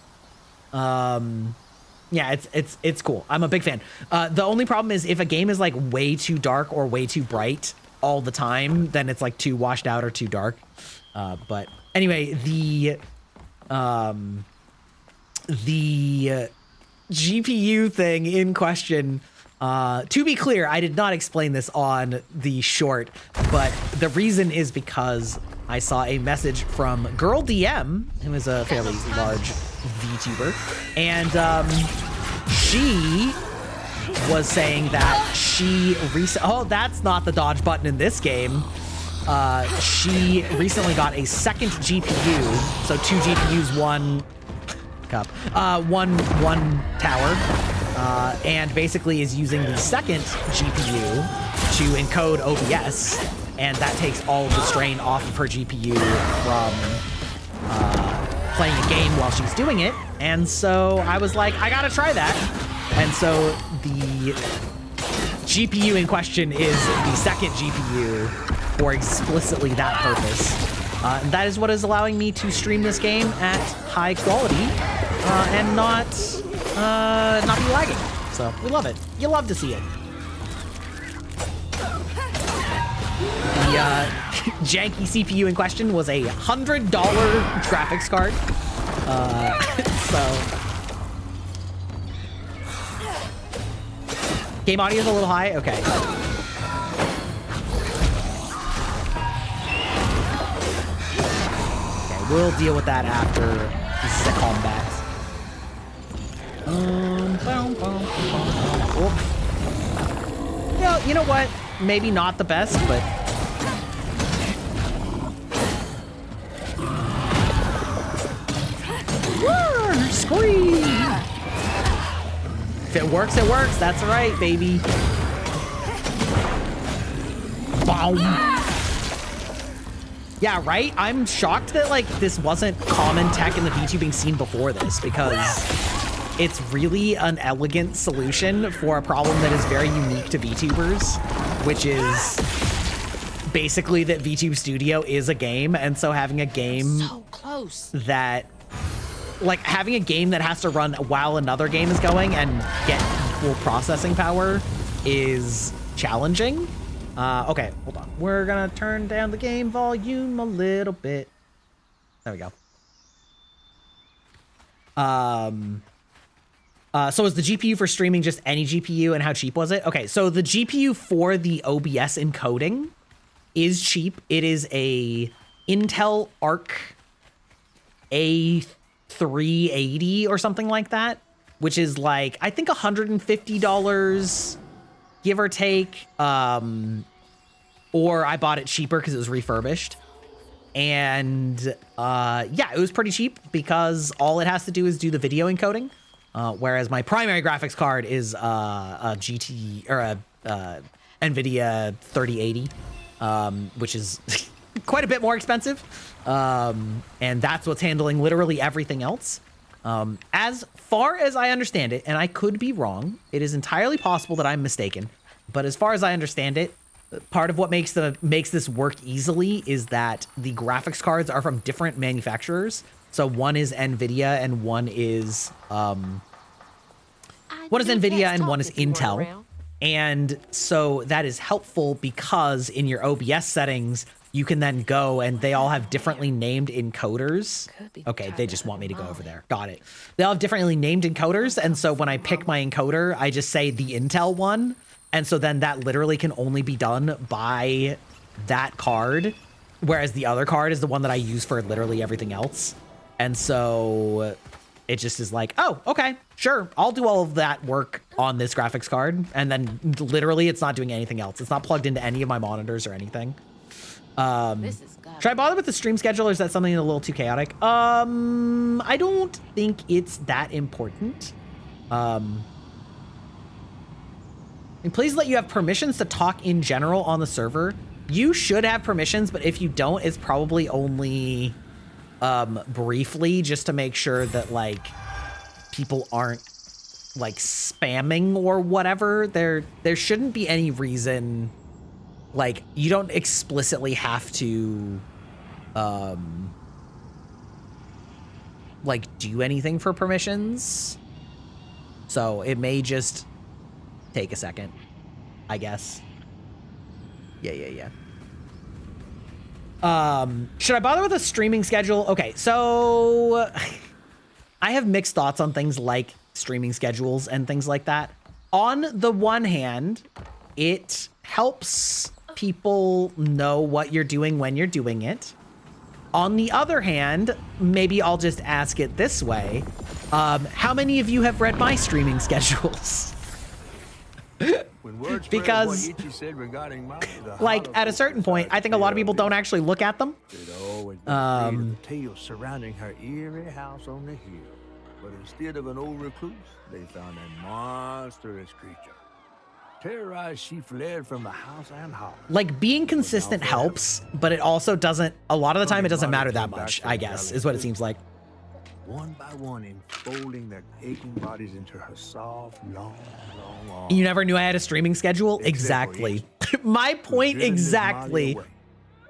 Yeah, it's cool. I'm a big fan. The only problem is if a game is, like, way too dark or way too bright all the time, then it's, like, too washed out or too dark. But anyway, the GPU thing in question, to be clear, I did not explain this on the short, but the reason is because I saw a message from Girl DM, who is a fairly large VTuber, and she was saying that she oh, that's not the dodge button in this game. She recently got a second GPU, so 2 GPUs, 1 cup, one tower, and basically is using the second GPU to encode OBS, and that takes all of the strain off of her GPU from playing a game while she's doing it. And so I was like, I gotta try that. And so the GPU in question is the second GPU for explicitly that purpose. And that is what is allowing me to stream this game at high quality and not be lagging. So we love it. You love to see it. The janky CPU in question was a $100 graphics card. So game audio is a little high. Okay. Okay, we'll deal with that after the combat. Yeah, you know what? Maybe not the best, but scream! If it works, it works. That's right, baby. Boom. Yeah, right? I'm shocked that, like, this wasn't common tech in the VTubing scene before this, because it's really an elegant solution for a problem that is very unique to VTubers, which is basically that VTube Studio is a game, and so having a game So close. that, like, having a game that has to run while another game is going and get equal processing power is challenging. Okay, hold on. We're gonna turn down the game volume a little bit. There we go. So is the GPU for streaming just any GPU, and how cheap was it? Okay, so the GPU for the OBS encoding is cheap. It is a Intel Arc A380 or something like that, which is like, I think $150, give or take. Or I bought it cheaper because it was refurbished. And yeah, it was pretty cheap because all it has to do is do the video encoding. Whereas my primary graphics card is a GT or a NVIDIA 3080, which is quite a bit more expensive. And that's what's handling literally everything else. As far as I understand it, and I could be wrong, it is entirely possible that I'm mistaken. But as far as I understand it, part of what makes this work easily is that the graphics cards are from different manufacturers. So one is NVIDIA and one is NVIDIA and one is Intel. And so that is helpful because in your OBS settings, you can then go and they all have differently named encoders. Okay, they just want me to go over there. Got it. They all have differently named encoders. And so when I pick my encoder, I just say the Intel one. And so then that literally can only be done by that card. Whereas the other card is the one that I use for literally everything else. And so it just is like, oh, okay, sure. I'll do all of that work on this graphics card. And then literally it's not doing anything else. It's not plugged into any of my monitors or anything. Should I bother with the stream schedule, or is that something a little too chaotic? I don't think it's that important. And please let you have permissions to talk in general on the server. You should have permissions, but if you don't, it's probably only briefly, just to make sure that like people aren't like spamming or whatever. There shouldn't be any reason. Like, you don't explicitly have to like do anything for permissions. So it may just take a second, I guess. Yeah. Should I bother with a streaming schedule? Okay, so I have mixed thoughts on things like streaming schedules and things like that. On the one hand, it helps people know what you're doing when you're doing it. On the other hand, maybe I'll just ask it this way. How many of you have read my streaming schedules? Because like at a certain point, I think a lot of people don't actually look at them. Tales surrounding her eerie house on the hill, but instead of an old recluse, they found a monstrous creature. Terrorized, she fled from the house and house. Like, being consistent helps, but it also doesn't. A lot of the time, it doesn't matter that much, I guess, is what it seems like. One by one, enfolding their aching bodies into her soft, long arms. You never knew I had a streaming schedule? Exactly. My point exactly.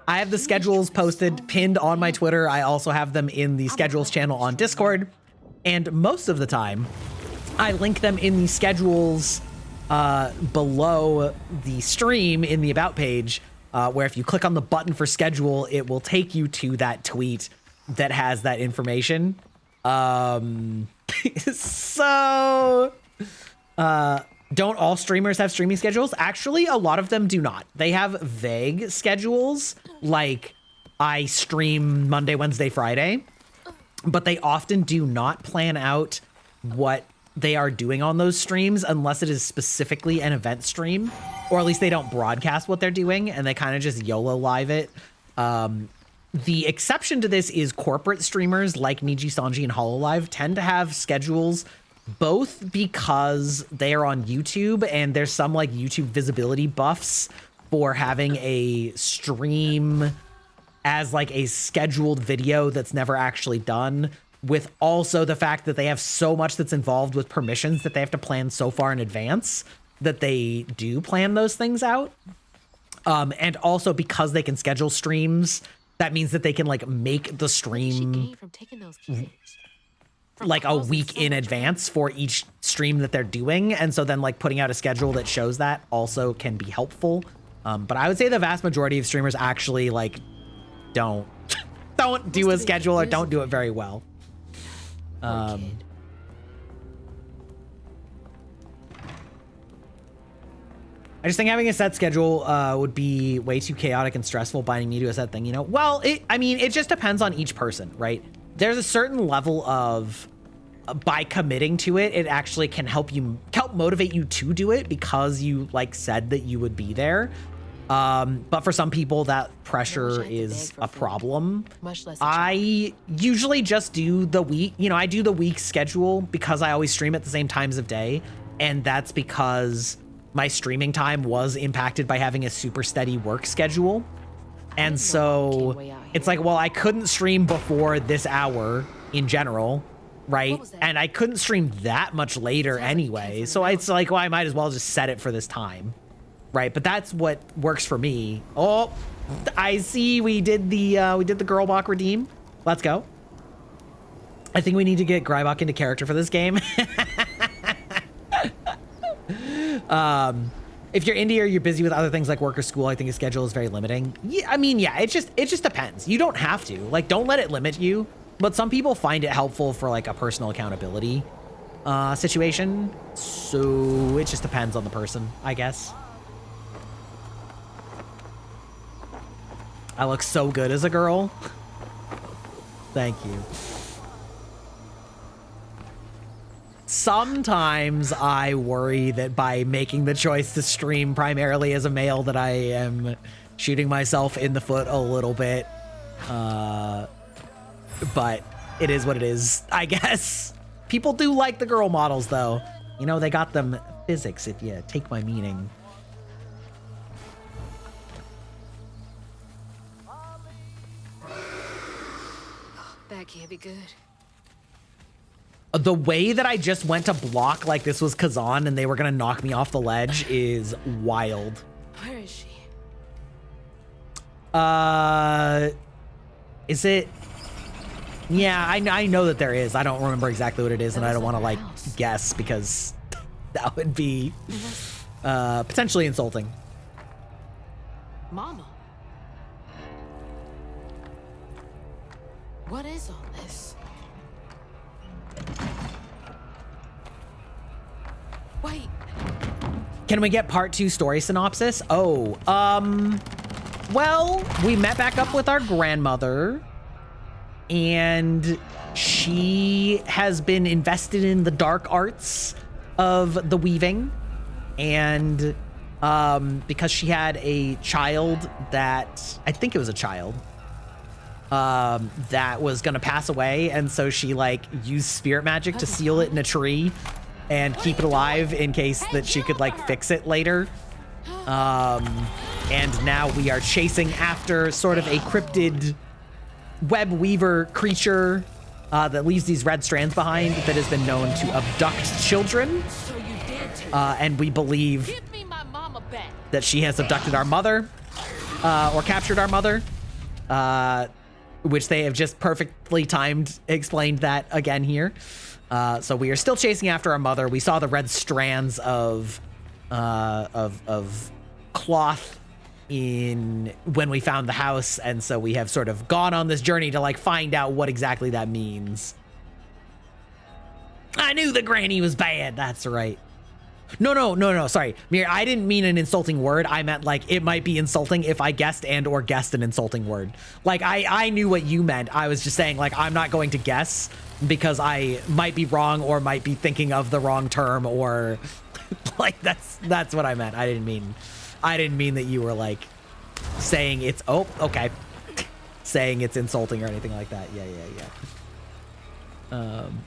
I have the schedules posted, pinned on my Twitter. I also have them in the schedules channel on Discord. And most of the time, I link them in the schedules below the stream in the About page, where if you click on the button for schedule, it will take you to that tweet that has that information. Don't all streamers have streaming schedules? Actually, a lot of them do not. They have vague schedules, like I stream Monday, Wednesday, Friday, but they often do not plan out what they are doing on those streams unless it is specifically an event stream, or at least they don't broadcast what they're doing and they kind of just YOLO live it. The exception to this is corporate streamers like Niji Sanji and Hololive tend to have schedules, both because they are on YouTube and there's some like YouTube visibility buffs for having a stream as like a scheduled video that's never actually done, with also the fact that they have so much that's involved with permissions that they have to plan so far in advance that they do plan those things out. And also because they can schedule streams, that means that they can like make the stream like a week in advance for each stream that they're doing. And so then like putting out a schedule that shows that also can be helpful. But I would say the vast majority of streamers actually like don't do a schedule or don't do it very well. I just think having a set schedule would be way too chaotic and stressful, binding me to a set thing, you know? Well, I mean, it just depends on each person, right? There's a certain level of, by committing to it, it actually can help motivate you to do it because you like said that you would be there. But for some people that pressure is a problem. I usually just do the week, you know, I do the week schedule because I always stream at the same times of day. And that's because my streaming time was impacted by having a super steady work schedule. And so it's like, well, I couldn't stream before this hour in general, right? And I couldn't stream that much later anyway. So it's like, well, I might as well just set it for this time, right? But that's what works for me. Oh, I see we did the Girlbach redeem. Let's go. I think we need to get Grybach into character for this game. If you're indie or you're busy with other things like work or school, I think a schedule is very limiting. Yeah, I mean, yeah, it just depends. You don't have to, like, don't let it limit you, but some people find it helpful for like a personal accountability situation. So it just depends on the person, I guess. I look so good as a girl. Thank you. Sometimes I worry that by making the choice to stream primarily as a male that I am shooting myself in the foot a little bit. But it is what it is, I guess. People do like the girl models though. You know, they got them physics if you take my meaning. That can't be good. The way that I just went to block like this was Kazan and they were gonna knock me off the ledge is wild. Where is she? Is it? Yeah, I know that there is. I don't remember exactly what it is, and I don't want to like guess because that would be potentially insulting. Mama. What is all this? Wait. Can we get part 2 story synopsis? Oh, well, we met back up with our grandmother and she has been invested in the dark arts of the weaving. And because she had a child that, I think it was a child, that was gonna pass away. And so she like used spirit magic to seal it in a tree and keep it alive in case that she could like fix it later. And now we are chasing after sort of a cryptid web weaver creature that leaves these red strands behind that has been known to abduct children. And we believe that she has abducted our mother or captured our mother. which they have just perfectly timed explained that again here. So we are still chasing after our mother. We saw the red strands of cloth when we found the house, and so we have sort of gone on this journey to like find out what exactly that means. I knew the granny was bad. That's right. No. Sorry, Mir, I didn't mean an insulting word. I meant like it might be insulting if I guessed or guessed an insulting word. Like I knew what you meant. I was just saying like I'm not going to guess because I might be wrong or might be thinking of the wrong term or like that's what I meant. I didn't mean that you were like saying it's okay. Saying it's insulting or anything like that. Yeah.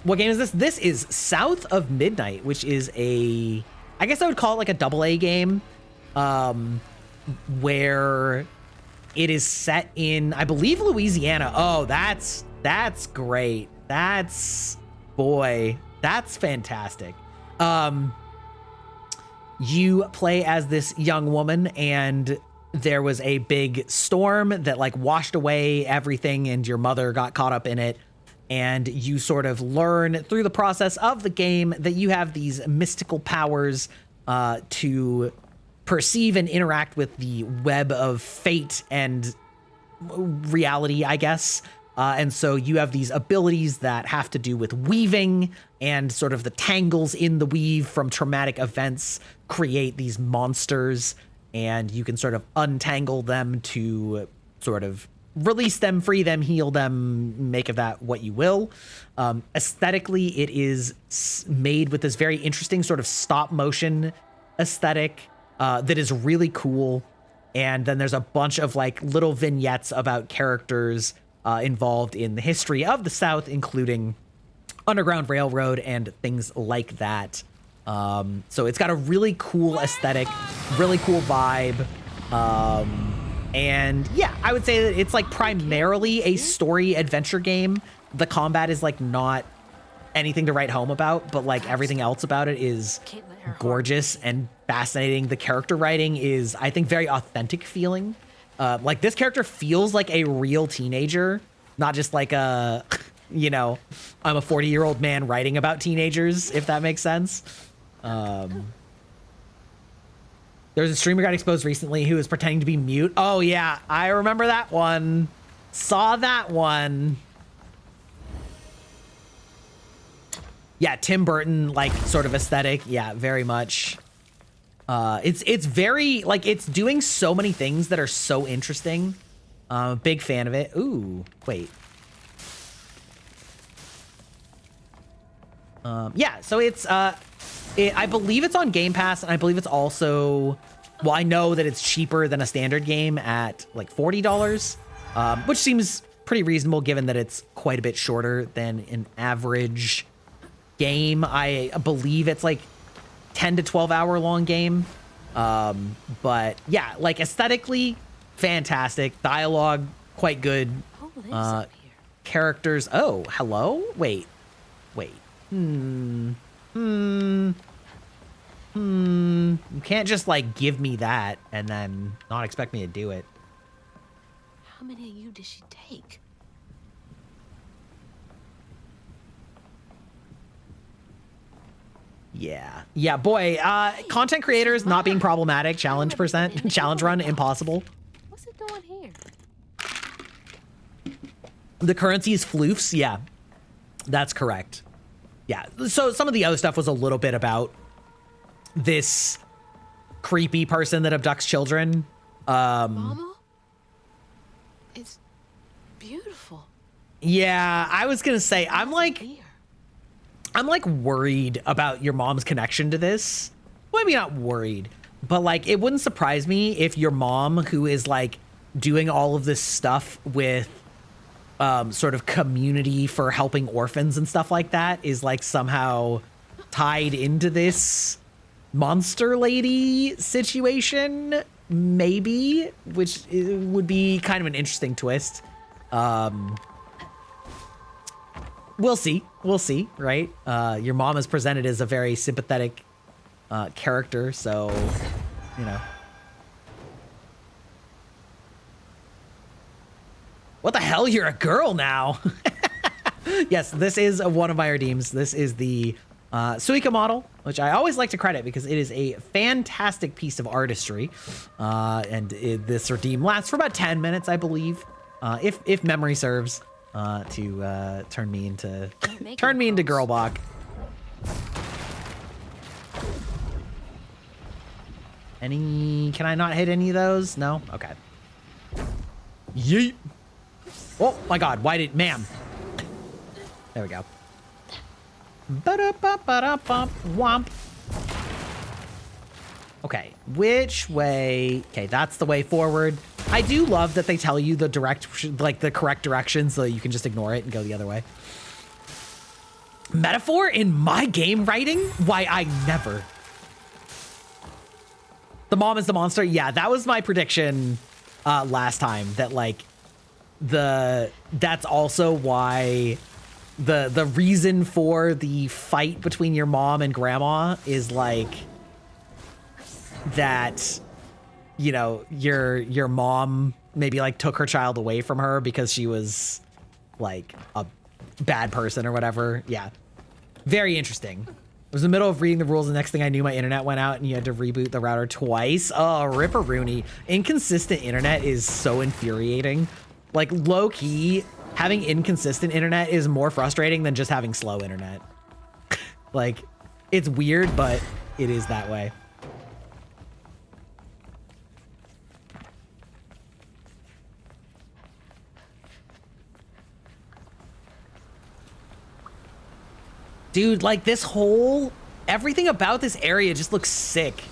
What game is this? This is South of Midnight, which is I guess I would call it like a AA game, where it is set in, I believe, Louisiana. Oh, that's great. That's fantastic. You play as this young woman, and there was a big storm that like washed away everything, and your mother got caught up in it. And you sort of learn through the process of the game that you have these mystical powers to perceive and interact with the web of fate and reality, I guess. And so you have these abilities that have to do with weaving, and sort of the tangles in the weave from traumatic events create these monsters, and you can sort of untangle them to sort of release them, free them, heal them, make of that what you will. Aesthetically, it is made with this very interesting sort of stop motion aesthetic that is really cool. And then there's a bunch of like little vignettes about characters involved in the history of the South, including Underground Railroad and things like that. So it's got a really cool aesthetic, really cool vibe. And yeah, I would say that it's like primarily a story adventure game. The combat is like not anything to write home about, but like everything else about it is gorgeous and fascinating. The character writing is, I think, very authentic feeling. Like this character feels like a real teenager, not just like I'm a 40-year-old man writing about teenagers, if that makes sense. There's a streamer got exposed recently who was pretending to be mute. Oh yeah, I remember that one. Saw that one. Yeah, Tim Burton, like sort of aesthetic. Yeah, very much. It's very like it's doing so many things that are so interesting. Big fan of it. Ooh, wait. Yeah, so it's I believe it's on Game Pass, and I believe it's also, well, I know that it's cheaper than a standard game at like $40, which seems pretty reasonable given that it's quite a bit shorter than an average game. I believe it's like 10 to 12 hour long game. But yeah, like aesthetically fantastic, dialogue quite good. Characters. Oh, hello. Wait. You can't just like give me that and then not expect me to do it. How many of you did she take? Yeah, boy. Content creators not being problematic. Challenge run impossible. What's it doing here? The currency is floofs. Yeah, that's correct. Yeah. So some of the other stuff was a little bit about this creepy person that abducts children. Mama? It's beautiful. Yeah, I was gonna say I'm like worried about your mom's connection to this. Well, maybe not worried, but like it wouldn't surprise me if your mom, who is like doing all of this stuff with sort of community for helping orphans and stuff like that, is like somehow tied into this monster lady situation, maybe, which would be kind of an interesting twist. We'll see, right? Your mom is presented as a very sympathetic character, so, you know. What the hell? You're a girl now. Yes, this is one of my redeems. This is the Suika model, which I always like to credit because it is a fantastic piece of artistry. This redeem lasts for about 10 minutes, I believe, if memory serves, to turn me into Girlbach. Can I not hit any of those? No? Okay. Yeet. Oh my god, ma'am. There we go. Ba-da-ba-ba-da-bump, womp. Okay, which way? Okay, that's the way forward. I do love that they tell you the correct direction so you can just ignore it and go the other way. Metaphor in my game writing? Why, I never. The mom is the monster. Yeah, that was my prediction last time, that like that's also why the reason for the fight between your mom and grandma is like that, you know, your mom maybe like took her child away from her because she was like a bad person or whatever. Yeah. Very interesting. I was in the middle of reading the rules. The next thing I knew, my internet went out and you had to reboot the router twice. Oh, ripperoonie. Inconsistent internet is so infuriating. Like, low key, having inconsistent internet is more frustrating than just having slow internet. Like, it's weird, but it is that way. Dude, like everything about this area just looks sick.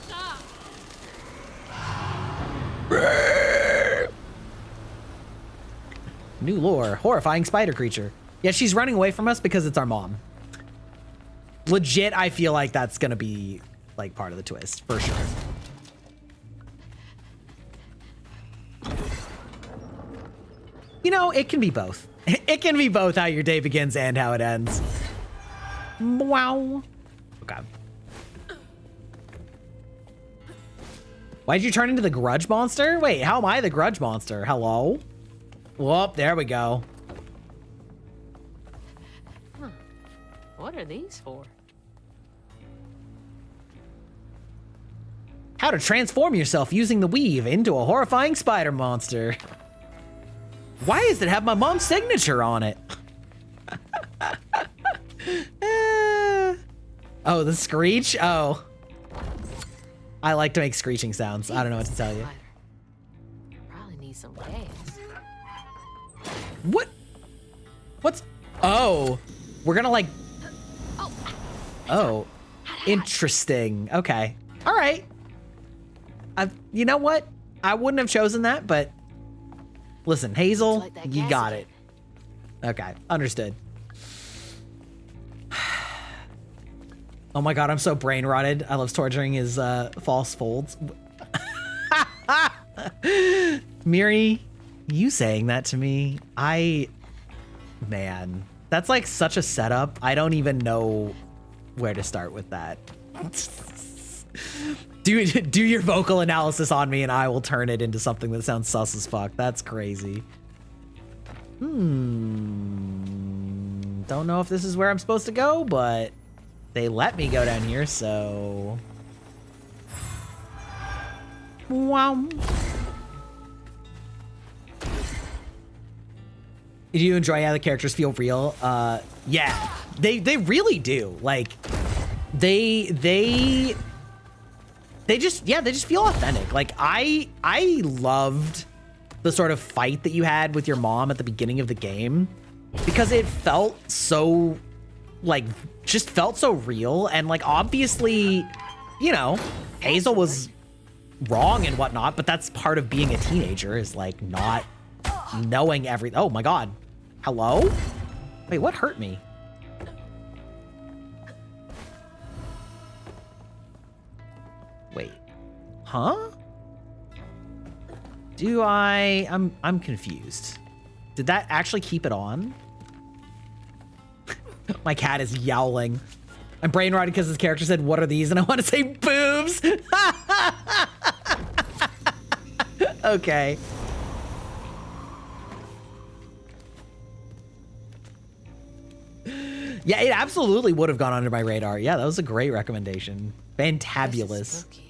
New lore, horrifying spider creature. Yeah, she's running away from us because it's our mom. Legit, I feel like that's gonna be like part of the twist, for sure. You know, it can be both. It can be both how your day begins and how it ends. Wow. Okay. Why'd you turn into the grudge monster? Wait, how am I the grudge monster? Hello? Whoop, there we go. Huh. What are these for? How to transform yourself using the weave into a horrifying spider monster. Why does it have my mom's signature on it? Oh, the screech? Oh. I like to make screeching sounds. I don't know what to tell you. Probably need some gas. What? What's... Oh. We're gonna like... Oh. Interesting. Okay. All right. You know what? I wouldn't have chosen that, but... Listen, Hazel, like you got it. Okay. Understood. Oh my god, I'm so brain rotted. I love torturing his false folds. Miri, you saying that to me, man, that's like such a setup. I don't even know where to start with that. Do your vocal analysis on me and I will turn it into something that sounds sus as fuck. That's crazy. Don't know if this is where I'm supposed to go, but they let me go down here, so... Wow. Did you enjoy how the characters feel real? Yeah, they really do. Like, they just feel authentic. Like, I loved the sort of fight that you had with your mom at the beginning of the game because it felt so, like, just felt so real. And, like, obviously, you know, Hazel was wrong and whatnot, but that's part of being a teenager, is, like, not knowing everything. Oh, my God. Hello? Wait, what hurt me? Wait. Huh? I'm confused. Did that actually keep it on? My cat is yowling. I'm brain rotted because this character said, "What are these?" And I want to say boobs. Okay. Yeah, it absolutely would have gone under my radar. Yeah, that was a great recommendation. Fantabulous. Spooky.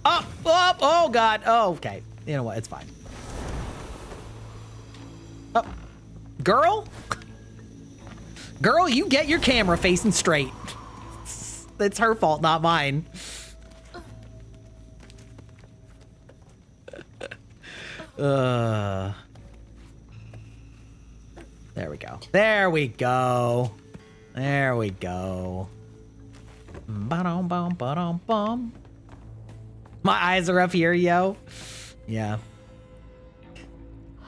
Oh, God. Oh, okay. You know what? It's fine. Oh, girl? Girl, you get your camera facing straight. It's her fault, not mine. There we go. There we go. There we go. Ba-dum, bum, ba-dum, bum. My eyes are up here, yo. Yeah.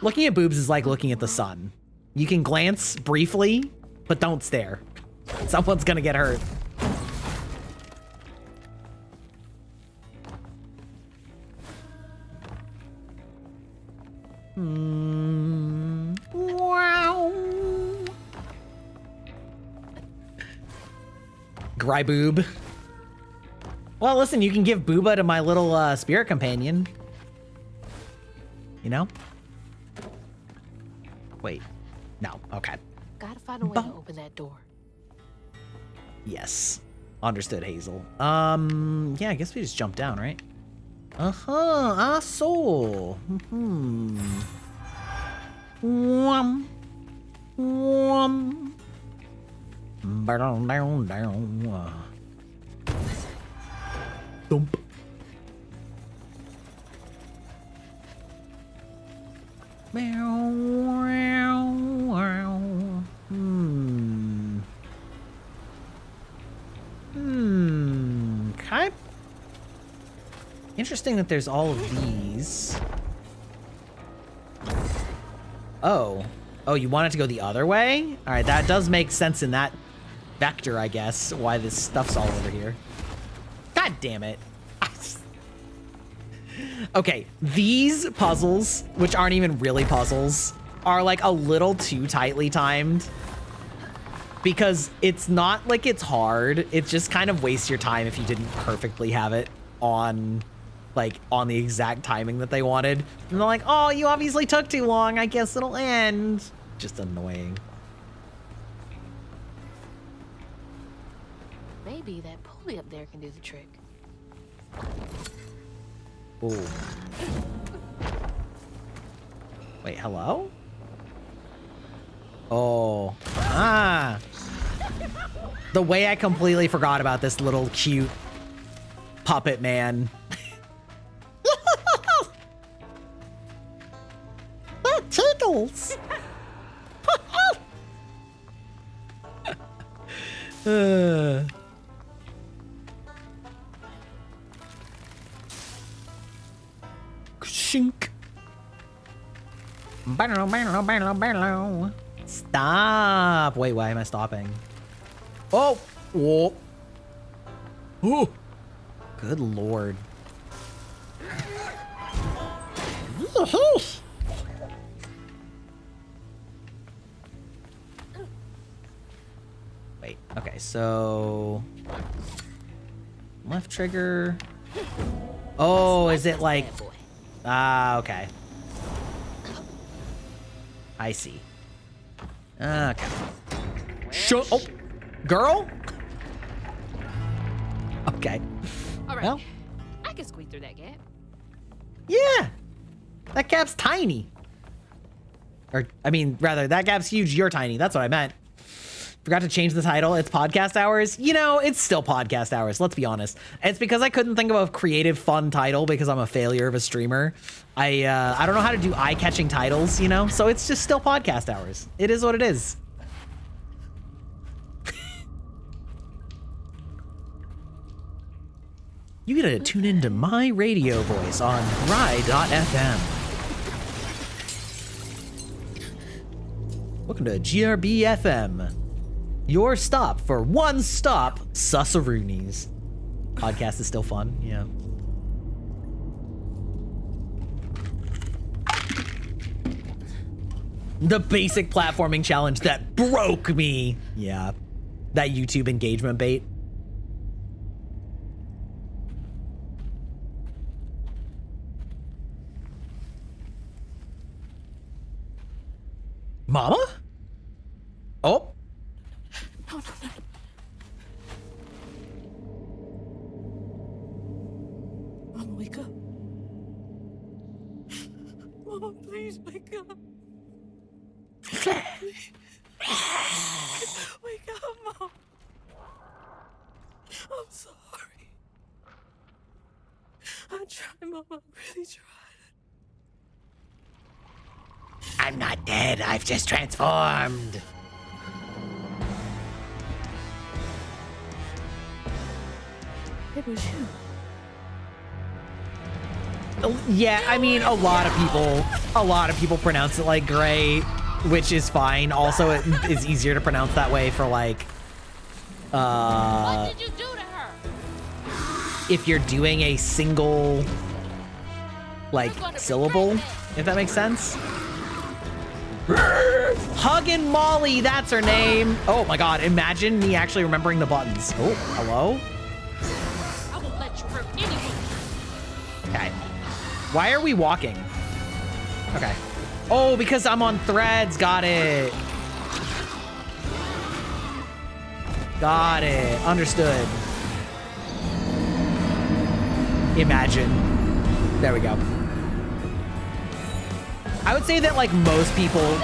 Looking at boobs is like looking at the sun. You can glance briefly, but don't stare. Someone's gonna get hurt. Wow. Gryboob. Well, listen, you can give Booba to my little spirit companion. You know? Wait. No. Okay. Gotta find a way to open that door. Yes. Understood, Hazel. Yeah, I guess we just jump down, right? I saw. Wham. Wham. Down, down, down. Thump. Meow, meow, meow. Okay. Interesting that there's all of these. Oh. Oh, you want it to go the other way? All right, that does make sense in that vector, I guess, why this stuff's all over here. God damn it. Okay, these puzzles, which aren't even really puzzles, are like a little too tightly timed. Because it's not like it's hard. It just kind of wastes your time if you didn't perfectly have it on, like, on the exact timing that they wanted. And they're like, oh, you obviously took too long. I guess it'll end. Just annoying. Maybe that pulley up there can do the trick. Ooh. Wait, hello? Oh. Ah. The way I completely forgot about this little cute puppet man. That tickles. Shink. Stop. Wait, why am I stopping? Oh. Whoa. Oh. Good lord. Wait, okay, so left trigger. Oh, is it like, okay. I see. Okay. Oh, girl? Okay. All right. Well, I can squeak through that gap. yeah. That gap's tiny. Or, I mean, rather, that gap's huge, you're tiny. That's what I meant. Forgot to change the title. It's podcast hours. You know, it's still podcast hours. Let's be honest. It's because I couldn't think of a creative, fun title because I'm a failure of a streamer. I don't know how to do eye-catching titles, you know? So it's just still podcast hours. It is what it is. You gotta tune into my radio voice on Rye.fm. Welcome to GRB FM. Your stop for one stop Sussaroonies. Podcast is still fun, yeah. The basic platforming challenge that broke me. Yeah, that YouTube engagement bait. Mama? Mama, please wake up. Wake up, Mom. I'm sorry. I tried, Mama. I really tried. I'm not dead. I've just transformed. It was you. Yeah, I mean, a lot of people pronounce it like Gray, which is fine. Also, it is easier to pronounce that way for like, What did you do to her? if you're doing a single, like, syllable, if that makes sense. Huggin' Molly, that's her name. Oh my God, imagine me actually remembering the buttons. Oh, hello? I won't let you hurt anyone. Okay. Why are we walking? Okay. Oh, because I'm on threads. Got it. Got it. Understood. Imagine. There we go. I would say that like most people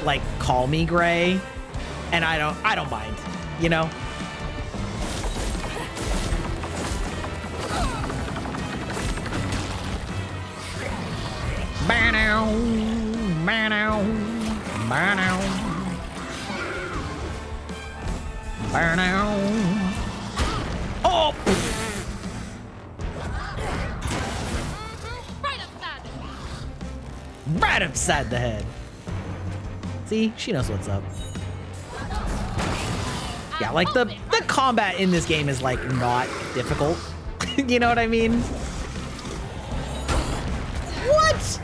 like call me Gray, and I don't mind, you know? Bow-now, bow-now, bow-now, bow-now. Oh! Right upside the head. See, she knows what's up. Yeah, like the combat in this game is like not difficult. You know what I mean? What?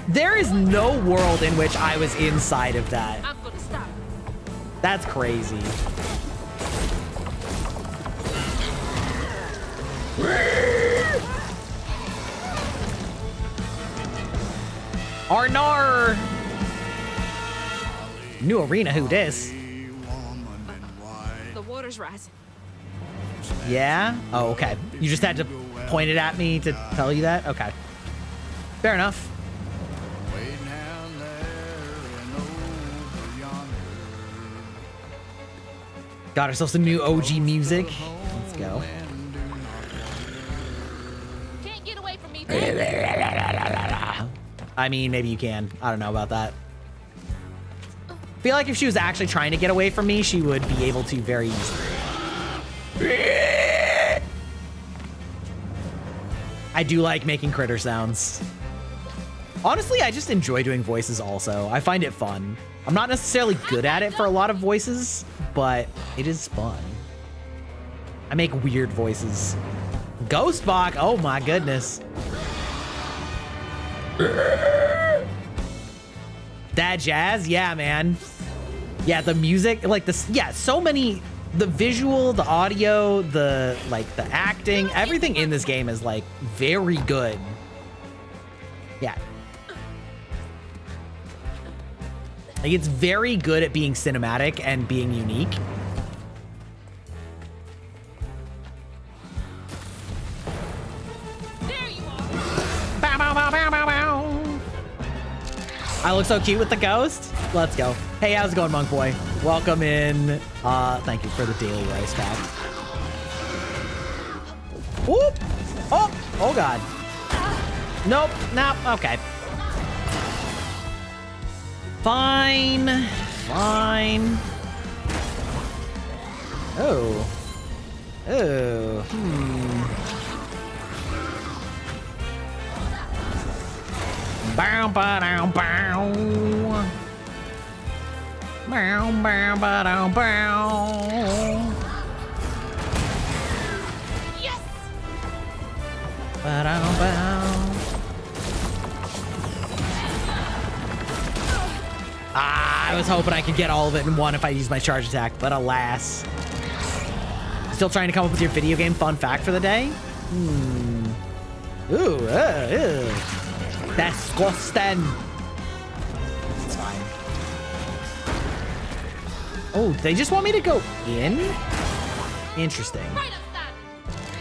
There is no world in which I was inside of that. I'm gonna stop. That's crazy. Arnar! New arena, who dis? The water's rising. Yeah? Oh, okay. You just had to point it at me to tell you that? Okay. Fair enough. Got ourselves some new OG music. Let's go. Can't get away from me. I mean, maybe you can. I don't know about that. I feel like if she was actually trying to get away from me, she would be able to very easily. I do like making critter sounds. Honestly, I just enjoy doing voices also. I find it fun. I'm not necessarily good at it for a lot of voices, but it is fun. I make weird voices. Ghostbach, oh my goodness. That jazz, yeah, man. Yeah, the music, like this, yeah, so many, the visual, the audio, the acting, everything in this game is like very good. Yeah. Like it's very good at being cinematic and being unique. There you are. Bow, bow, bow, bow, bow, bow. I look so cute with the ghost. Let's go. Hey, how's it going, Monk Boy? Welcome in. Thank you for the daily rice pack. Whoop. Oh, oh God. Nope, nope, okay. Fine, fine. Oh. Oh, Bow, ba, dow, bow. Bow, bow, ba, dow, bow. Yes. Ba, dow, bow. I was hoping I could get all of it in one if I use my charge attack, but alas. Still trying to come up with your video game fun fact for the day? Ooh, that's disgusting. It's fine. Oh, they just want me to go in? Interesting. Right upside.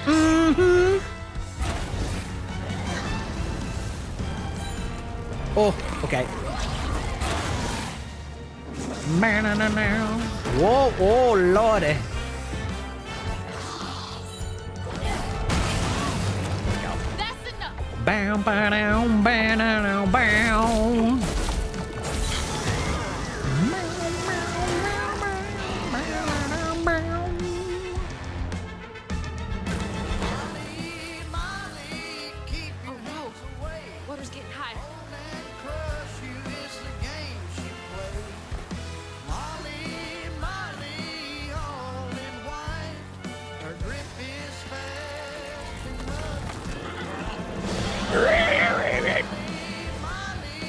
Mm-hmm. Oh, okay. Whoa, oh lordy. That's enough. Bow, bow, down, bow, down, bow. Oh no. Water's getting higher.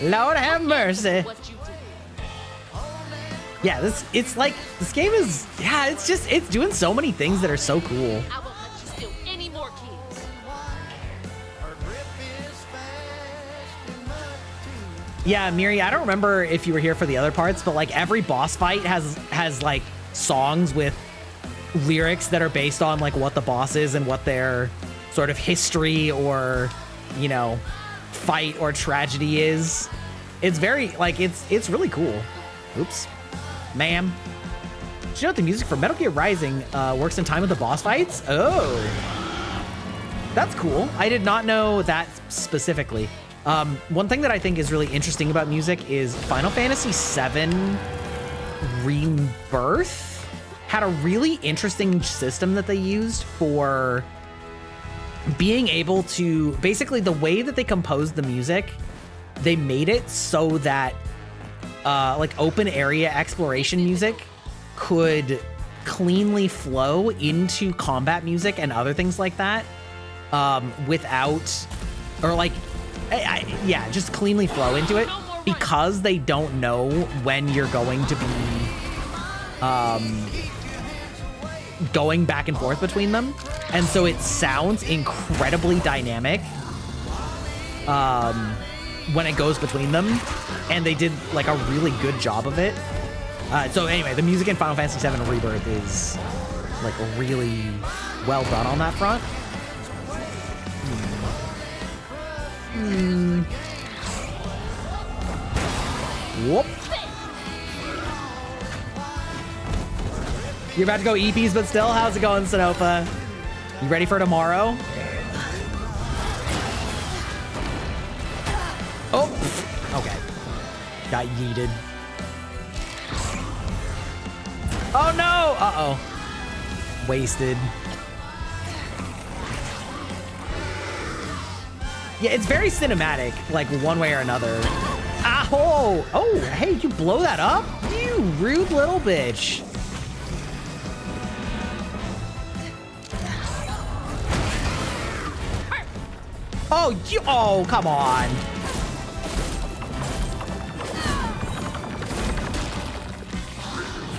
Lord have mercy. What you do. Yeah, it's like this game is, yeah, it's doing so many things that are so cool. I won't let you steal any more kids. Yeah, Miri, I don't remember if you were here for the other parts, but like every boss fight has like songs with lyrics that are based on like what the boss is and what their sort of history or, you know, fight or tragedy is. It's very like it's really cool. Oops, ma'am. Did you know the music for Metal Gear Rising works in time with the boss fights? Oh, that's cool. I did not know that specifically. One thing that I think is really interesting about music is Final Fantasy VII Rebirth had a really interesting system that they used for being able to, basically the way that they composed the music, they made it so that like open area exploration music could cleanly flow into combat music and other things like that without, or like, yeah, just cleanly flow into it, because they don't know when you're going to be going back and forth between them. And so it sounds incredibly dynamic when it goes between them. And they did like a really good job of it. So anyway, the music in Final Fantasy VII Rebirth is like really well done on that front. Whoop. You're about to go EPs, but still, how's it going, Sanopa? You ready for tomorrow? Oh, okay. Got yeeted. Oh no! Uh-oh. Wasted. Yeah, it's very cinematic, like one way or another. Ow! Oh, hey, you blow that up? You rude little bitch. Oh, oh, come on.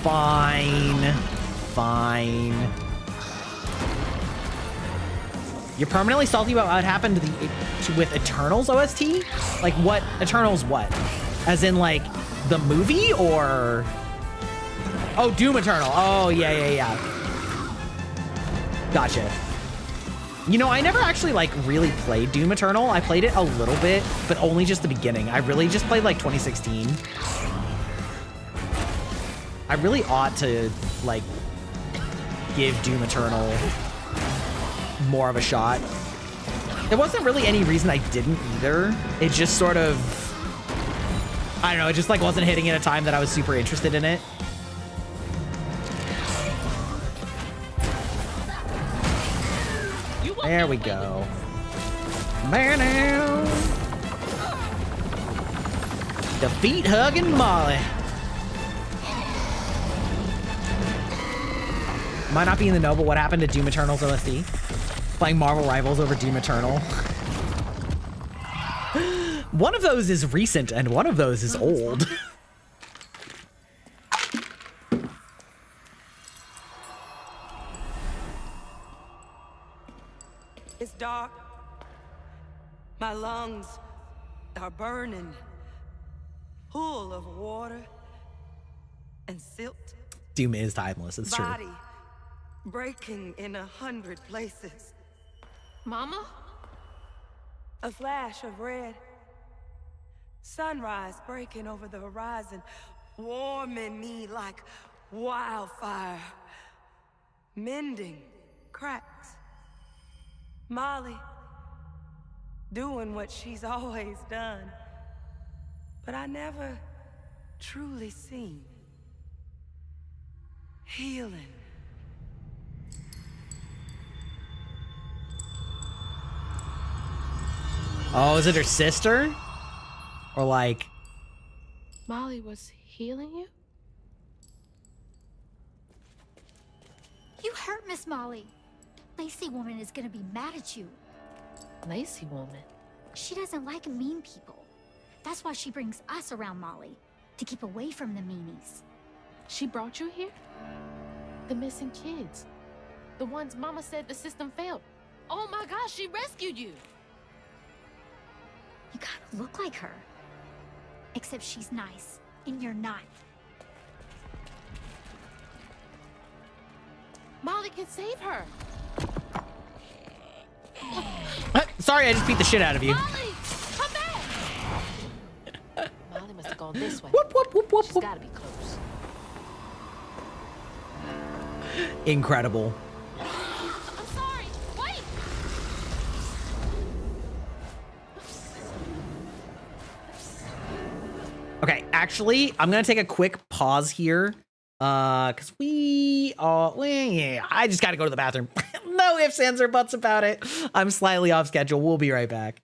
Fine. Fine. You're permanently salty about what happened with Eternals OST? Like what? Eternals what? As in like the movie or? Oh, Doom Eternal. Oh, yeah. Gotcha. You know, I never actually like really played Doom Eternal. I played it a little bit, but only just the beginning. I really just played like 2016. I really ought to like give Doom Eternal more of a shot. There wasn't really any reason I didn't either. It just sort of, I don't know, it just like wasn't hitting at a time that I was super interested in it. There we go. Defeat hugging Molly. Might not be in the know, but what happened to Doom Eternal's OST? Playing Marvel Rivals over Doom Eternal. One of those is recent and one of those is old. It's dark. My lungs are burning, full of water and silt. Doom is timeless, it's true. Body breaking in 100 places. Mama? A flash of red. Sunrise breaking over the horizon, warming me like wildfire, mending cracks. Molly doing what she's always done, but I never truly seen. Healing. Oh, is it her sister? Or like... Molly was healing you? You hurt Miss Molly. Lacey woman is gonna be mad at you. Lacey woman. She doesn't like mean people. That's why she brings us around Molly, to keep away from the meanies. She brought you here? The missing kids. The ones Mama said the system failed. Oh my gosh, she rescued you. You kind of look like her. Except she's nice, and you're not. Molly can save her. Sorry, I just beat the shit out of you. Molly, come back. Molly must have gone this way. Whoop, whoop, whoop, whoop, She's whoop. gotta be close. Incredible. I'm sorry. Wait. Okay, actually, I'm gonna take a quick pause here. Cause I just gotta go to the bathroom. No ifs, ands, or buts about it. I'm slightly off schedule. We'll be right back.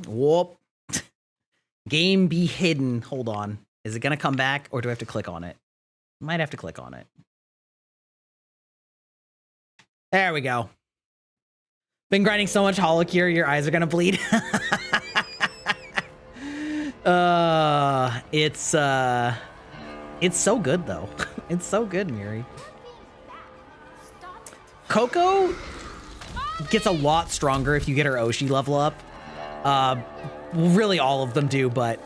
Whoop. Game be hidden. Hold on. Is it going to come back or do I have to click on it? Might have to click on it. There we go. Been grinding so much Holocure, your eyes are going to bleed. It's so good though. It's so good, Miri. Coco gets a lot stronger if you get her Oshi level up. Really all of them do, but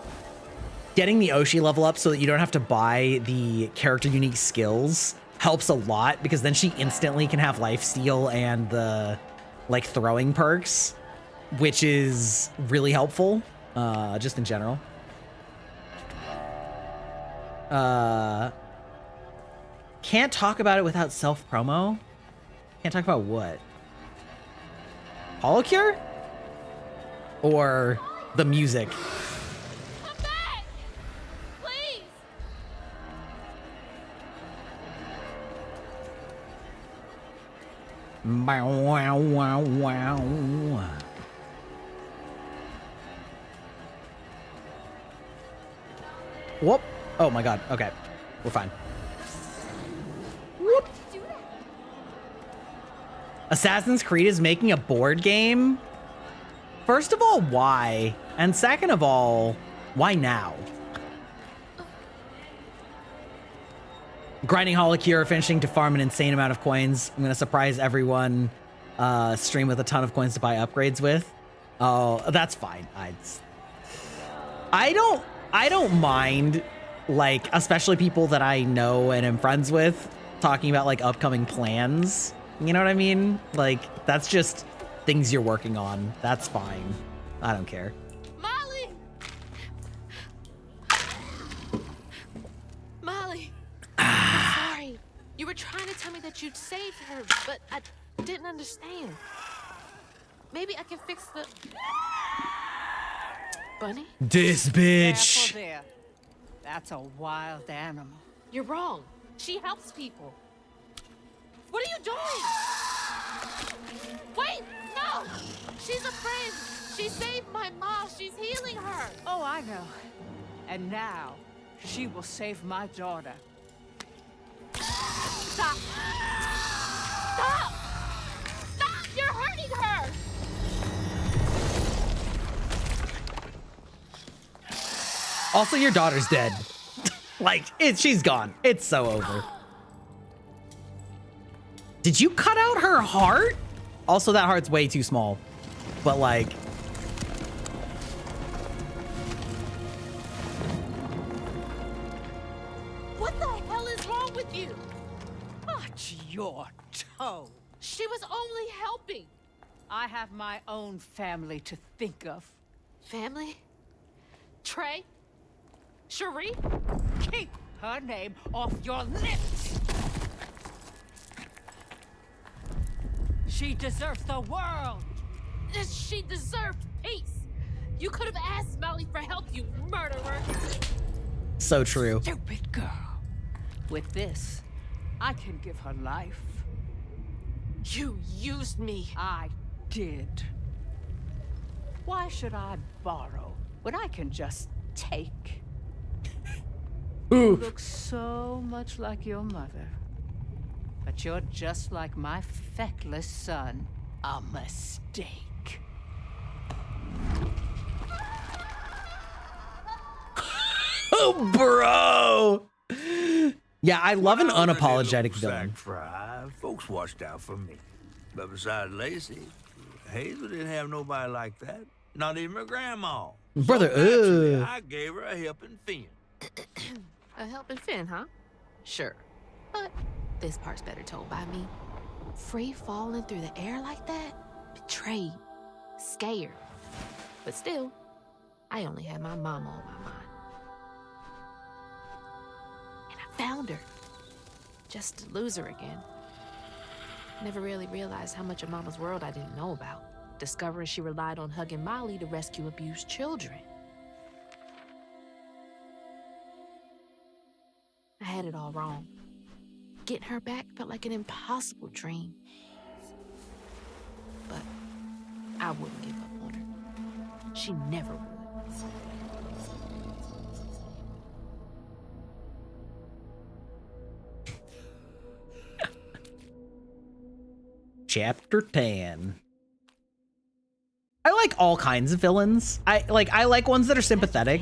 getting the Oshi level up so that you don't have to buy the character unique skills helps a lot, because then she instantly can have lifesteal and the like throwing perks, which is really helpful, just in general. Can't talk about it without self-promo? Can't talk about what? Holocure? Or the music? Come back! Please! Wow, wow, wow, wow. Whoop. Oh my god. Okay. We're fine. Whoop. Assassin's Creed is making a board game? First of all, why? And second of all, why now? Grinding Holocure, finishing to farm an insane amount of coins. I'm gonna surprise everyone. Stream with a ton of coins to buy upgrades with. Oh, that's fine. I don't mind, like, especially people that I know and am friends with talking about like upcoming plans. You know what I mean? Like, that's just things you're working on. That's fine. I don't care. Molly! Molly! I'm sorry. You were trying to tell me that you'd saved her, but I didn't understand. Maybe I can fix the... Bunny? This bitch. Careful there. That's a wild animal. You're wrong. She helps people. What are you doing? Wait, no! She's a friend. She saved my mom. She's healing her. Oh, I know. And now, she will save my daughter. Stop! Stop! Stop! You're hurting her! Also, your daughter's dead. Like, she's gone. It's so over. Did you cut out her heart? Also, that heart's way too small. But like... What the hell is wrong with you? Watch your toe. She was only helping. I have my own family to think of. Family? Trey? Cherie? Keep her name off your lips. She deserves the world. She deserved peace. You could have asked Molly for help, you murderer. So true. Stupid girl. With this, I can give her life. You used me. I did. Why should I borrow when I can just take? You look so much like your mother. But you're just like my feckless son. A mistake. Oh, bro. Yeah, I love an unapologetic villain. Folks watched out for me. But besides Lacey, Hazel didn't have nobody like that. Not even her grandma. Brother, So naturally, I gave her a helping fin. A helping fin, huh? Sure. But this part's better told by me. Free falling through the air like that? Betrayed. Scared. But still, I only had my mama on my mind. And I found her. Just to lose her again. Never really realized how much of Mama's world I didn't know about. Discovering she relied on hugging Molly to rescue abused children. I had it all wrong. Getting her back felt like an impossible dream. But I wouldn't give up on her. She never would. Chapter 10. I like all kinds of villains. I like ones that are sympathetic,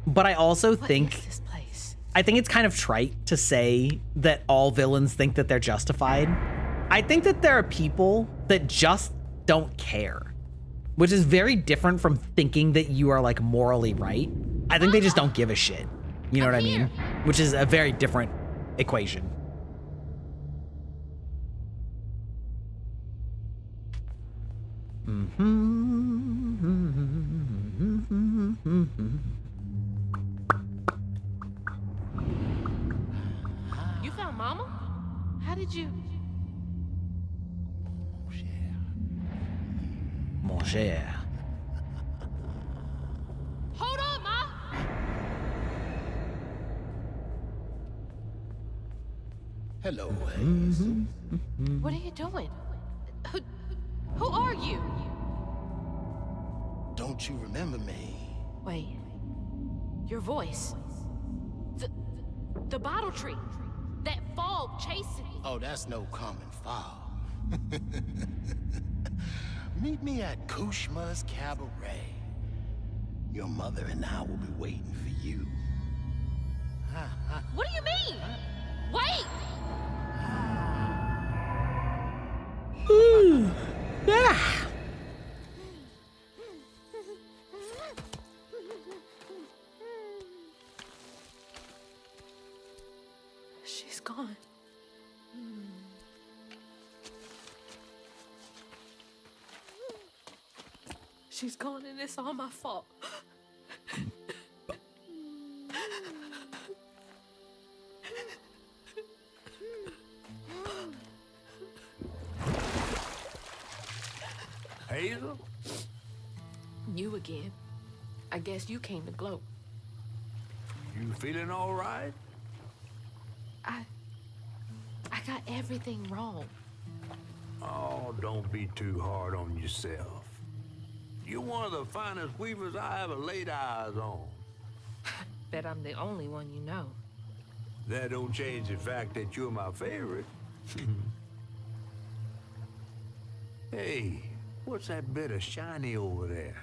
but I also think This place. I think it's kind of trite to say that all villains think that they're justified. I think that there are people that just don't care, which is very different from thinking that you are like morally right. I think they just don't give a shit. You know what I mean? Which is a very different equation. You found Mama? How did you? Mon cher. Hold on, Ma! Hello, Hazel. What are you doing? Who are you? Don't you remember me? Wait. Your voice. The bottle tree. That fog chasing me. Oh, that's no common fog. Meet me at Kushma's Cabaret. Your mother and I will be waiting for you. What do you mean? Wait! Yeah. She's gone. She's gone and it's all my fault. Hazel? You again. I guess you came to gloat. You feeling all right? I got everything wrong. Oh, don't be too hard on yourself. You're one of the finest weavers I ever laid eyes on. Bet I'm the only one you know. That don't change the fact that you're my favorite. Hey, what's that bit of shiny over there?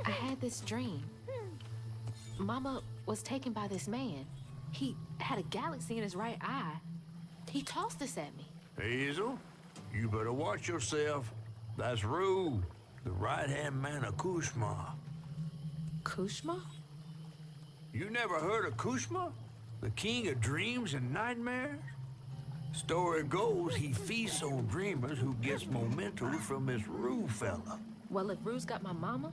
I had this dream. Mama was taken by this man. He had a galaxy in his right eye. He tossed this at me. Hazel, you better watch yourself. That's Rue, the right-hand man of Kushma. Kushma? You never heard of Kushma? The king of dreams and nightmares? Story goes he feasts on dreamers who gets memento from this Rue fella. Well, if Rue's got my mama,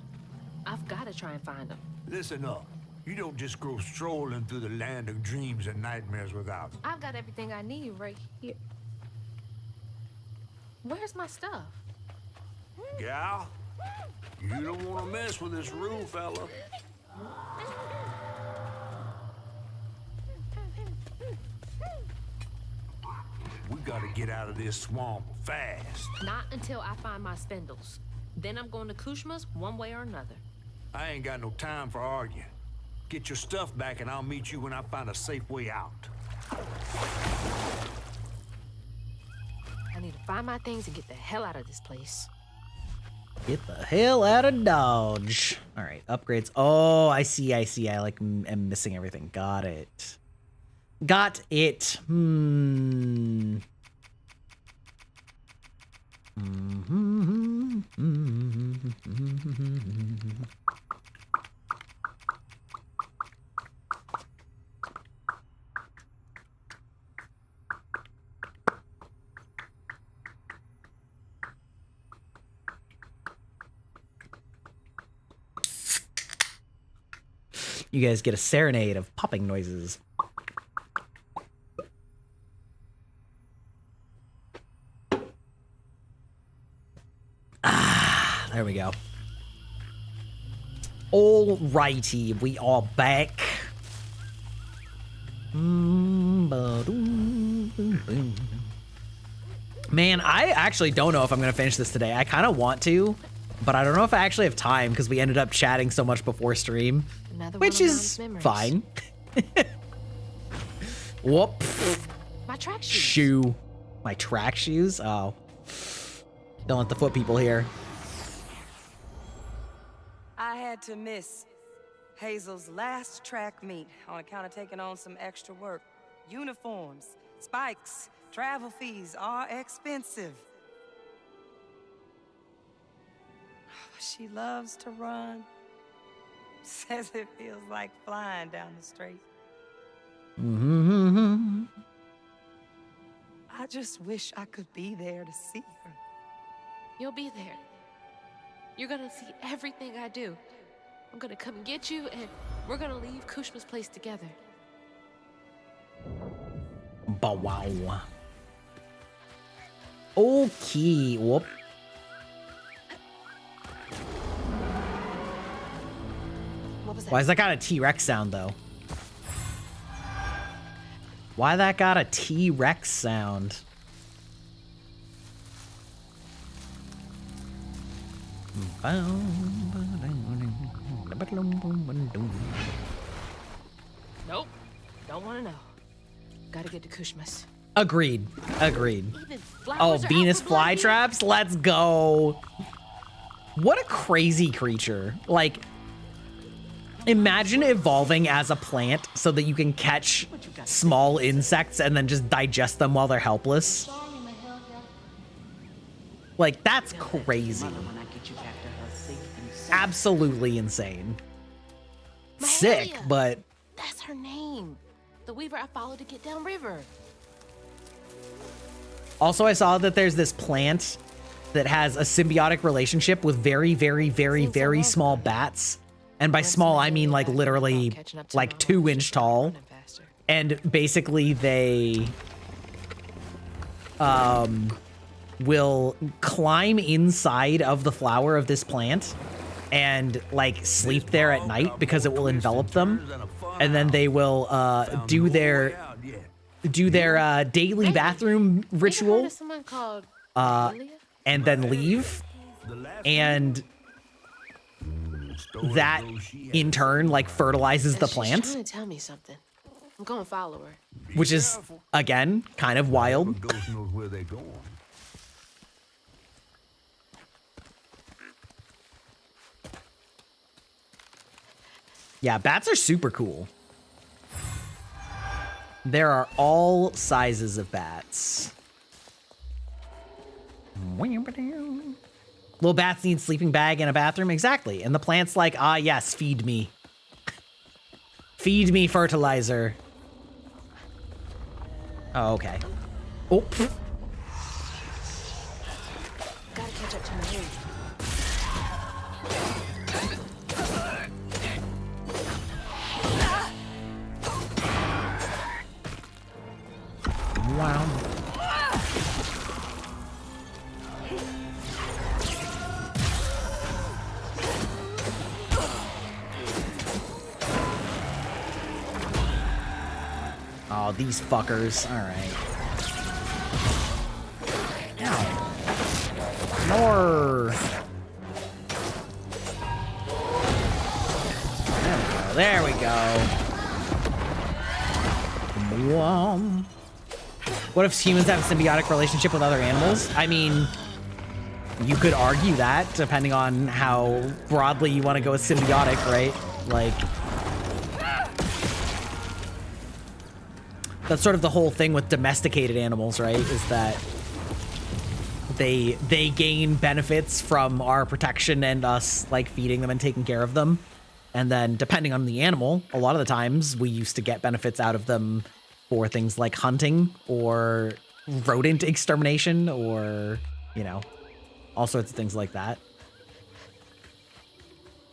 I've got to try and find him. Listen up. You don't just go strolling through the land of dreams and nightmares without him. I've got everything I need right here. Where's my stuff? Gal, you don't want to mess with this Rue fella. We gotta get out of this swamp fast. Not until I find my spindles. Then I'm going to Kushma's one way or another. I ain't got no time for arguing. Get your stuff back and I'll meet you when I find a safe way out. I need to find my things and get the hell out of this place. Get the hell out of Dodge. All right, upgrades. Oh, I see. I like am missing everything. Got it. Got it. You guys get a serenade of popping noises. Ah, there we go. Alrighty, we are back. Man, I actually don't know if I'm gonna finish this today. I kind of want to, but I don't know if I actually have time because we ended up chatting so much before stream. Which is fine. Whoop. My track shoes. Shoe. My track shoes? Oh. Don't let the foot people here. I had to miss Hazel's last track meet on account of taking on some extra work. Uniforms, spikes, travel fees are expensive. She loves to run. Says it feels like flying down the street. I just wish I could be there to see her. You'll be there. You're gonna see everything I do. I'm gonna come get you, and we're gonna leave Kushma's place together. Bow wow. Okay. Whoop. What was that? Why's that got a T-Rex sound though? Why that got a T-Rex sound? Nope. Don't want to know. Gotta get to Kushma's. Agreed. Agreed. Even Oh, flowers are Venus out for blood here? flytraps? Let's go. What a crazy creature. Like, imagine evolving as a plant so that you can catch small insects and then just digest them while they're helpless. Like, that's crazy. Absolutely insane. Sick, Mahalia. but That's her name. The weaver I followed to get downriver. also I saw that there's this plant that has a symbiotic relationship with very, very, very, very small bats. And by small, I mean like literally like 2-inch tall. And basically they will climb inside of the flower of this plant and like sleep there at night because it will envelop them. And then they will do their daily bathroom ritual Someone called and then leave. And that in turn like fertilizes the She's plant, trying to tell me something. I'm going to follow her. which is again kind of wild. Ghost knows where they're going. Yeah, bats are super cool. There are all sizes of bats. Little bats need sleeping bag and a bathroom. Exactly. And the plant's like, ah, yes, feed me. Feed me fertilizer. Oh, okay. Oh. Gotta catch up to my hair. Wow. Oh, these fuckers. All right. Ow. More. There we go. What if humans have a symbiotic relationship with other animals? I mean, you could argue that, depending on how broadly you want to go with symbiotic, right? Like, that's sort of the whole thing with domesticated animals, right? Is that they gain benefits from our protection and us like feeding them and taking care of them. And then depending on the animal, a lot of the times we used to get benefits out of them for things like hunting or rodent extermination or, you know, all sorts of things like that.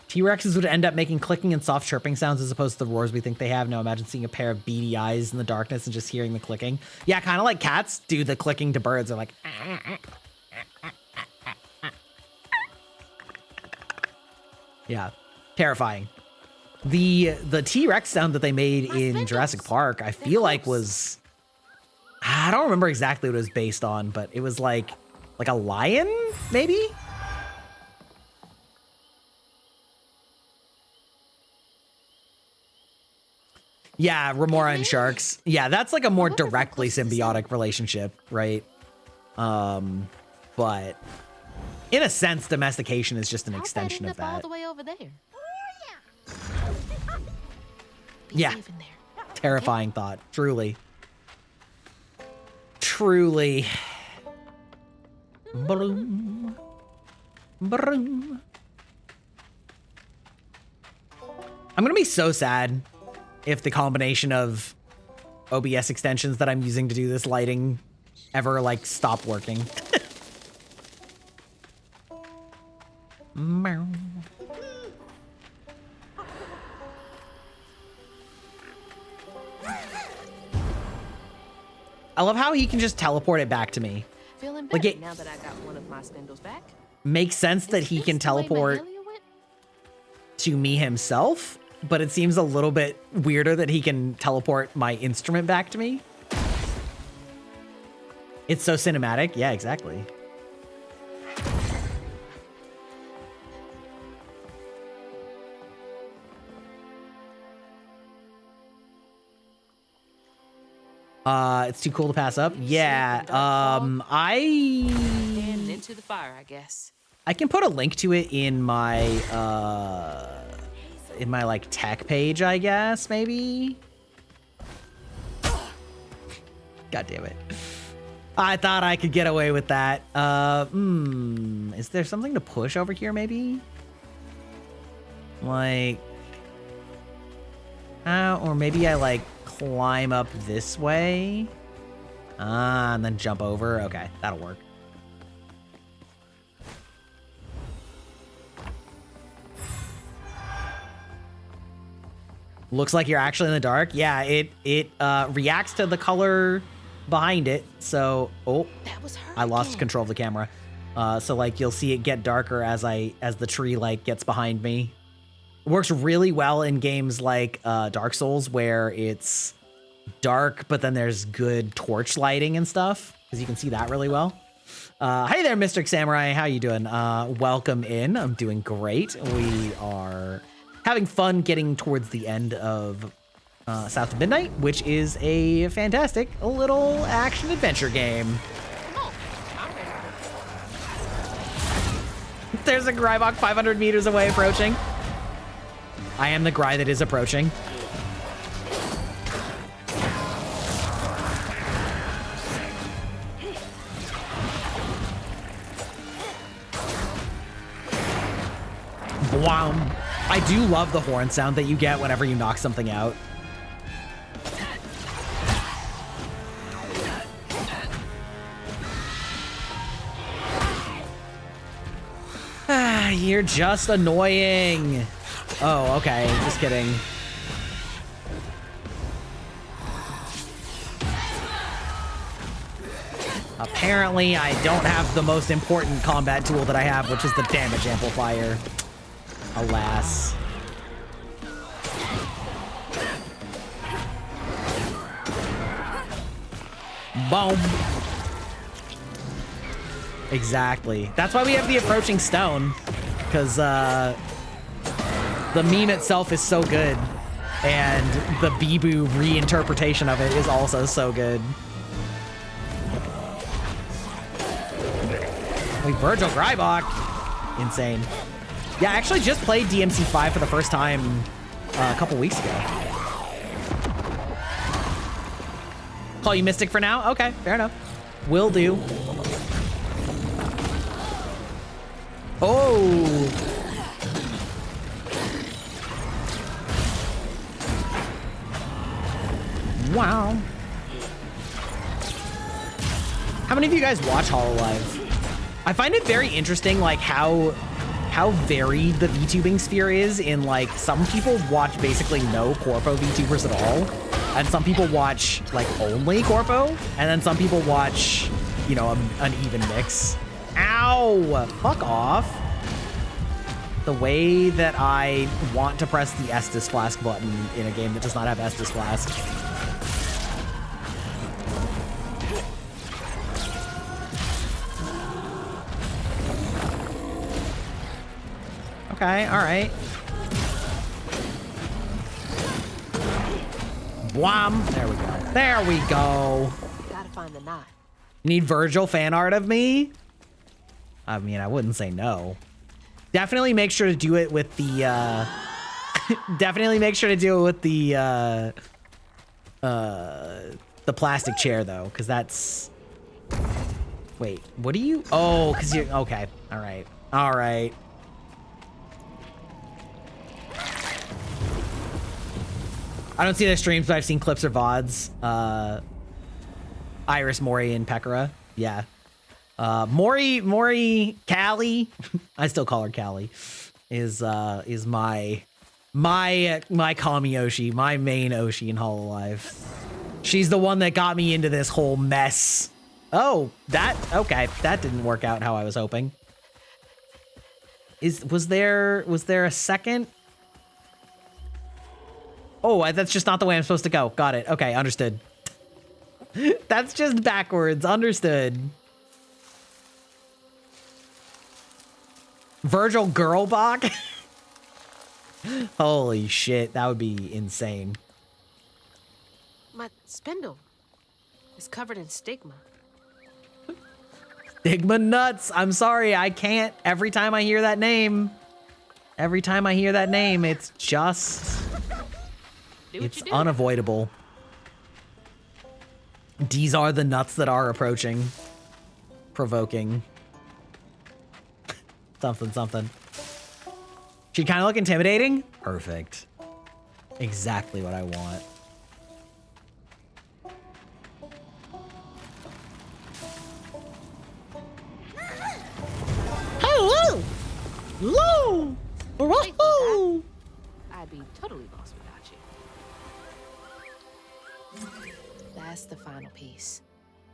T-Rexes would end up making clicking and soft chirping sounds as opposed to the roars we think they have. Now imagine seeing a pair of beady eyes in the darkness and just hearing the clicking. Yeah, kind of like cats do the clicking to birds. They're like... Yeah, terrifying. The T-Rex sound that they made in Jurassic Park, I feel like was... I don't remember exactly what it was based on, but it was like a lion, maybe? Yeah, Remora and sharks. Yeah, that's like a more directly symbiotic relationship, right? But in a sense, domestication is just an extension of all that. the way over there. Yeah, terrifying thought, truly. truly. Broom. Broom. I'm gonna be so sad if the combination of OBS extensions that I'm using to do this lighting ever like stop working. I love how he can just teleport it back to me. Feeling Like better it now that I got one of my spindles back. makes sense that Is he this can the way teleport Mahalia went? to me himself, but it seems a little bit weirder that he can teleport my instrument back to me. It's so cinematic. Yeah, exactly. It's too cool to pass up. Yeah. Standing I into the fire, I guess. can put a link to it in my like tech page, I guess, maybe. God damn it. I thought I could get away with that. Is there something to push over here, maybe? Like, or maybe I like climb up this way. And then jump over. Okay, that'll work. Looks like you're actually in the dark. Yeah, it reacts to the color behind it. So, oh, That was her. I lost again. control of the camera. So like you'll see it get darker as the tree like gets behind me. It works really well in games like Dark Souls where it's dark, but then there's good torch lighting and stuff because you can see that really well. Hey there, Mystic Samurai. How you doing? Welcome in. I'm doing great. We are having fun getting towards the end of South of Midnight, which is a fantastic little action-adventure game. Come on, I'm ready. There's a Grybok 500 meters away approaching. I am the Gry that is approaching. Wow. I do love the horn sound that you get whenever you knock something out. You're just annoying. Oh, okay. Just kidding. Apparently, I don't have the most important combat tool that I have, which is the damage amplifier. Alas. Boom. Exactly. That's why we have the approaching stone, because the meme itself is so good, and the Bibu reinterpretation of it is also so good. Wait, Virgil Grybok. Insane. Yeah, I actually just played DMC5 for the first time a couple weeks ago. Call you Mystic for now? Okay, fair enough. Will do. Oh! Wow. How many of you guys watch hololive? I find it very interesting, like how varied the VTubing sphere is in, like, some people watch basically no Corpo VTubers at all, and some people watch, like, only Corpo, and then some people watch, you know, an even mix. Ow! Fuck off. The way that I want to press the Estus Flask button in a game that does not have Estus Flask. Okay, all right. Wham! There we go. There we go. Gotta find the knot. Need Virgil fan art of me? I mean, I wouldn't say no. Definitely make sure to do it with the, definitely make sure to do it with the plastic chair, though, because that's Wait, what do you? Oh, because you're okay. All right. All right. I don't see their streams, but I've seen clips or VODs. Iris, Mori, and Pekora. Yeah. Mori, Callie. I still call her Callie. Is my Kami Oshi, my main Oshi in Hololive. She's the one that got me into this whole mess. Oh, okay. That didn't work out how I was hoping. Was there a second? Oh, that's just not the way I'm supposed to go. Got it. Okay, understood. That's just backwards. Understood. Virgil Girlbach? Holy shit, that would be insane. My spindle is covered in stigma. Stigma nuts. I'm sorry, I can't. Every time I hear that name, it's just... It's unavoidable. These are the nuts that are approaching. Provoking. Something. She kind of look intimidating? Perfect. Exactly what I want. Hello! Hello! Hello! I'd be totally lost without you. That's the final piece.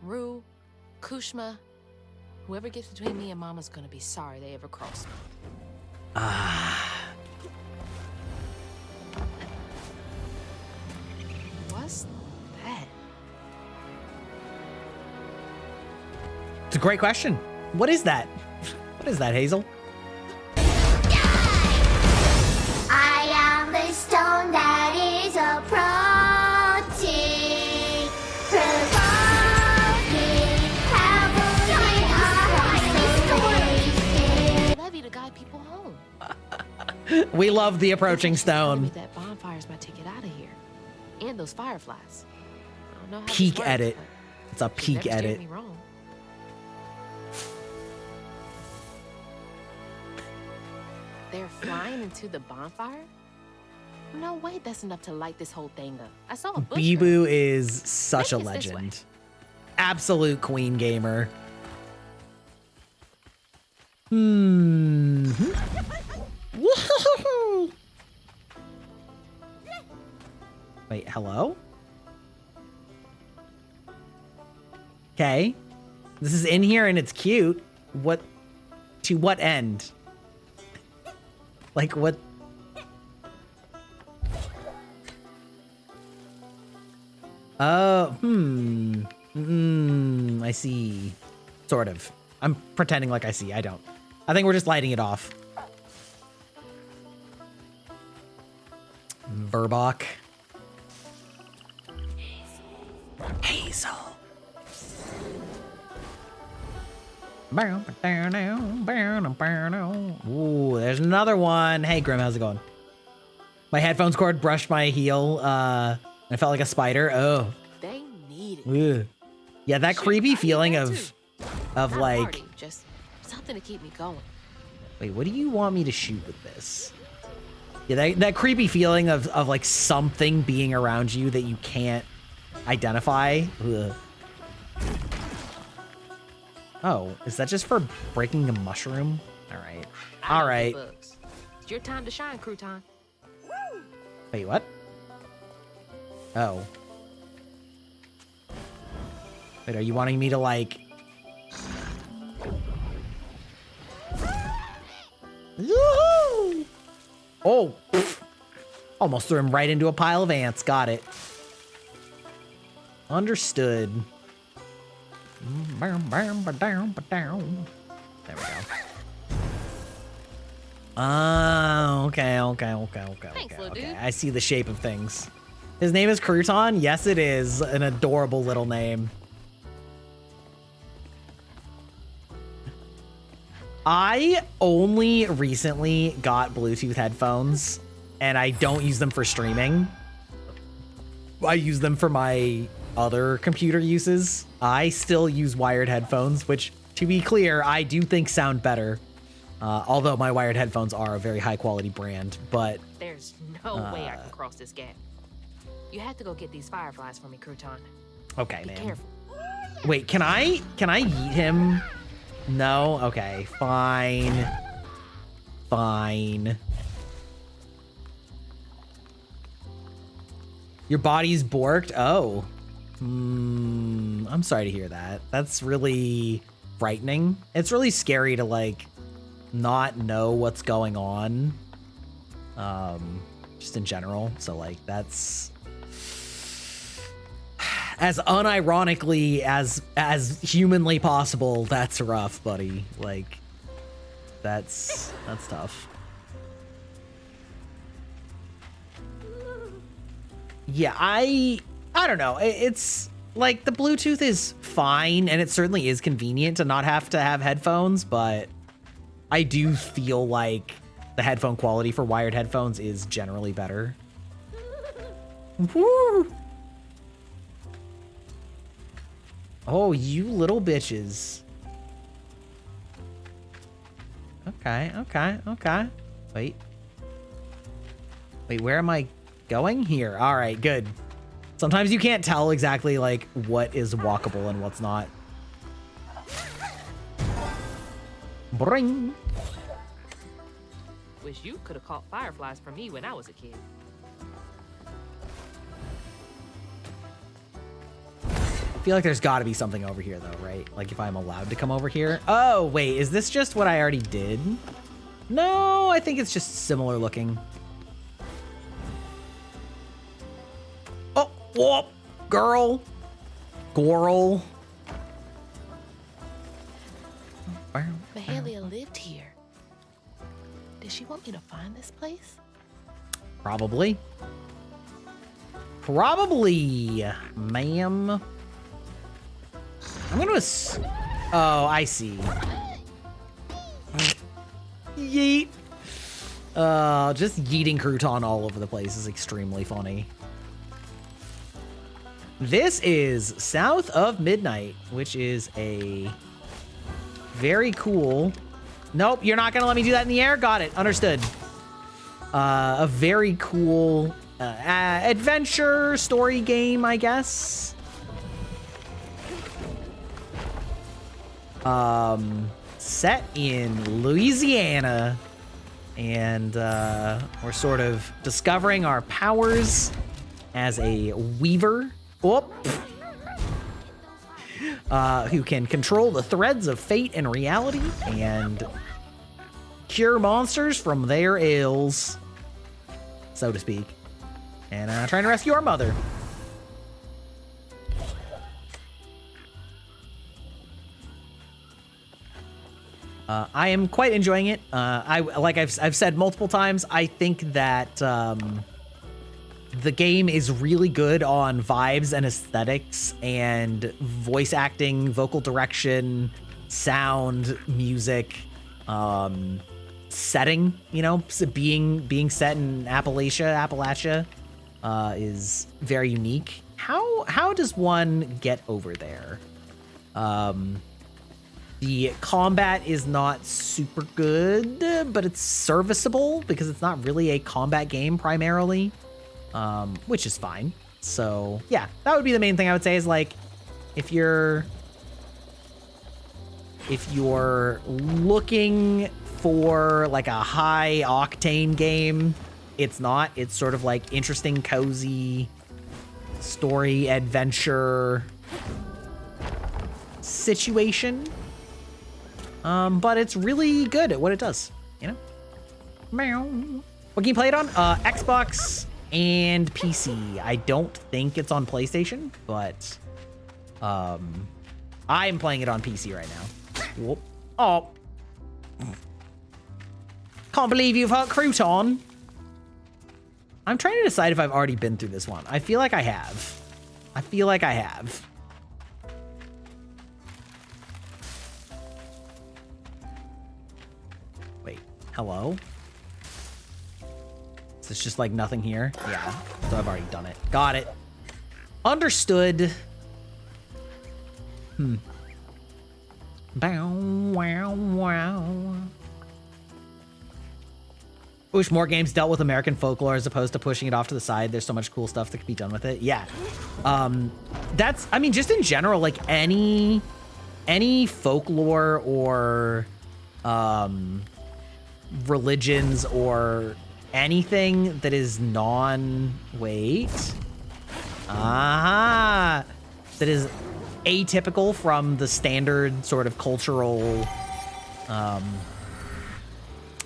Rue, Kushma, whoever gets between me and Mama's gonna be sorry they ever crossed me. What's that? It's a great question. What is that? What is that, Hazel? I am the stone that is approaching, provoking, I love you to guide people home. We love the approaching It's just telling me stone. that bonfire's my ticket out of here. And those fireflies. I don't know how this Peak works, edit. but It's a you've peak never steered edit. me wrong. They're flying into the bonfire? No way that's enough to light this whole thing up. I saw a bush burn. Bibu is such a Maybe it's this way. legend. Absolute queen gamer. Woohoo! Wait, hello? Okay. This is in here and it's cute. What? To what end? Like what? Oh, I see. Sort of. I'm pretending like I see. I don't. I think we're just lighting it off. Verbach. Hazel. Ooh, there's another one. Hey, Grim, how's it going? My headphones cord brushed my heel. I felt like a spider. Oh. They need it. Ugh. Yeah, that Shit, creepy I need feeling that of too. Not a like, party, just something to keep me going. wait, what do you want me to shoot with this? Yeah, that creepy feeling of like something being around you that you can't identify. Ugh. Oh, is that just for breaking a mushroom? All right. I All know right. the bugs. It's your time to shine, crouton. Wait, what? Oh. Wait, are you wanting me to like... Yoo-hoo! Oh, pff. Almost threw him right into a pile of ants. Got it. Understood. There we go. Okay. Thanks, little dude. I see the shape of things. His name is Crouton? Yes, it is. An adorable little name. I only recently got Bluetooth headphones, and I don't use them for streaming. I use them for my other computer uses. I still use wired headphones, which To be clear, I do think sound better. Although my wired headphones are a very high quality brand, but There's no way I can cross this gap. You have to go get these fireflies for me, Crouton. okay, Be man. careful. Wait, can I yeet him? No? Okay, fine. Fine. Your body's borked? Oh. I'm sorry to hear that. That's really frightening. It's really scary to, like, not know what's going on. Just in general. So, like, that's... As unironically as humanly possible, that's rough, buddy. Like, that's tough. Yeah, I don't know. It's like the Bluetooth is fine, and it certainly is convenient to not have to have headphones, but I do feel like the headphone quality for wired headphones is generally better. Woo! Oh, you little bitches. Okay. Wait, where am I going? Here. All right, good. Sometimes you can't tell exactly, like, what is walkable and what's not. Bring. Wish you could have caught fireflies for me when I was a kid. I feel like there's got to be something over here, though, right? Like, if I'm allowed to come over here. Oh, wait, is this just what I already did? No, I think it's just similar looking. Oh, whoop, girl. Goral. Mahalia lived here. Did she want me to find this place? Probably. Probably, ma'am. I'm gonna oh, I see. Yeet. Just yeeting crouton all over the place is extremely funny. This is South of Midnight, which is a very cool... Nope, you're not gonna let me do that in the air? Got it, understood. A very cool adventure story game, I guess. Set in Louisiana, and we're sort of discovering our powers as a weaver. Whoop. Who can control the threads of fate and reality and cure monsters from their ills, so to speak. And trying to rescue our mother. I am quite enjoying it. Like I've said multiple times, I think that the game is really good on vibes and aesthetics and voice acting, vocal direction, sound, music, setting. You know, so being set in Appalachia is very unique. How does one get over there? The combat is not super good, but it's serviceable because it's not really a combat game primarily, which is fine. So yeah, that would be the main thing I would say is, like, if you're looking for like a high octane game, it's not. It's sort of like interesting, cozy story adventure situation. But it's really good at what it does, you know? Meow. What can you play it on? Xbox and PC. I don't think it's on PlayStation, but I'm playing it on PC right now. Whoop. Oh. Can't believe you've hurt Crouton. I'm trying to decide if I've already been through this one. I feel like I have. Wait, hello? Is this just like nothing here? Yeah, so I've already done it. Got it. Understood. Bow, wow, wow. Wish more games dealt with American folklore as opposed to pushing it off to the side. There's so much cool stuff that could be done with it. Yeah. I mean, just in general, like any folklore or religions or anything that is that is atypical from the standard sort of cultural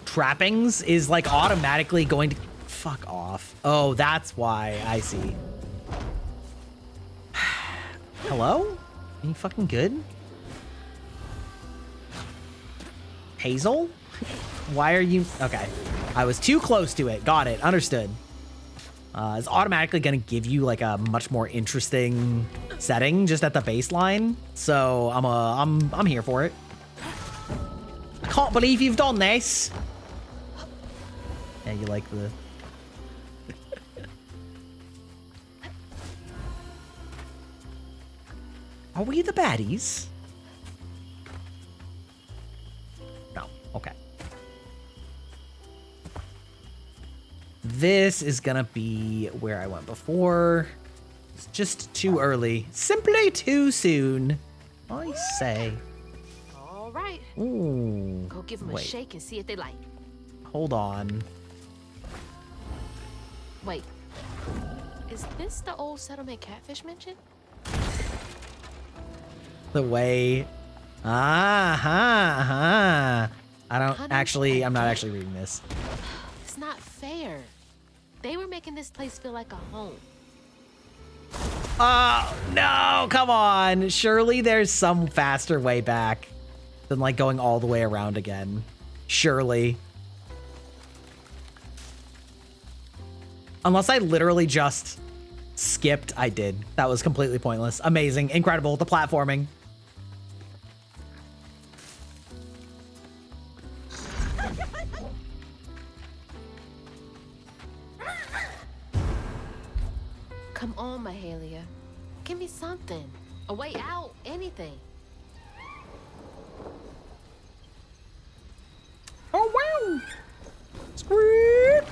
trappings is like automatically going to fuck off. Oh, that's why. I see. Hello? Are you fucking good? Hazel? Why are you... Okay. I was too close to it. Got it. Understood. It's automatically going to give you like a much more interesting setting just at the baseline. So I'm here for it. I can't believe you've done this. Yeah, you like the... Are we the baddies? No. Okay. This is gonna be where I went before. It's just too early. Simply too soon, I say. All right. Ooh. Go give them a shake and see if they like. Hold on. Wait. Is this the old settlement catfish mentioned? The way. I don't actually. I'm not actually reading this. It's not fair. They were making this place feel like a home. Oh, no, come on. Surely there's some faster way back than like going all the way around again. Surely. Unless I literally just skipped, I did. That was completely pointless. Amazing, incredible, the platforming. Come on, Mahalia. Give me something. A way out, anything. Oh, wow. Squeak.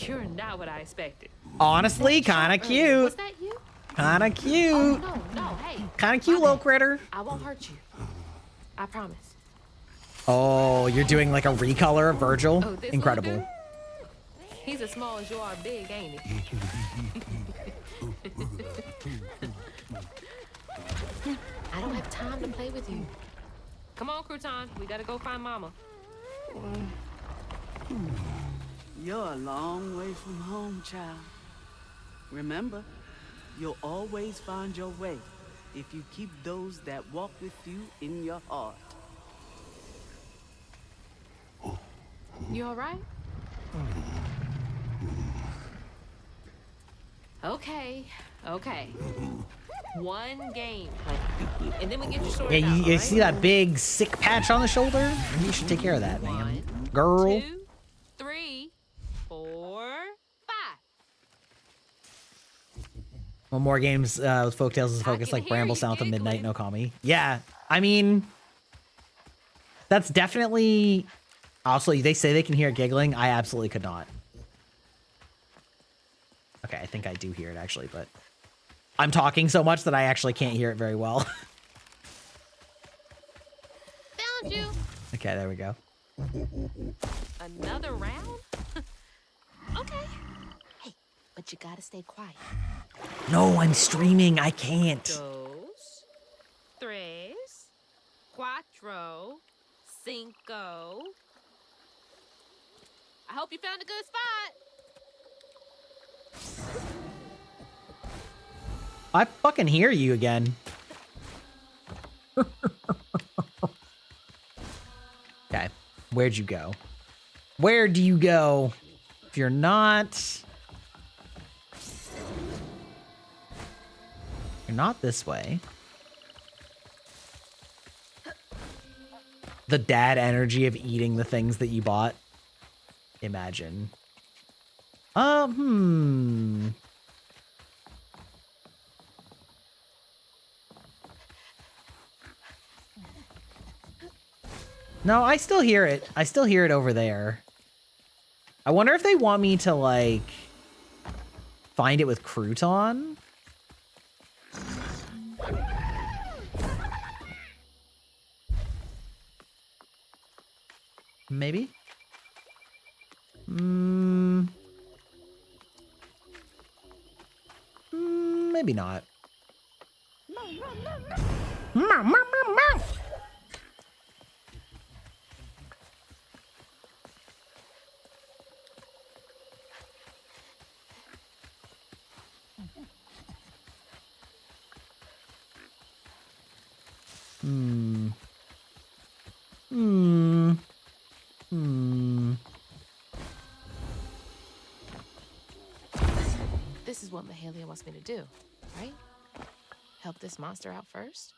You're not what I expected. Honestly, kind of cute. Was that you? Kind of cute. Oh, no, hey. Kind of cute, little critter. I won't hurt you. I promise. Oh, you're doing like a recolor of Virgil? Oh, this Incredible. little dude? He's as small as you are big, ain't he? I don't have time to play with you. Come on, Crouton. We gotta go find Mama. You're a long way from home, child. Remember, you'll always find your way if you keep those that walk with you in your heart. You all right? Okay. One game, and then we get your story. Yeah, you see that big sick patch on the shoulder? You should take care of that, man. Girl. 2, 3, 4, 5. One more games with Folktales is focused like Bramble South of Midnight no Kami. Yeah, I mean, that's definitely... Also, they say they can hear it giggling. I absolutely could not. Okay, I think I do hear it actually, but I'm talking so much that I actually can't hear it very well. Found you. Okay, there we go. Another round? Okay. Hey, but you gotta stay quiet. No, I'm streaming. I can't. Dos, tres, cuatro, cinco. I hope you found a good spot. I fucking hear you again. Okay, where'd you go? Where do you go? If you're not... You're not this way. The dad energy of eating the things that you bought. Imagine. No, I still hear it. I still hear it over there. I wonder if they want me to, like, find it with crouton? Maybe? Maybe not. This is what Mahalia wants me to do, right? Help this monster out first?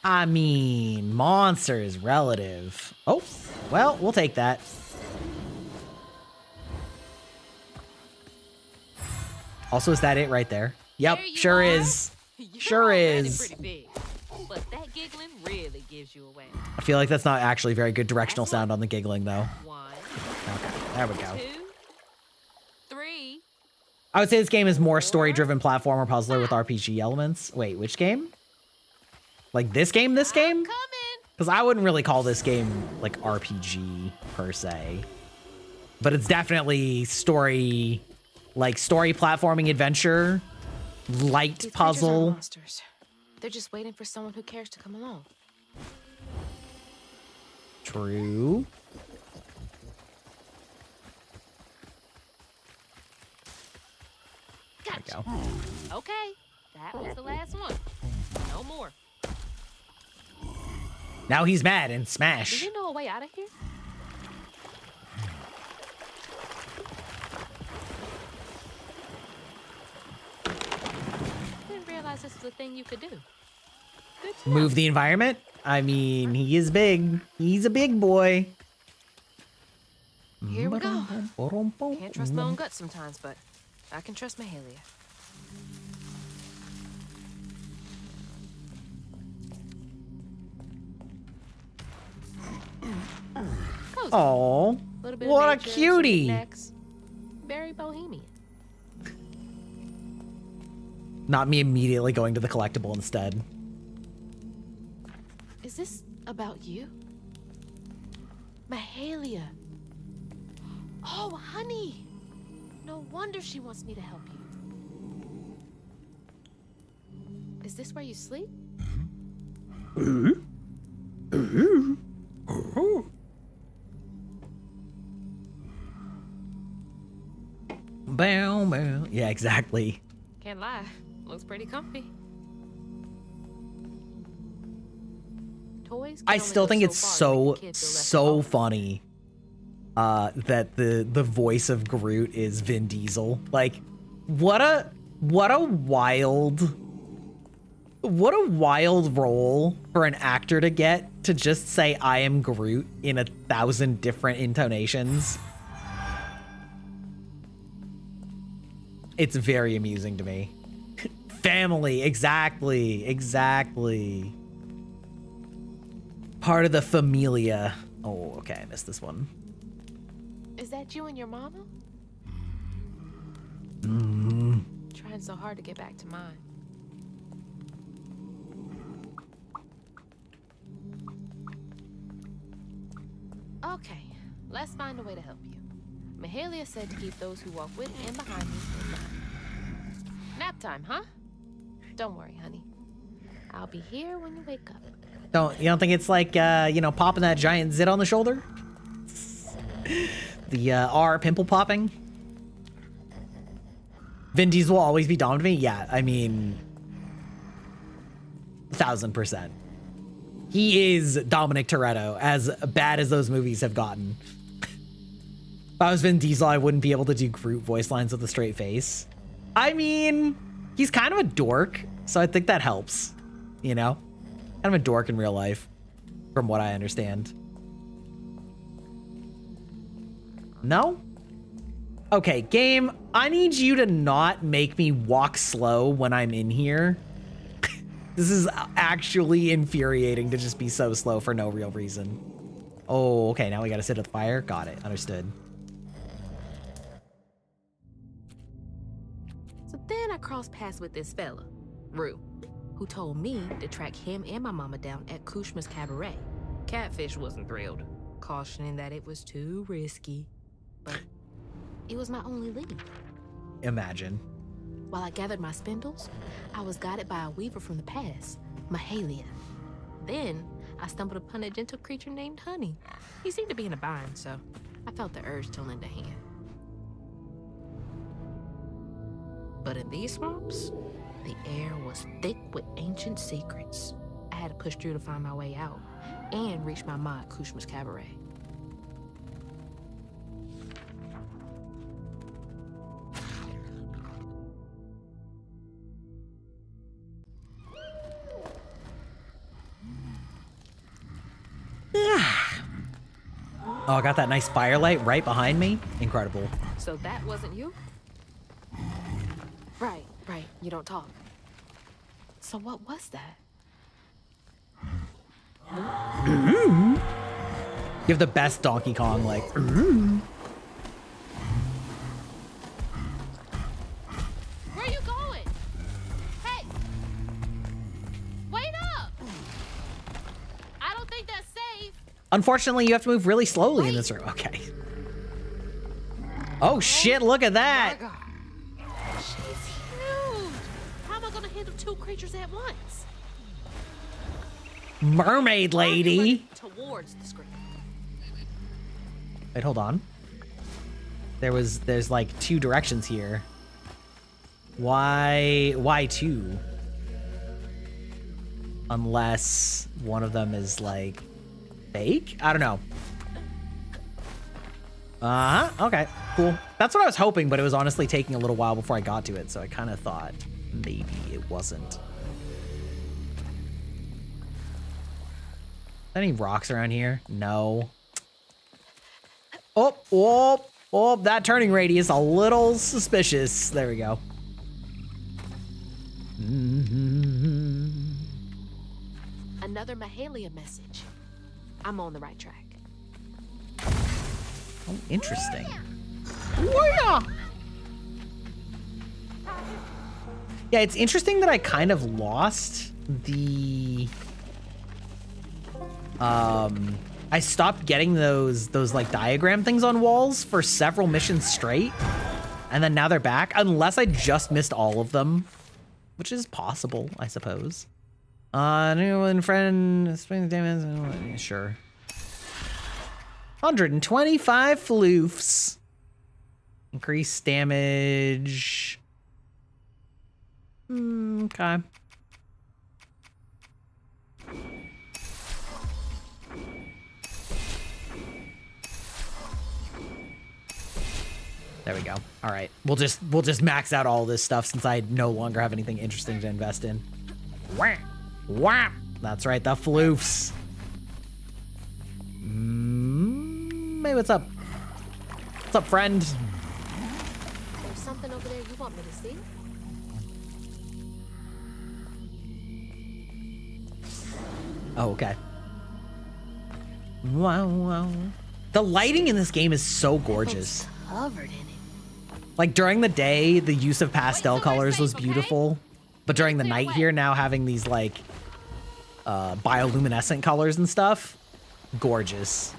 I mean, monster is relative. Oh, well, we'll take that. Also, is that it right there? Yep, There you sure are. is. You're Sure already is. pretty big, but that giggling really gives you away. I feel like that's not actually very good directional sound on the giggling, though. 1, Okay, there we go. 2, 3. I would say this game is more story-driven platformer puzzler with RPG elements. Wait, which game? Like this game? This game? Coming. Because I wouldn't really call this game like RPG per se, but it's definitely story, like story platforming adventure, light These creatures are puzzle. monsters. They're just waiting for someone who cares to come along. True. There we Gotcha. go. Okay, that was the last one. No more. Now he's mad and Do smash. you know a way out of here? Didn't realize this was a thing you could do. Good to know. Move the environment? I mean, he is big. He's a big boy. Here we go. Can't trust my own gut sometimes, but I can trust Mahalia. Cozy. Oh, Little bit of what a nature, some cutie. knickknacks. Very bohemian. Not me immediately going to the collectible instead. Is this about you? Mahalia. Oh, honey. No wonder she wants me to help you. Is this where you sleep? Bow, bow. Yeah, exactly. Can't lie. Looks pretty comfy. Toys can I only still go think so it's far to make so kids feel less so alone. funny that the voice of Groot is Vin Diesel. Like, what a wild role for an actor to get, to just say I am Groot in 1,000 different intonations. It's very amusing to me. Family, exactly. Part of the familia. Oh, okay, I missed this one. Is that you and your mama? Trying so hard to get back to mine. Okay, let's find a way to help you. Mahalia said to keep those who walk with and behind me in mind. Nap time, huh? Don't worry, honey. I'll be here when you wake up. You don't think it's like popping that giant zit on the shoulder? The R pimple popping? Vin Diesel will always be Dom to me? Yeah, I mean 1000%. He is Dominic Toretto, as bad as those movies have gotten. If I was Vin Diesel, I wouldn't be able to do Groot voice lines with a straight face. I mean, he's kind of a dork, so I think that helps, you know? Kind of a dork in real life, from what I understand. No? Okay, game, I need you to not make me walk slow when I'm in here. This is actually infuriating to just be so slow for no real reason. Oh, okay, now we gotta sit at the fire. Got it, understood. So then I crossed paths with this fella, Rue, who told me to track him and my mama down at Kushma's Cabaret. Catfish wasn't thrilled, cautioning that it was too risky. But it was my only lead. Imagine. While I gathered my spindles, I was guided by a weaver from the past, Mahalia. Then I stumbled upon a gentle creature named Honey. He seemed to be in a bind, so I felt the urge to lend a hand. But in these swamps, the air was thick with ancient secrets. I had to push through to find my way out and reach my ma at Kushma's Cabaret. Oh, I got that nice firelight right behind me. Incredible. So that wasn't you? Right. You don't talk. So what was that? You have the best Donkey Kong, like. Where are you going? Hey! Wait up! I don't think that's safe. Unfortunately, you have to move really slowly in this room. Okay. Oh shit, look at that. She's huge. How am I gonna handle two creatures at once? Mermaid lady. Towards the screen. Wait, hold on. There's like two directions here. Why two? Unless one of them is like fake? I don't know. Okay, cool. That's what I was hoping, but it was honestly taking a little while before I got to it, so I kind of thought maybe it wasn't. Any rocks around here? No. Oh, that turning radius a little suspicious. There we go. Another Mahalia message. I'm on the right track. Oh, interesting. Yeah, it's interesting that I kind of lost the... I stopped getting those like diagram things on walls for several missions straight. And then now they're back, unless I just missed all of them, which is possible, I suppose. New and friend, spring damage, sure. 125 floofs. Increase damage. Okay. There we go. All right. We'll just max out all this stuff since I no longer have anything interesting to invest in. Wham! Wham! That's right, the floofs. Hey, what's up? What's up, friend? There's something over there you want me to see? Oh, okay. Wow. The lighting in this game is so gorgeous. Covered in it. Like during the day, the use of pastel colors was beautiful, but during the night here, now having these like bioluminescent colors and stuff, gorgeous,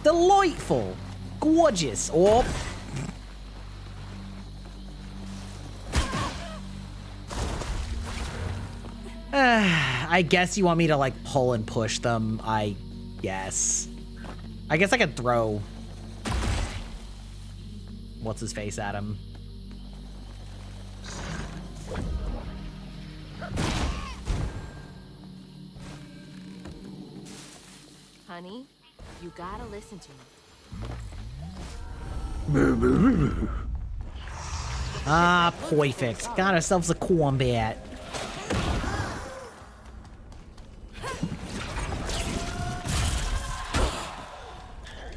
delightful, gorgeous. Oh. I guess you want me to like pull and push them. I guess I could throw what's his face at him. Honey, you gotta listen to me. Ah, perfect. Got ourselves a combat.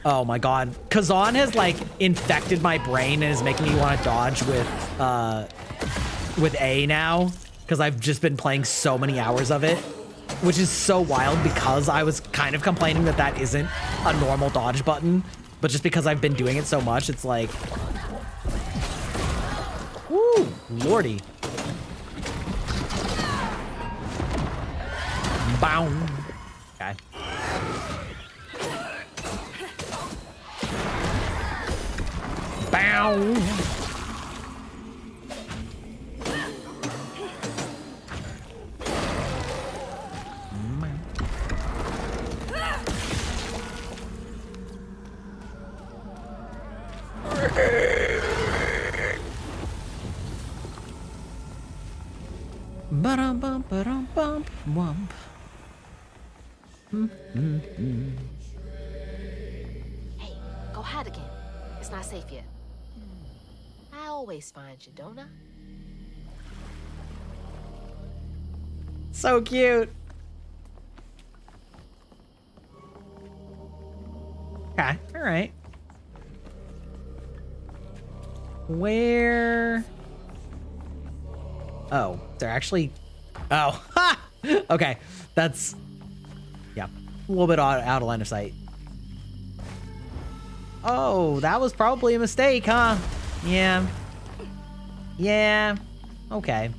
Oh my god. Kazan has like infected my brain and is making me want to dodge with A now, because I've just been playing so many hours of it, which is so wild because I was kind of complaining that that isn't a normal dodge button, but just because I've been doing it so much, it's like, woo, lordy. Bow. Okay. Bow. Ba-dum-bum, ba-dum-bum, wump. Hey, go hide again. It's not safe yet. I always find you, don't I? So cute. Okay, all right. Where? Oh, they're actually. Oh, ha! Okay, that's. Yeah, a little bit out of line of sight. Oh, that was probably a mistake, huh? Yeah. Yeah. Okay.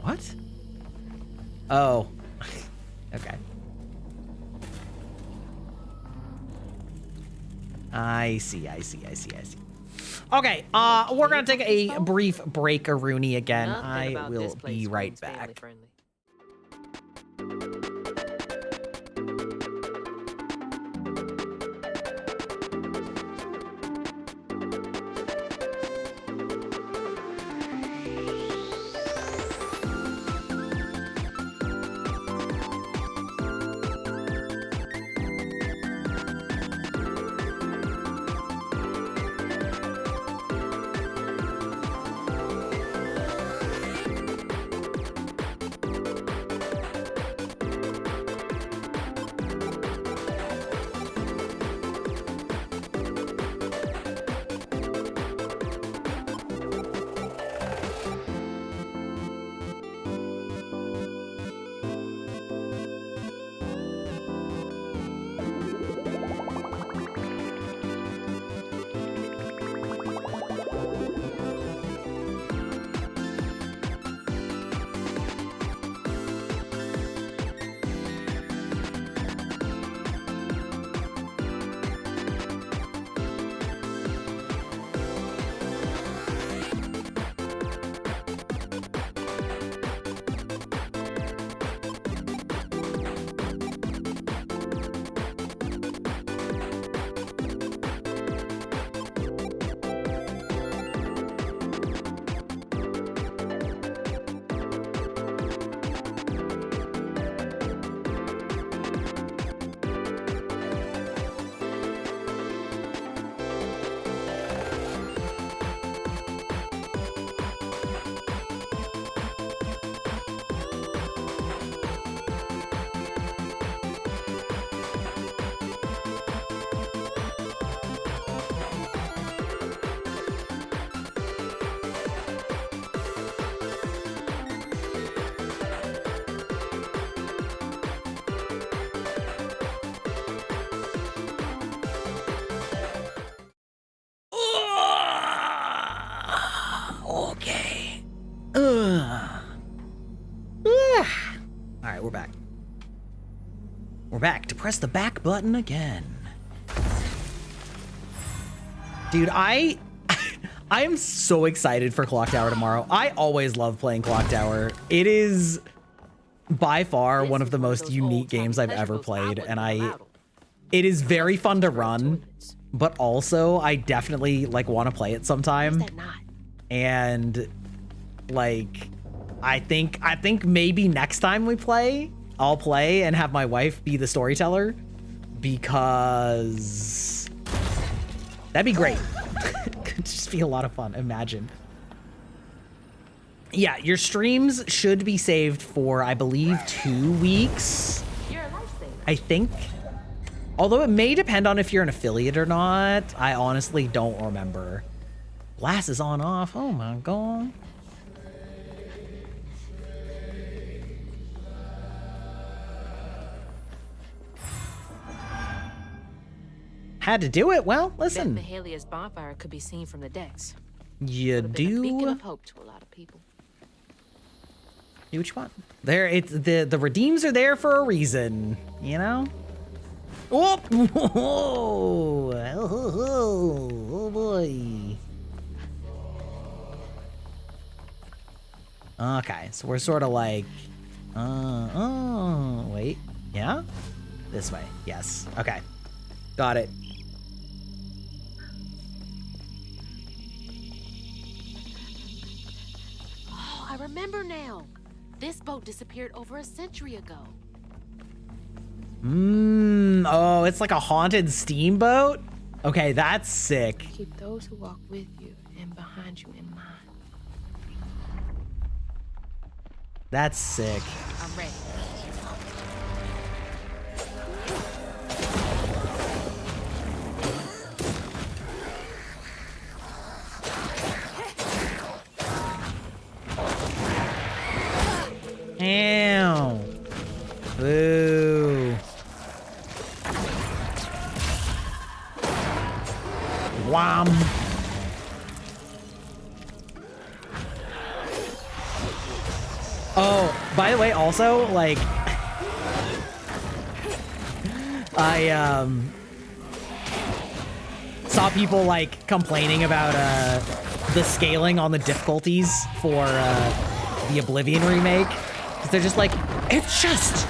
What? Oh. Okay. I see. Okay, we're gonna take a brief break, Aruni, again. I will be right back. Okay. All right, we're back. We're back to press the back button again. Dude, I am so excited for Clock Tower tomorrow. I always love playing Clock Tower. It is by far one of the most unique games I've ever played, and it is very fun to run, but also I definitely like want to play it sometime. And like I think maybe next time we play, I'll play and have my wife be the storyteller, because that'd be great. Could just be a lot of fun. Imagine Yeah, your streams should be saved for, I believe, 2 weeks. You're a lifesaver. I think. Although it may depend on if you're an affiliate or not. I honestly don't remember. Glasses on off. Oh my god. Had to do it. Well, listen. Bet Mahalia's bonfire could be seen from the decks. You Would've been a beacon do of hope to a lot of people. what you want. There, it's the redeems are there for a reason, you know. Oh, oh boy. Okay, so we're sort of like, oh, wait, yeah, this way, yes, okay, got it. Oh, I remember now. This boat disappeared over a century ago. Oh, it's like a haunted steamboat? Okay, that's sick. Keep those who walk with you and behind you in mind. That's sick. I'm ready. Ow. Boo. Wham. Oh, by the way, also, like, I, saw people, like, complaining about, the scaling on the difficulties for, the Oblivion remake. 'Cause they're just like, it's just,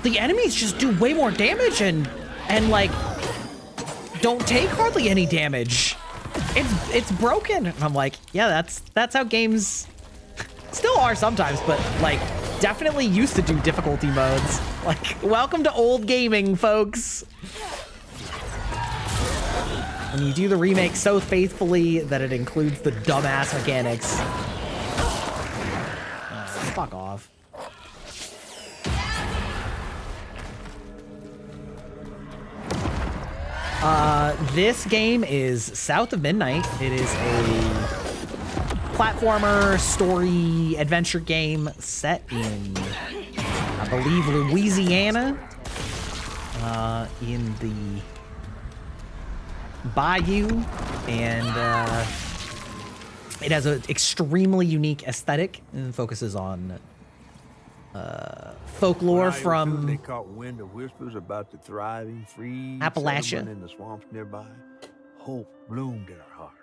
the enemies just do way more damage and like, don't take hardly any damage. It's broken. And I'm like, yeah, that's how games still are sometimes, but like definitely used to do difficulty modes. Like, welcome to old gaming, folks. When you do the remake so faithfully that it includes the dumbass mechanics. Fuck off. This game is South of Midnight. It is a platformer story adventure game set in, I believe, Louisiana, in the bayou, and it has an extremely unique aesthetic and focuses on folklore from they caught wind of whispers about the thriving free Appalachia settlement in the swamps nearby. Hope bloomed in her heart.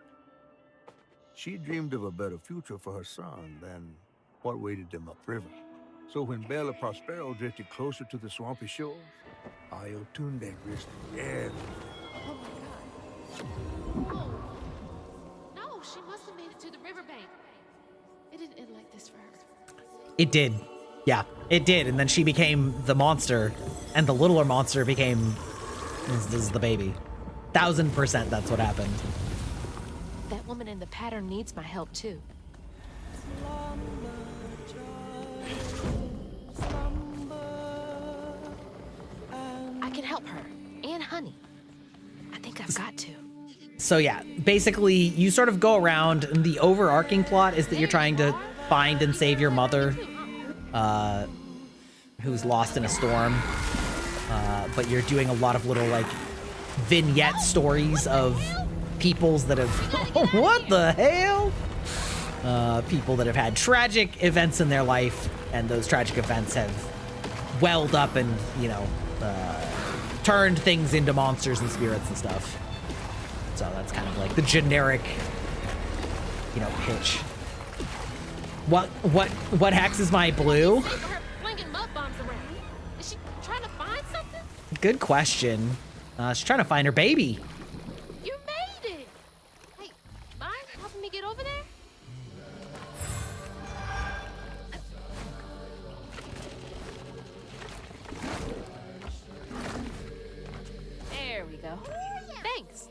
She dreamed of a better future for her son than what waited them upriver. So when Bella Prospero drifted closer to the swampy shores, Ayotunde risked everything. Oh. No, she must have made it to the riverbank. It didn't end like this for her. It did. Yeah, it did. And then she became the monster, and the littler monster became this is the baby. 1000% that's what happened. That woman in the pattern needs my help too. I can help her and Honey. I think I've got to. So yeah, basically you sort of go around, and the overarching plot is that you're trying to find and save your mother, who's lost in a storm. But you're doing a lot of little like vignette stories of peoples that have what the hell? People that have had tragic events in their life, and those tragic events have welled up and, you know, turned things into monsters and spirits and stuff. So that's kind of like the generic, you know, pitch. What hex is my blue? Is she trying to find something? Good question. She's trying to find her baby. You made it. Hey, mind helping me get over there? There we go. Thanks.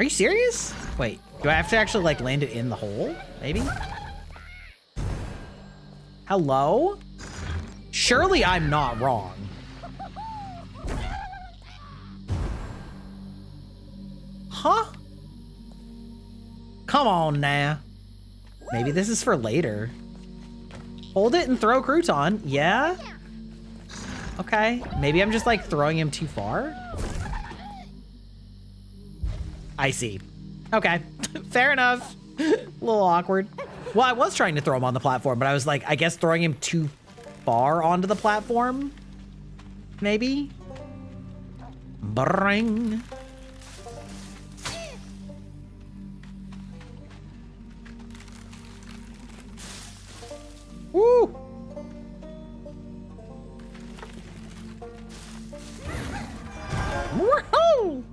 Are you serious? Wait, do I have to actually like land it in the hole? Maybe? Hello? Surely I'm not wrong. Huh? Come on now. Maybe this is for later. Hold it and throw crouton. Yeah? Okay. Maybe I'm just like throwing him too far. I see. Okay. Fair enough. A little awkward. Well, I was trying to throw him on the platform, but I was like, I guess throwing him too far onto the platform. Maybe? Bring. Woo! Woohoo!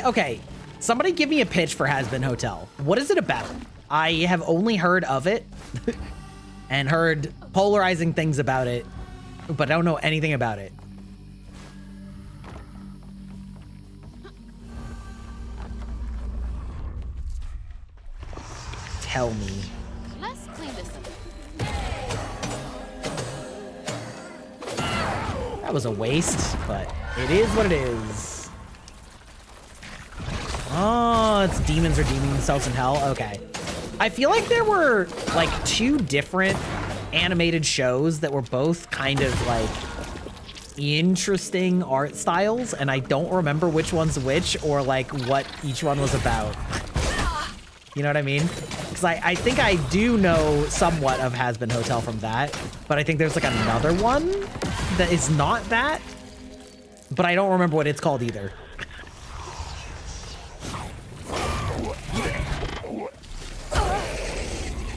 Okay. Somebody give me a pitch for Has Been Hotel. What is it about? I have only heard of it and heard polarizing things about it, but I don't know anything about it. Tell me. Let's clean this up. That was a waste, but it is what it is. Oh, it's demons redeeming themselves in hell. Okay. I feel like there were like 2 different animated shows that were both kind of like interesting art styles, and I don't remember which one's which or like what each one was about. You know what I mean? Because I think I do know somewhat of Has Been Hotel from that, but I think there's like another one that is not that, but I don't remember what it's called either.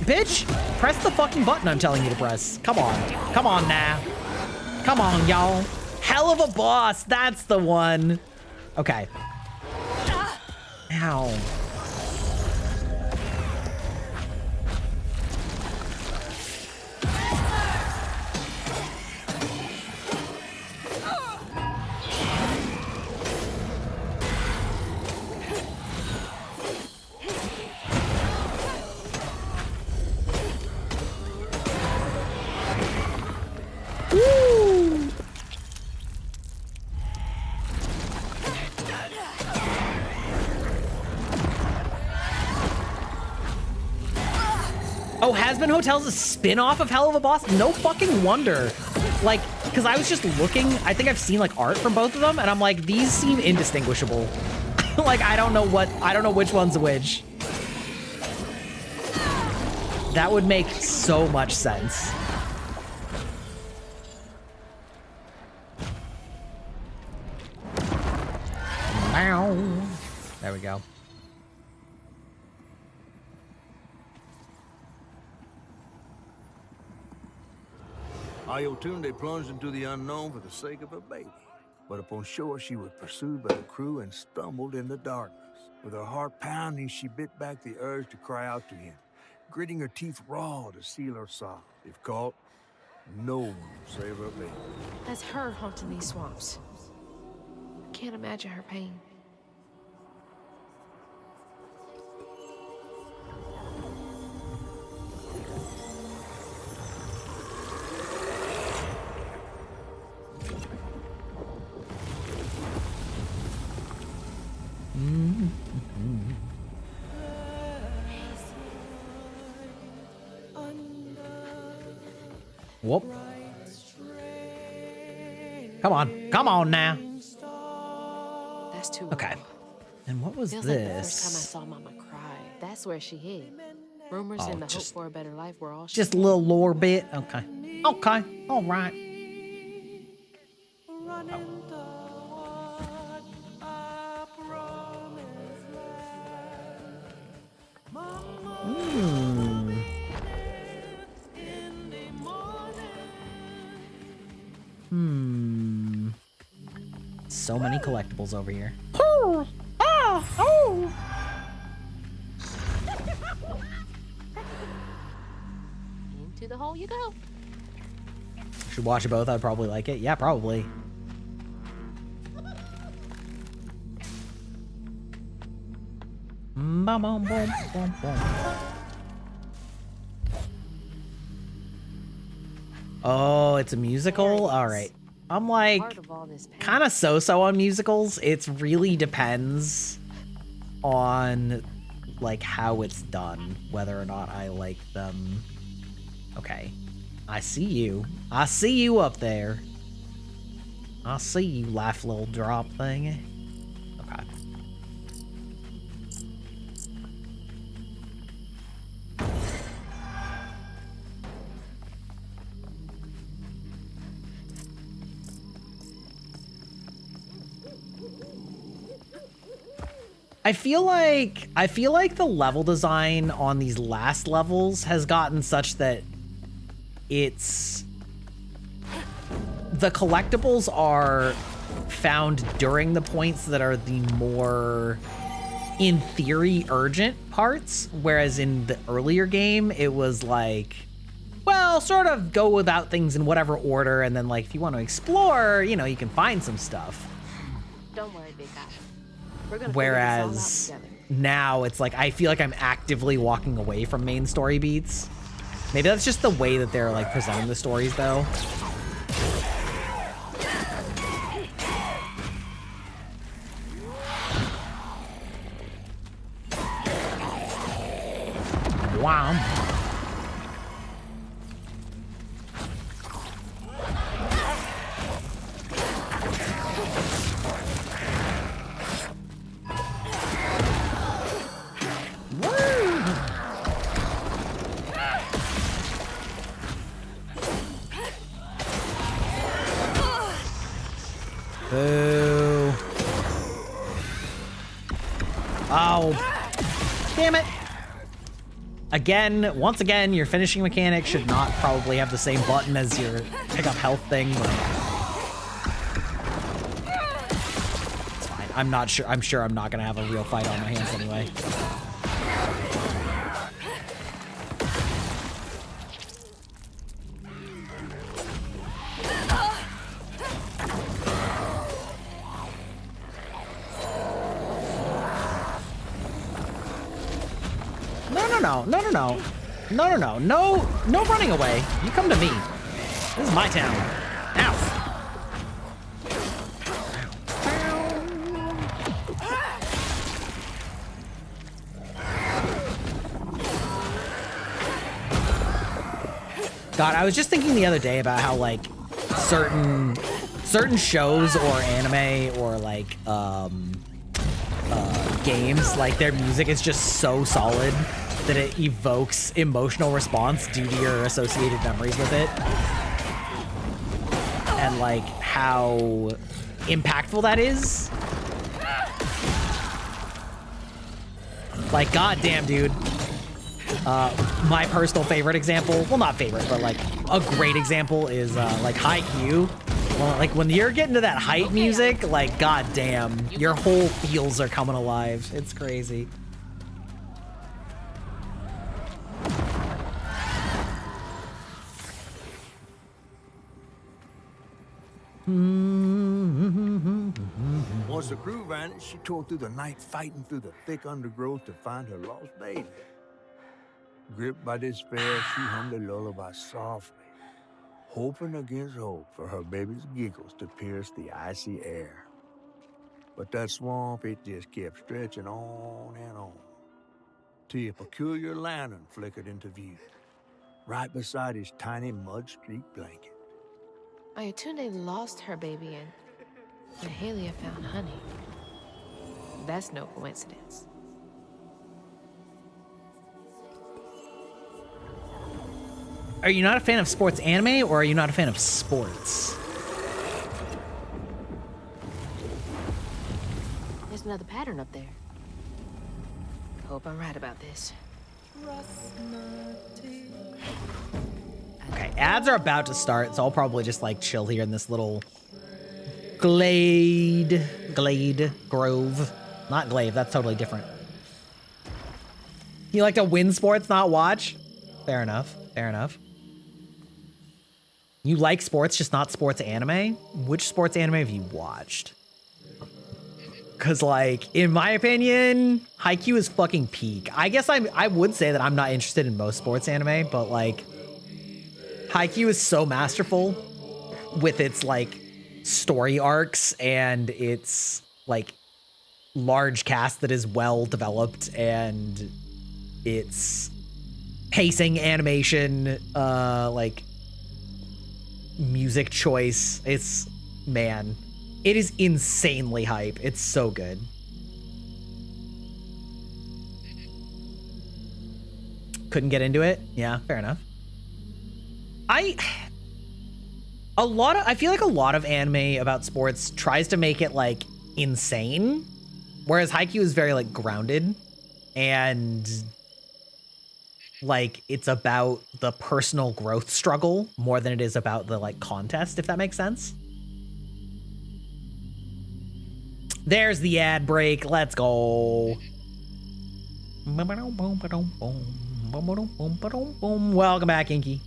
Bitch, press the fucking button I'm telling you to press. Come on. Come on now. Come on, y'all. Hell of a boss. That's the one. Okay. Ow. Oh, Has Been Hotel's a spin-off of Hell of a Boss? No fucking wonder. Like, because I was just looking, I think I've seen like art from both of them, and I'm like, these seem indistinguishable. Like, I don't know which one's which. That would make so much sense. There we go. Ayotunde plunged into the unknown for the sake of her baby. But upon shore, she was pursued by the crew and stumbled in the darkness. With her heart pounding, she bit back the urge to cry out to him, gritting her teeth raw to seal her soul. If caught, no one will save her baby. That's her haunting these swamps. I can't imagine her pain. Whoop. Come on now. That's too Okay. rough. And what was Feels this? like the first time I saw Mama cry. That's where she hid. Rumors Oh, and the hope just- for a better life were all Just a little lore bit. Okay. Okay. All right. So many collectibles over here. into the hole you go. Should watch it both. I'd probably like it. Yeah, probably. Oh, it's a musical? All right. I'm like kind of so-so on musicals. It really depends on like how it's done, whether or not I like them. Okay. I see you. I see you up there. I see you, life little drop thing. Okay. I feel like the level design on these last levels has gotten such that it's the collectibles are found during the points that are the more in theory urgent parts, whereas in the earlier game it was like, well, sort of go about things in whatever order, and then like if you want to explore, you know, you can find some stuff. Don't worry, big guy. We're gonna Whereas now it's like I feel like I'm actively walking away from main story beats. Maybe that's just the way that they're like presenting the stories though. Wow. Boo. Oh, damn it. Again, once again, your finishing mechanic should not probably have the same button as your pick up health thing, but it's fine. I'm not sure. I'm sure I'm not going to have a real fight on my hands anyway. No running away. You come to me. This is my town. Ow. God, I was just thinking the other day about how like certain shows or anime or like games, like their music is just so solid that it evokes emotional response due to your associated memories with it. And like how impactful that is. Like, goddamn, dude. My personal favorite example, well, not favorite, but like a great example is like Haikyuu. Well, like when you're getting to that hype music, like goddamn, your whole feels are coming alive. It's crazy. Once the crew vanished, she tore through the night fighting through the thick undergrowth to find her lost baby. Gripped by despair, she hummed a lullaby softly, hoping against hope for her baby's giggles to pierce the icy air. But that swamp, it just kept stretching on and on, till a peculiar lantern flickered into view, right beside his tiny mud-streaked blanket. Ayatunde lost her baby and Halia found honey. That's no coincidence. Are you not a fan of sports anime, or are you not a fan of sports? There's another pattern up there. Hope I'm right about this. Okay, ads are about to start, so I'll probably just like chill here in this little grove. Not glaive, that's totally different. You like to win sports, not watch? Fair enough, fair enough. You like sports, just not sports anime? Which sports anime have you watched? Because, like, in my opinion, Haikyuu is fucking peak. I guess I would say that I'm not interested in most sports anime, but, like, Haikyuu is so masterful with its, like, story arcs and its, like, large cast that is well developed, and its pacing, animation, like, music choice. It's, man, it is insanely hype. It's so good. Couldn't get into it? Yeah, fair enough. I feel like a lot of anime about sports tries to make it, like, insane, whereas Haikyuu is very, like, grounded, and, like, it's about the personal growth struggle more than it is about the, like, contest, if that makes sense. There's the ad break. Let's go. Welcome back, Inky.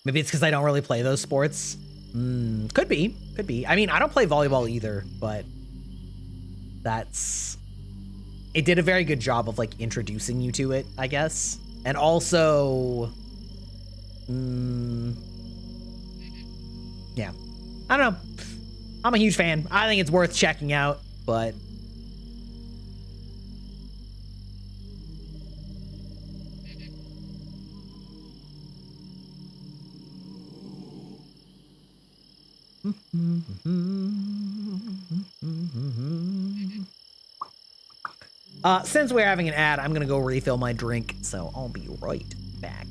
Maybe it's because I don't really play those sports. Could be. Could be. I mean, I don't play volleyball either, but it did a very good job of, like, introducing you to it, I guess. And also, yeah, I don't know. I'm a huge fan. I think it's worth checking out, but since we're having an ad, I'm gonna go refill my drink, so I'll be right back.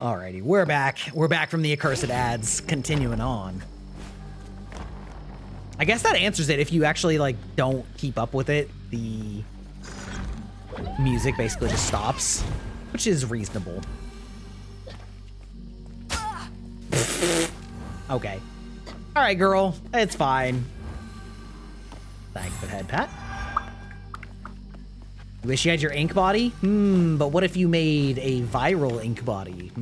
Alrighty, we're back. We're back from the accursed ads. Continuing on. I guess that answers it. If you actually, like, don't keep up with it, the music basically just stops, which is reasonable. Okay. All right, girl. It's fine. Thanks for the head pat. You wish you had your ink body? But what if you made a viral ink body?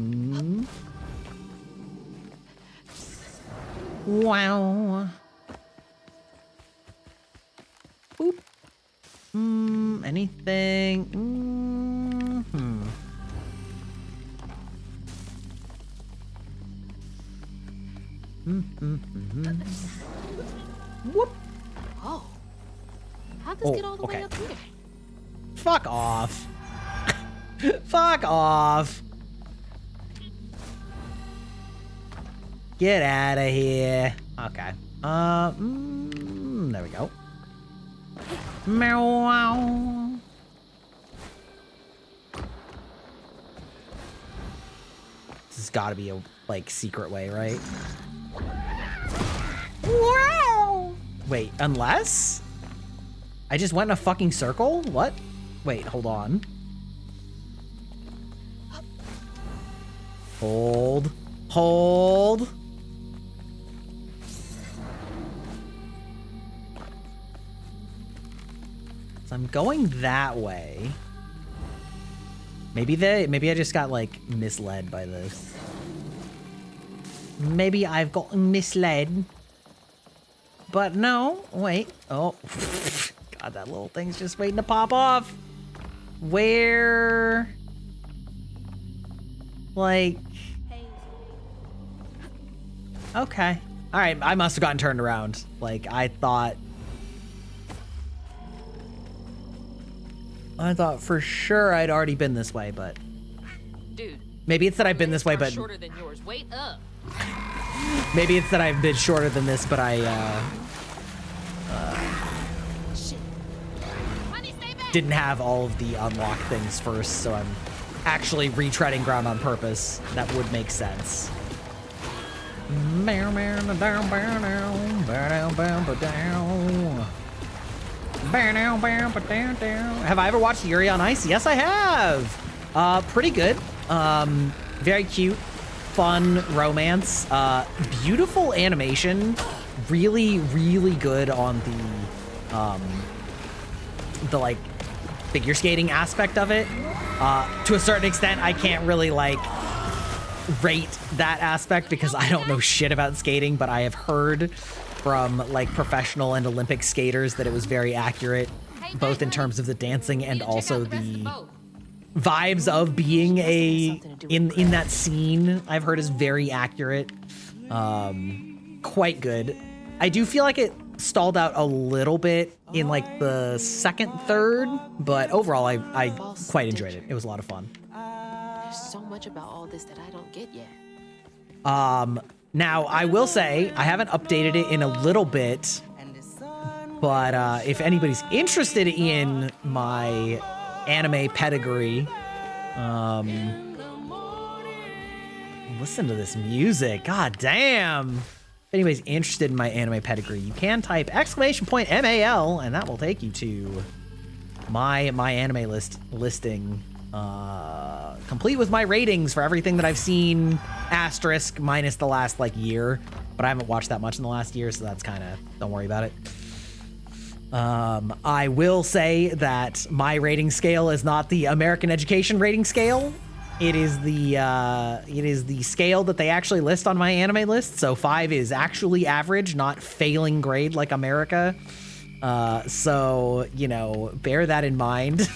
Wow. Boop. Anything? Whoop. Oh. How'd this get all the way up here? Fuck off. Fuck off. Get out of here. Okay. There we go. Meow. This has got to be a like secret way, right? Wow. Wait, unless I just went in a fucking circle? What? Wait, hold on. Hold. Hold. So I'm going that way. Maybe I just got like misled by this. Maybe I've gotten misled. But no, wait. Oh, God, that little thing's just waiting to pop off. Where? Like, okay. All right, I must have gotten turned around. Like, I thought for sure I'd already been this way, but Dude, maybe it's that I've been this way, but shorter than yours. Wait up. Maybe it's that I've been shorter than this, but didn't have all of the unlock things first, so I'm actually retreading ground on purpose. That would make sense. Have I ever watched Yuri on Ice? Yes, I have. Pretty good. Very cute, fun romance. Beautiful animation. Really, really good on the like figure skating aspect of it. To a certain extent, I can't really like rate that aspect because I don't know shit about skating, but I have heard from like professional and Olympic skaters that it was very accurate, both in terms of the dancing and also the vibes of being in that scene. I've heard is very accurate. Quite good. I do feel like it stalled out a little bit in like the second, third, but overall I quite enjoyed it. It was a lot of fun. There's so much about all this that I don't get yet. Now I will say I haven't updated it in a little bit, but if anybody's interested in my anime pedigree, listen to this music. God damn. If anybody's interested in my anime pedigree, you can type !MAL and that will take you to my anime listing, complete with my ratings for everything that I've seen, asterisk minus the last like year, but I haven't watched that much in the last year, so that's kind of, don't worry about it. I will say that my rating scale is not the American education rating scale. It is the scale that they actually list on my anime list. So 5 is actually average, not failing grade like America. So, you know, bear that in mind.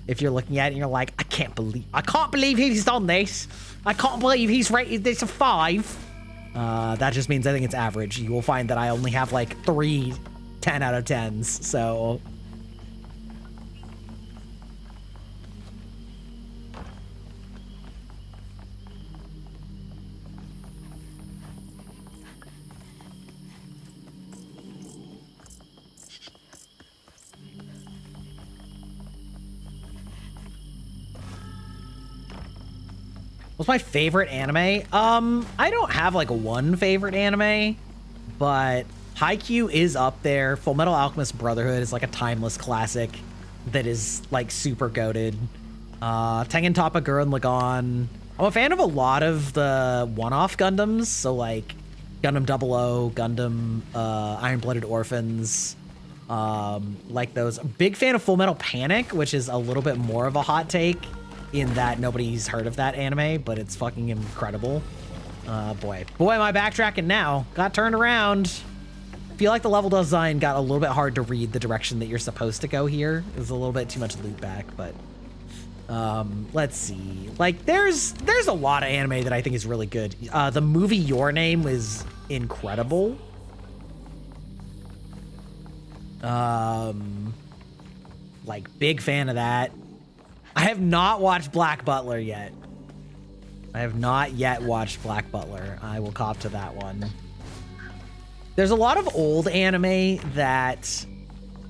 If you're looking at it and you're like, I can't believe he's done this. I can't believe he's rated this a 5. That just means I think it's average. You will find that I only have like 3 10 out of 10s. So what's my favorite anime? I don't have like one favorite anime, but Haikyuu is up there. Fullmetal Alchemist Brotherhood is like a timeless classic that is like super goated. Tengen Toppa Gurren Lagann. I'm a fan of a lot of the one-off Gundams, so like Gundam 00, Gundam Iron-Blooded Orphans, like those. Big fan of Full Metal Panic, which is a little bit more of a hot take in that nobody's heard of that anime, but it's fucking incredible. Boy, am I backtracking now. Got turned around. Feel like the level design got a little bit hard to read the direction that you're supposed to go here. It was a little bit too much loop back, but let's see. Like there's a lot of anime that I think is really good. The movie Your Name was incredible. Like big fan of that. I have not watched Black Butler yet. I have not yet watched Black Butler. I will cop to that one. There's a lot of old anime that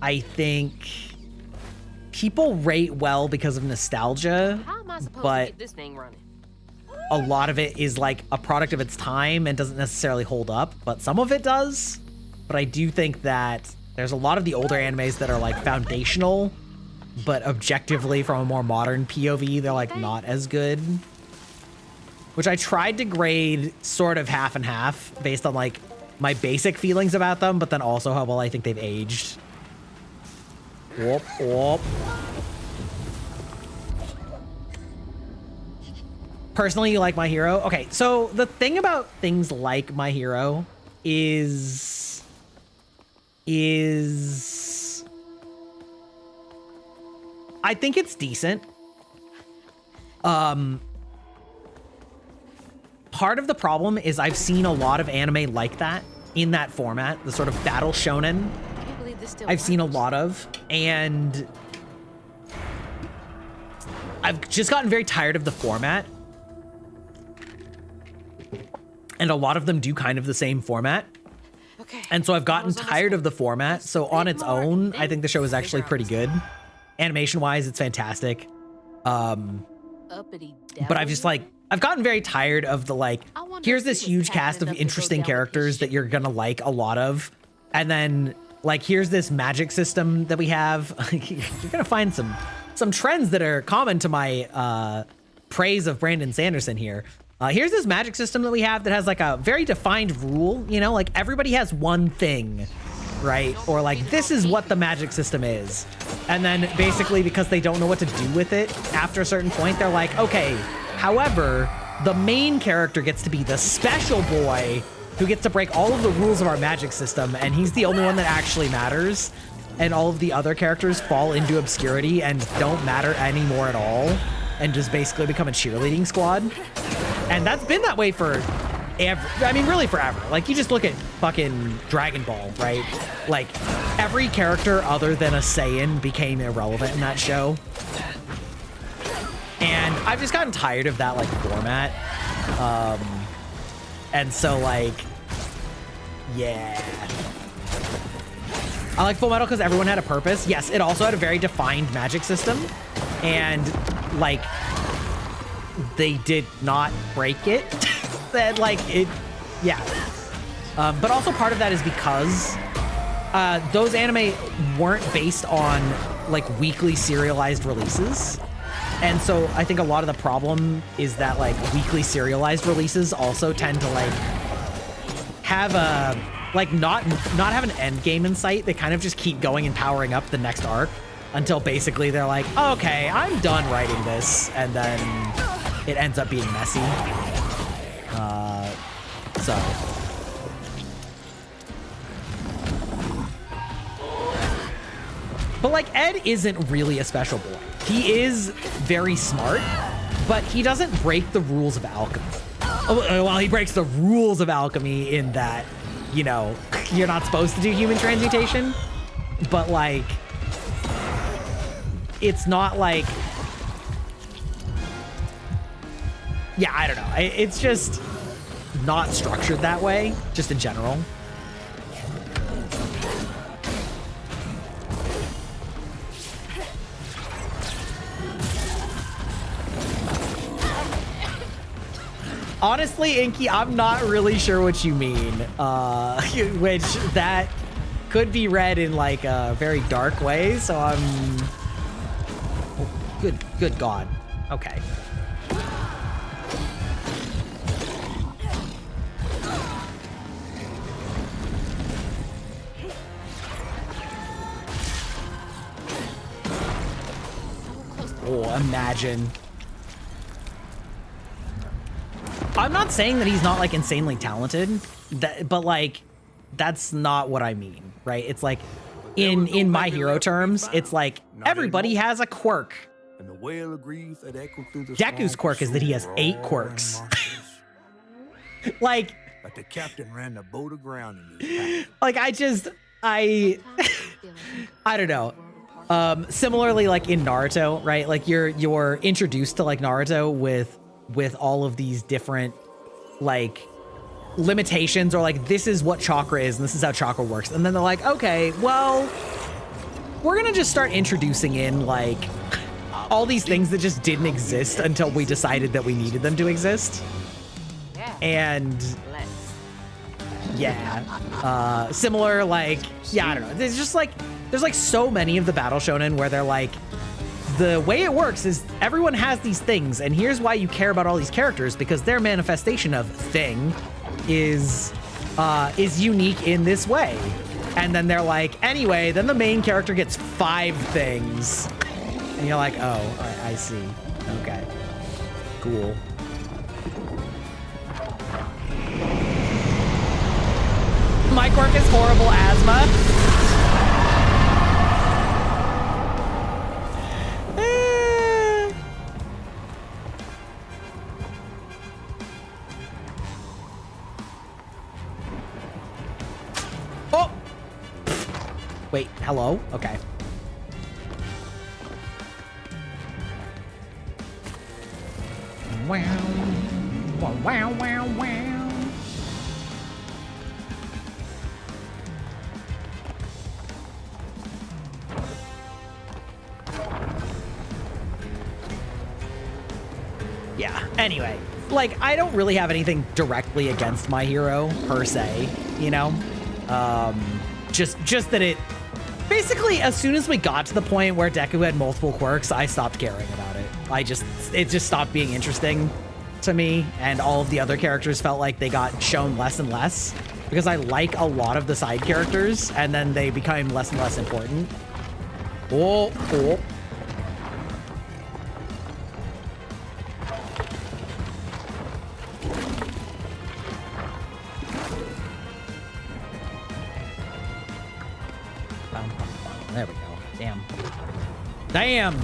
I think people rate well because of nostalgia, How am I supposed to but get this thing running? a lot of it is like a product of its time and doesn't necessarily hold up, but some of it does. But I do think that there's a lot of the older animes that are like foundational, but objectively from a more modern POV, they're like not as good. Which I tried to grade sort of half and half based on like my basic feelings about them, but then also how well I think they've aged. Whoop, whoop. Personally, you like My Hero? Okay, so the thing about things like My Hero is I think it's decent. Part of the problem is I've seen a lot of anime like that in that format, the sort of battle shonen. I can't believe this still I've seen a works. lot of, and I've just gotten very tired of the format. And a lot of them do kind of the same format. Okay. And so I've gotten tired of the format. So on its own, I think the show is actually pretty good. Animation wise, it's fantastic. Uppity But I've just like, I've gotten very tired of the like, here's this huge cast of interesting characters that you're gonna like a lot of. And then like, here's this magic system that we have. You're gonna find some trends that are common to my praise of Brandon Sanderson here. Here's this magic system that we have that has like a very defined rule, you know, like everybody has one thing, right? Or like, this is what the magic system is. And then basically because they don't know what to do with it after a certain point, they're like, okay, however, the main character gets to be the special boy who gets to break all of the rules of our magic system. And he's the only one that actually matters. And all of the other characters fall into obscurity and don't matter anymore at all. And just basically become a cheerleading squad. And that's been that way for really forever. Like, you just look at fucking Dragon Ball, right? Like, every character other than a Saiyan became irrelevant in that show. And I've just gotten tired of that, like, format. And so, like, yeah. I like Full Metal because everyone had a purpose. Yes, it also had a very defined magic system. And, like, they did not break it. That, like, it, yeah. But also part of that is because those anime weren't based on, like, weekly serialized releases. And so I think a lot of the problem is that, like, weekly serialized releases also tend to, like, have a, like, not have an end game in sight. They kind of just keep going and powering up the next arc until basically they're like, okay, I'm done writing this. And then it ends up being messy. So. But, like, Ed isn't really a special boy. He is very smart, but he doesn't break the rules of alchemy. Well, he breaks the rules of alchemy in that, you know, you're not supposed to do human transmutation, but, like, it's not like, yeah, I don't know. It's just not structured that way, just in general. Honestly, Inky, I'm not really sure what you mean, which that could be read in like a very dark way. So I'm, oh, good God. Okay. Oh, imagine. I'm not saying that he's not like insanely talented, but like that's not what I mean, right? It's like in My Hero terms, it's like everybody has a quirk. And the wail of grief that echoed through the Deku's quirk is that he has 8 quirks. like the captain ran the boat aground in his pack. like I don't know. Similarly, like in Naruto, right? Like you're introduced to like Naruto with all of these different like limitations, or like this is what chakra is and this is how chakra works, and then they're like, okay, well, we're gonna just start introducing in like all these things that just didn't exist until we decided that we needed them to exist. And yeah, similar, like, yeah, I don't know. There's like so many of the battle shonen where they're like, the way it works is everyone has these things, and here's why you care about all these characters, because their manifestation of thing is unique in this way. And then they're like, anyway, then the main character gets 5 things. And you're like, oh, I see. Okay. Cool. My quirk is horrible asthma. Oh! Wait, hello? Okay. Wow. Wow, wow, wow, wow. Yeah, anyway, like, I don't really have anything directly against My Hero, per se, you know? Just that it... Basically, as soon as we got to the point where Deku had multiple quirks, I stopped caring about it. It just stopped being interesting to me, and all of the other characters felt like they got shown less and less, because I like a lot of the side characters, and then they became less and less important. Oh, oh. There we go. Damn. Damn!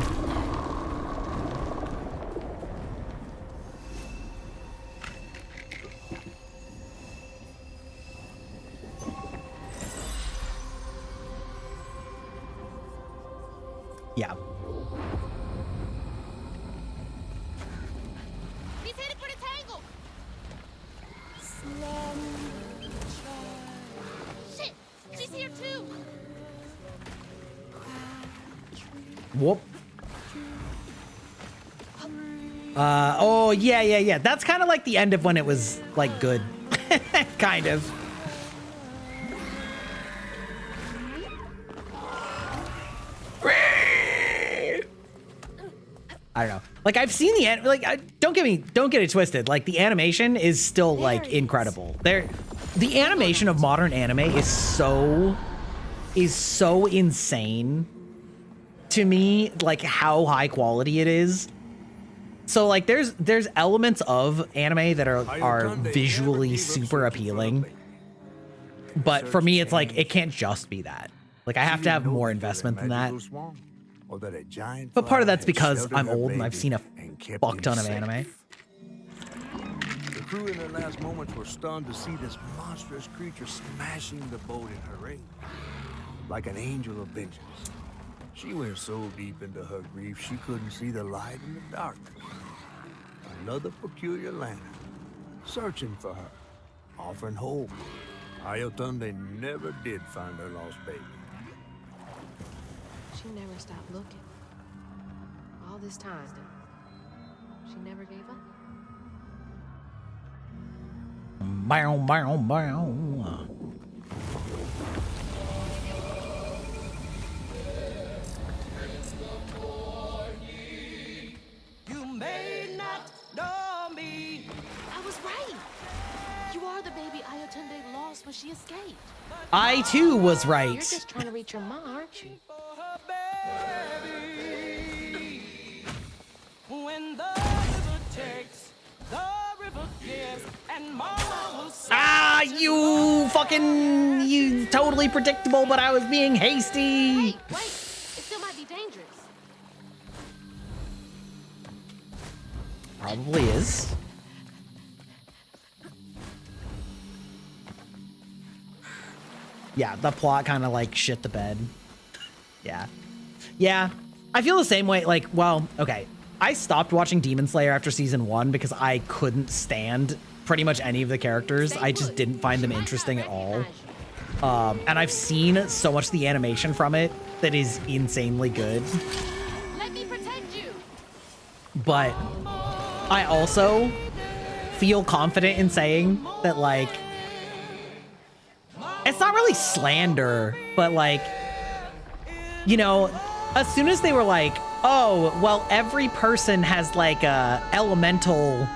Yeah. He's headed for the tangle! Shit! She's here too! Whoop. Oh, yeah. That's kind of like the end of when it was, like, good. Kind of. I don't know. Like, I've seen the end. Like, don't get it twisted. Like, the animation is still like incredible. The animation of modern anime is so insane to me. Like, how high quality it is. So like, there's elements of anime that are visually super appealing. But for me, it's like, it can't just be that. Like, I have to have more investment than that. But part of that's because I'm old and I've seen a fuck ton of anime. The crew in their last moments were stunned to see this monstrous creature smashing the boat in her rage, like an angel of vengeance. She went so deep into her grief she couldn't see the light in the darkness. Another peculiar lantern, searching for her, offering hope. Ayotunde never did find her lost baby. She never stopped looking. All this time, she never gave up. Bow, bow, bow. You may not know me. I was right. You are the baby Ayotunde lost when she escaped. I too was right. You're just trying to reach your mom, aren't you? You totally predictable, but I was being hasty. Wait, it still might be dangerous. Probably is. Yeah, the plot kind of like shit the bed. Yeah. Yeah. I feel the same way. Like, well, okay. I stopped watching Demon Slayer after season 1 because I couldn't stand pretty much any of the characters. I just didn't find them interesting at all. And I've seen so much of the animation from it that is insanely good. Let me protect you. But I also feel confident in saying that, like, it's not really slander, but like, you know, as soon as they were like, oh, well, every person has like a elemental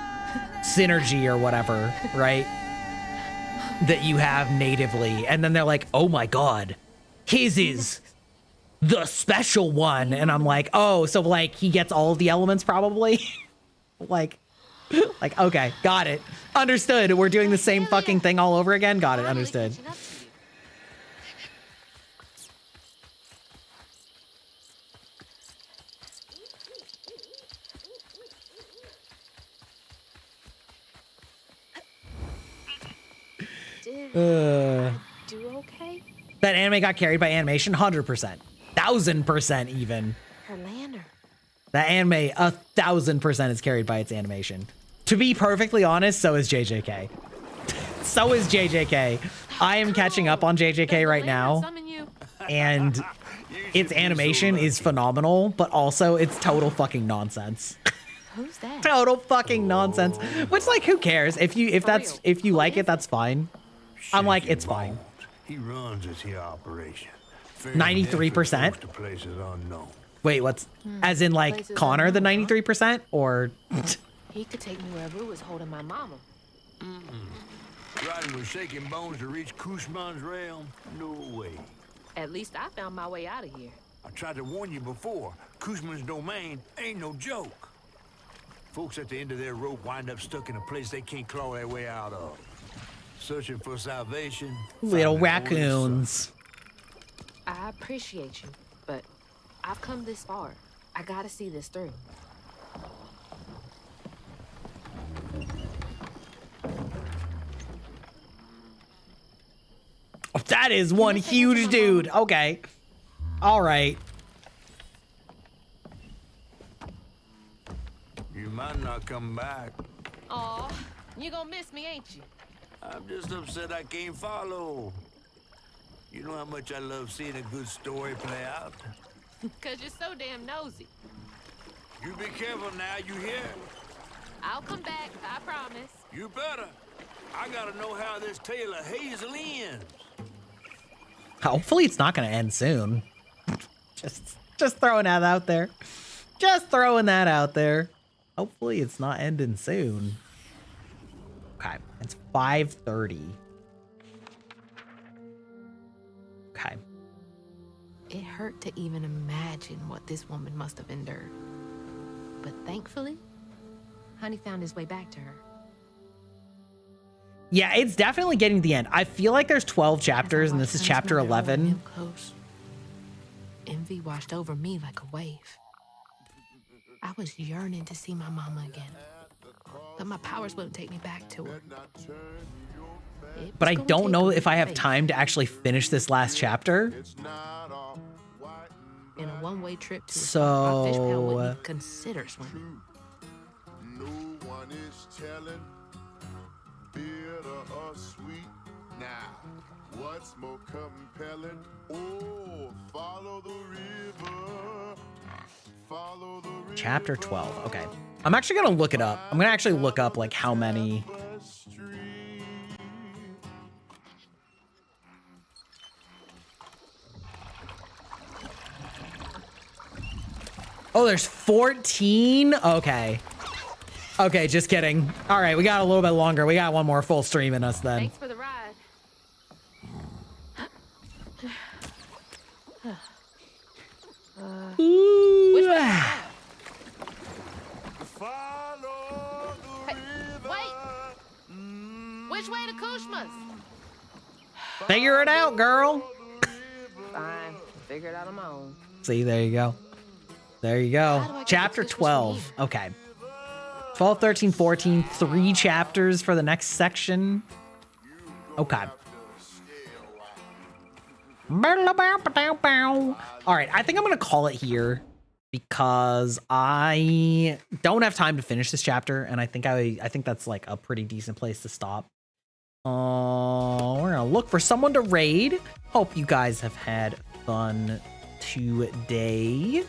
synergy or whatever, right? That you have natively. And then they're like, oh my God, his is the special one. And I'm like, oh, so like he gets all of the elements probably? like, okay, got it. Understood. We're doing the same fucking thing all over again. Got it. Understood. Do okay? That anime got carried by animation, 100%. 1000% even. Her lander. That anime, 1000% is carried by its animation. To be perfectly honest, so is JJK. So is JJK. I am catching up on JJK right now, and its animation is phenomenal, but also it's total fucking nonsense. Who's that? Total fucking nonsense. Which, like, who cares? If you like it, that's fine. I'm like, it's fine. He runs his here operation. 93%. To places unknown. Wait, what's as in like Places Connor the unknown, huh? 93% or He could take me where Rue was holding my mama. Riding with shaking bones to reach Kushman's realm? No way. At least I found my way out of here. I tried to warn you before. Kushman's domain ain't no joke. Folks at the end of their rope wind up stuck in a place they can't claw their way out of. Searching for salvation. little finding raccoons? I appreciate you, but I've come this far. I gotta see this through. Oh, that is one huge dude. Okay. All right. You might not come back. Aw, you gonna miss me, ain't you? I'm just upset I can't follow. You know how much I love seeing a good story play out? Cause you're so damn nosy. You be careful now, you hear? I'll come back, I promise. You better. I gotta know how this tale of Hazel ends. Hopefully it's not going to end soon. Just throwing that out there. Just throwing that out there. Hopefully it's not ending soon. Okay, it's 5:30. Okay. It hurt to even imagine what this woman must have endured. But thankfully, Honey found his way back to her. Yeah, it's definitely getting to the end. I feel like there's 12 chapters and this is chapter 11. Close, envy washed over me like a wave. I was yearning to see my mama again, but my powers wouldn't take me back to her. But I don't know if I have time to actually finish this last chapter. In a one-way trip to So- a fish pail wouldn't even consider swimming. No one is telling, bitter or sweet. Now, what's more compelling? Oh, follow the river. Follow the river. Chapter 12. Okay. I'm actually going to look it up. I'm going to actually look up like how many. Oh, there's 14? Okay. Okay, just kidding. All right, we got a little bit longer. We got one more full stream in us then. Thanks for the ride. Ooh. Which way? Hey, wait! Which way to Kushma's? Figure it out, girl. Fine. Figure it out on my own. See, there you go. There you How do I go. get Chapter the tush 12. Okay. 12, 13, 14. 3 chapters for the next section. Okay. All right, I think I'm going to call it here because I don't have time to finish this chapter, and I think that's like a pretty decent place to stop. We're going to look for someone to raid. Hope you guys have had fun today.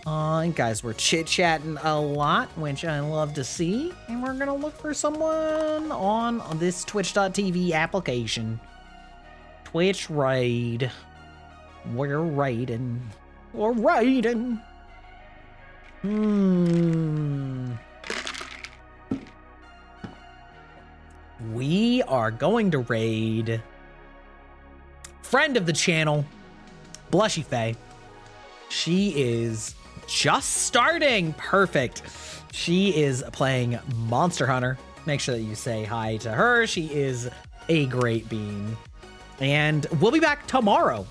Guys, we're chit-chatting a lot, which I love to see. And we're going to look for someone on this twitch.tv application. Twitch raid. We're raiding. We're raiding. We are going to raid friend of the channel, Blushy Faye. She is just starting. Perfect. She is playing Monster Hunter. Make sure that you say hi to her. She is a great bean. And we'll be back tomorrow.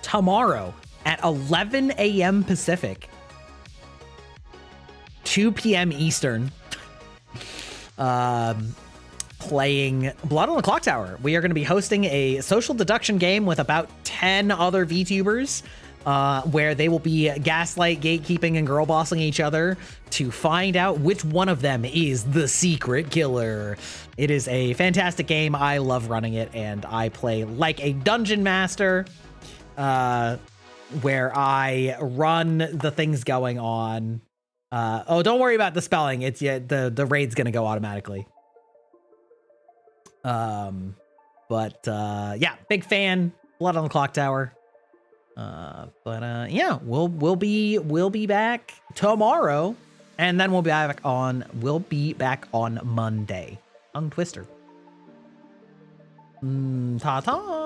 Tomorrow at 11 a.m. Pacific, 2 p.m. Eastern. Playing Blood on the Clock Tower. We are going to be hosting a social deduction game with about 10 other VTubers, where they will be gaslight, gatekeeping, and girl bossing each other to find out which one of them is the secret killer. It is a fantastic game. I love running it, and I play like a dungeon master, where I run the things going on. Oh, don't worry about the spelling. It's the raid's gonna go automatically. Yeah, big fan. Blood on the Clock Tower. Yeah, we'll be back tomorrow, and then we'll be back on Monday. Tongue twister. Ta-ta.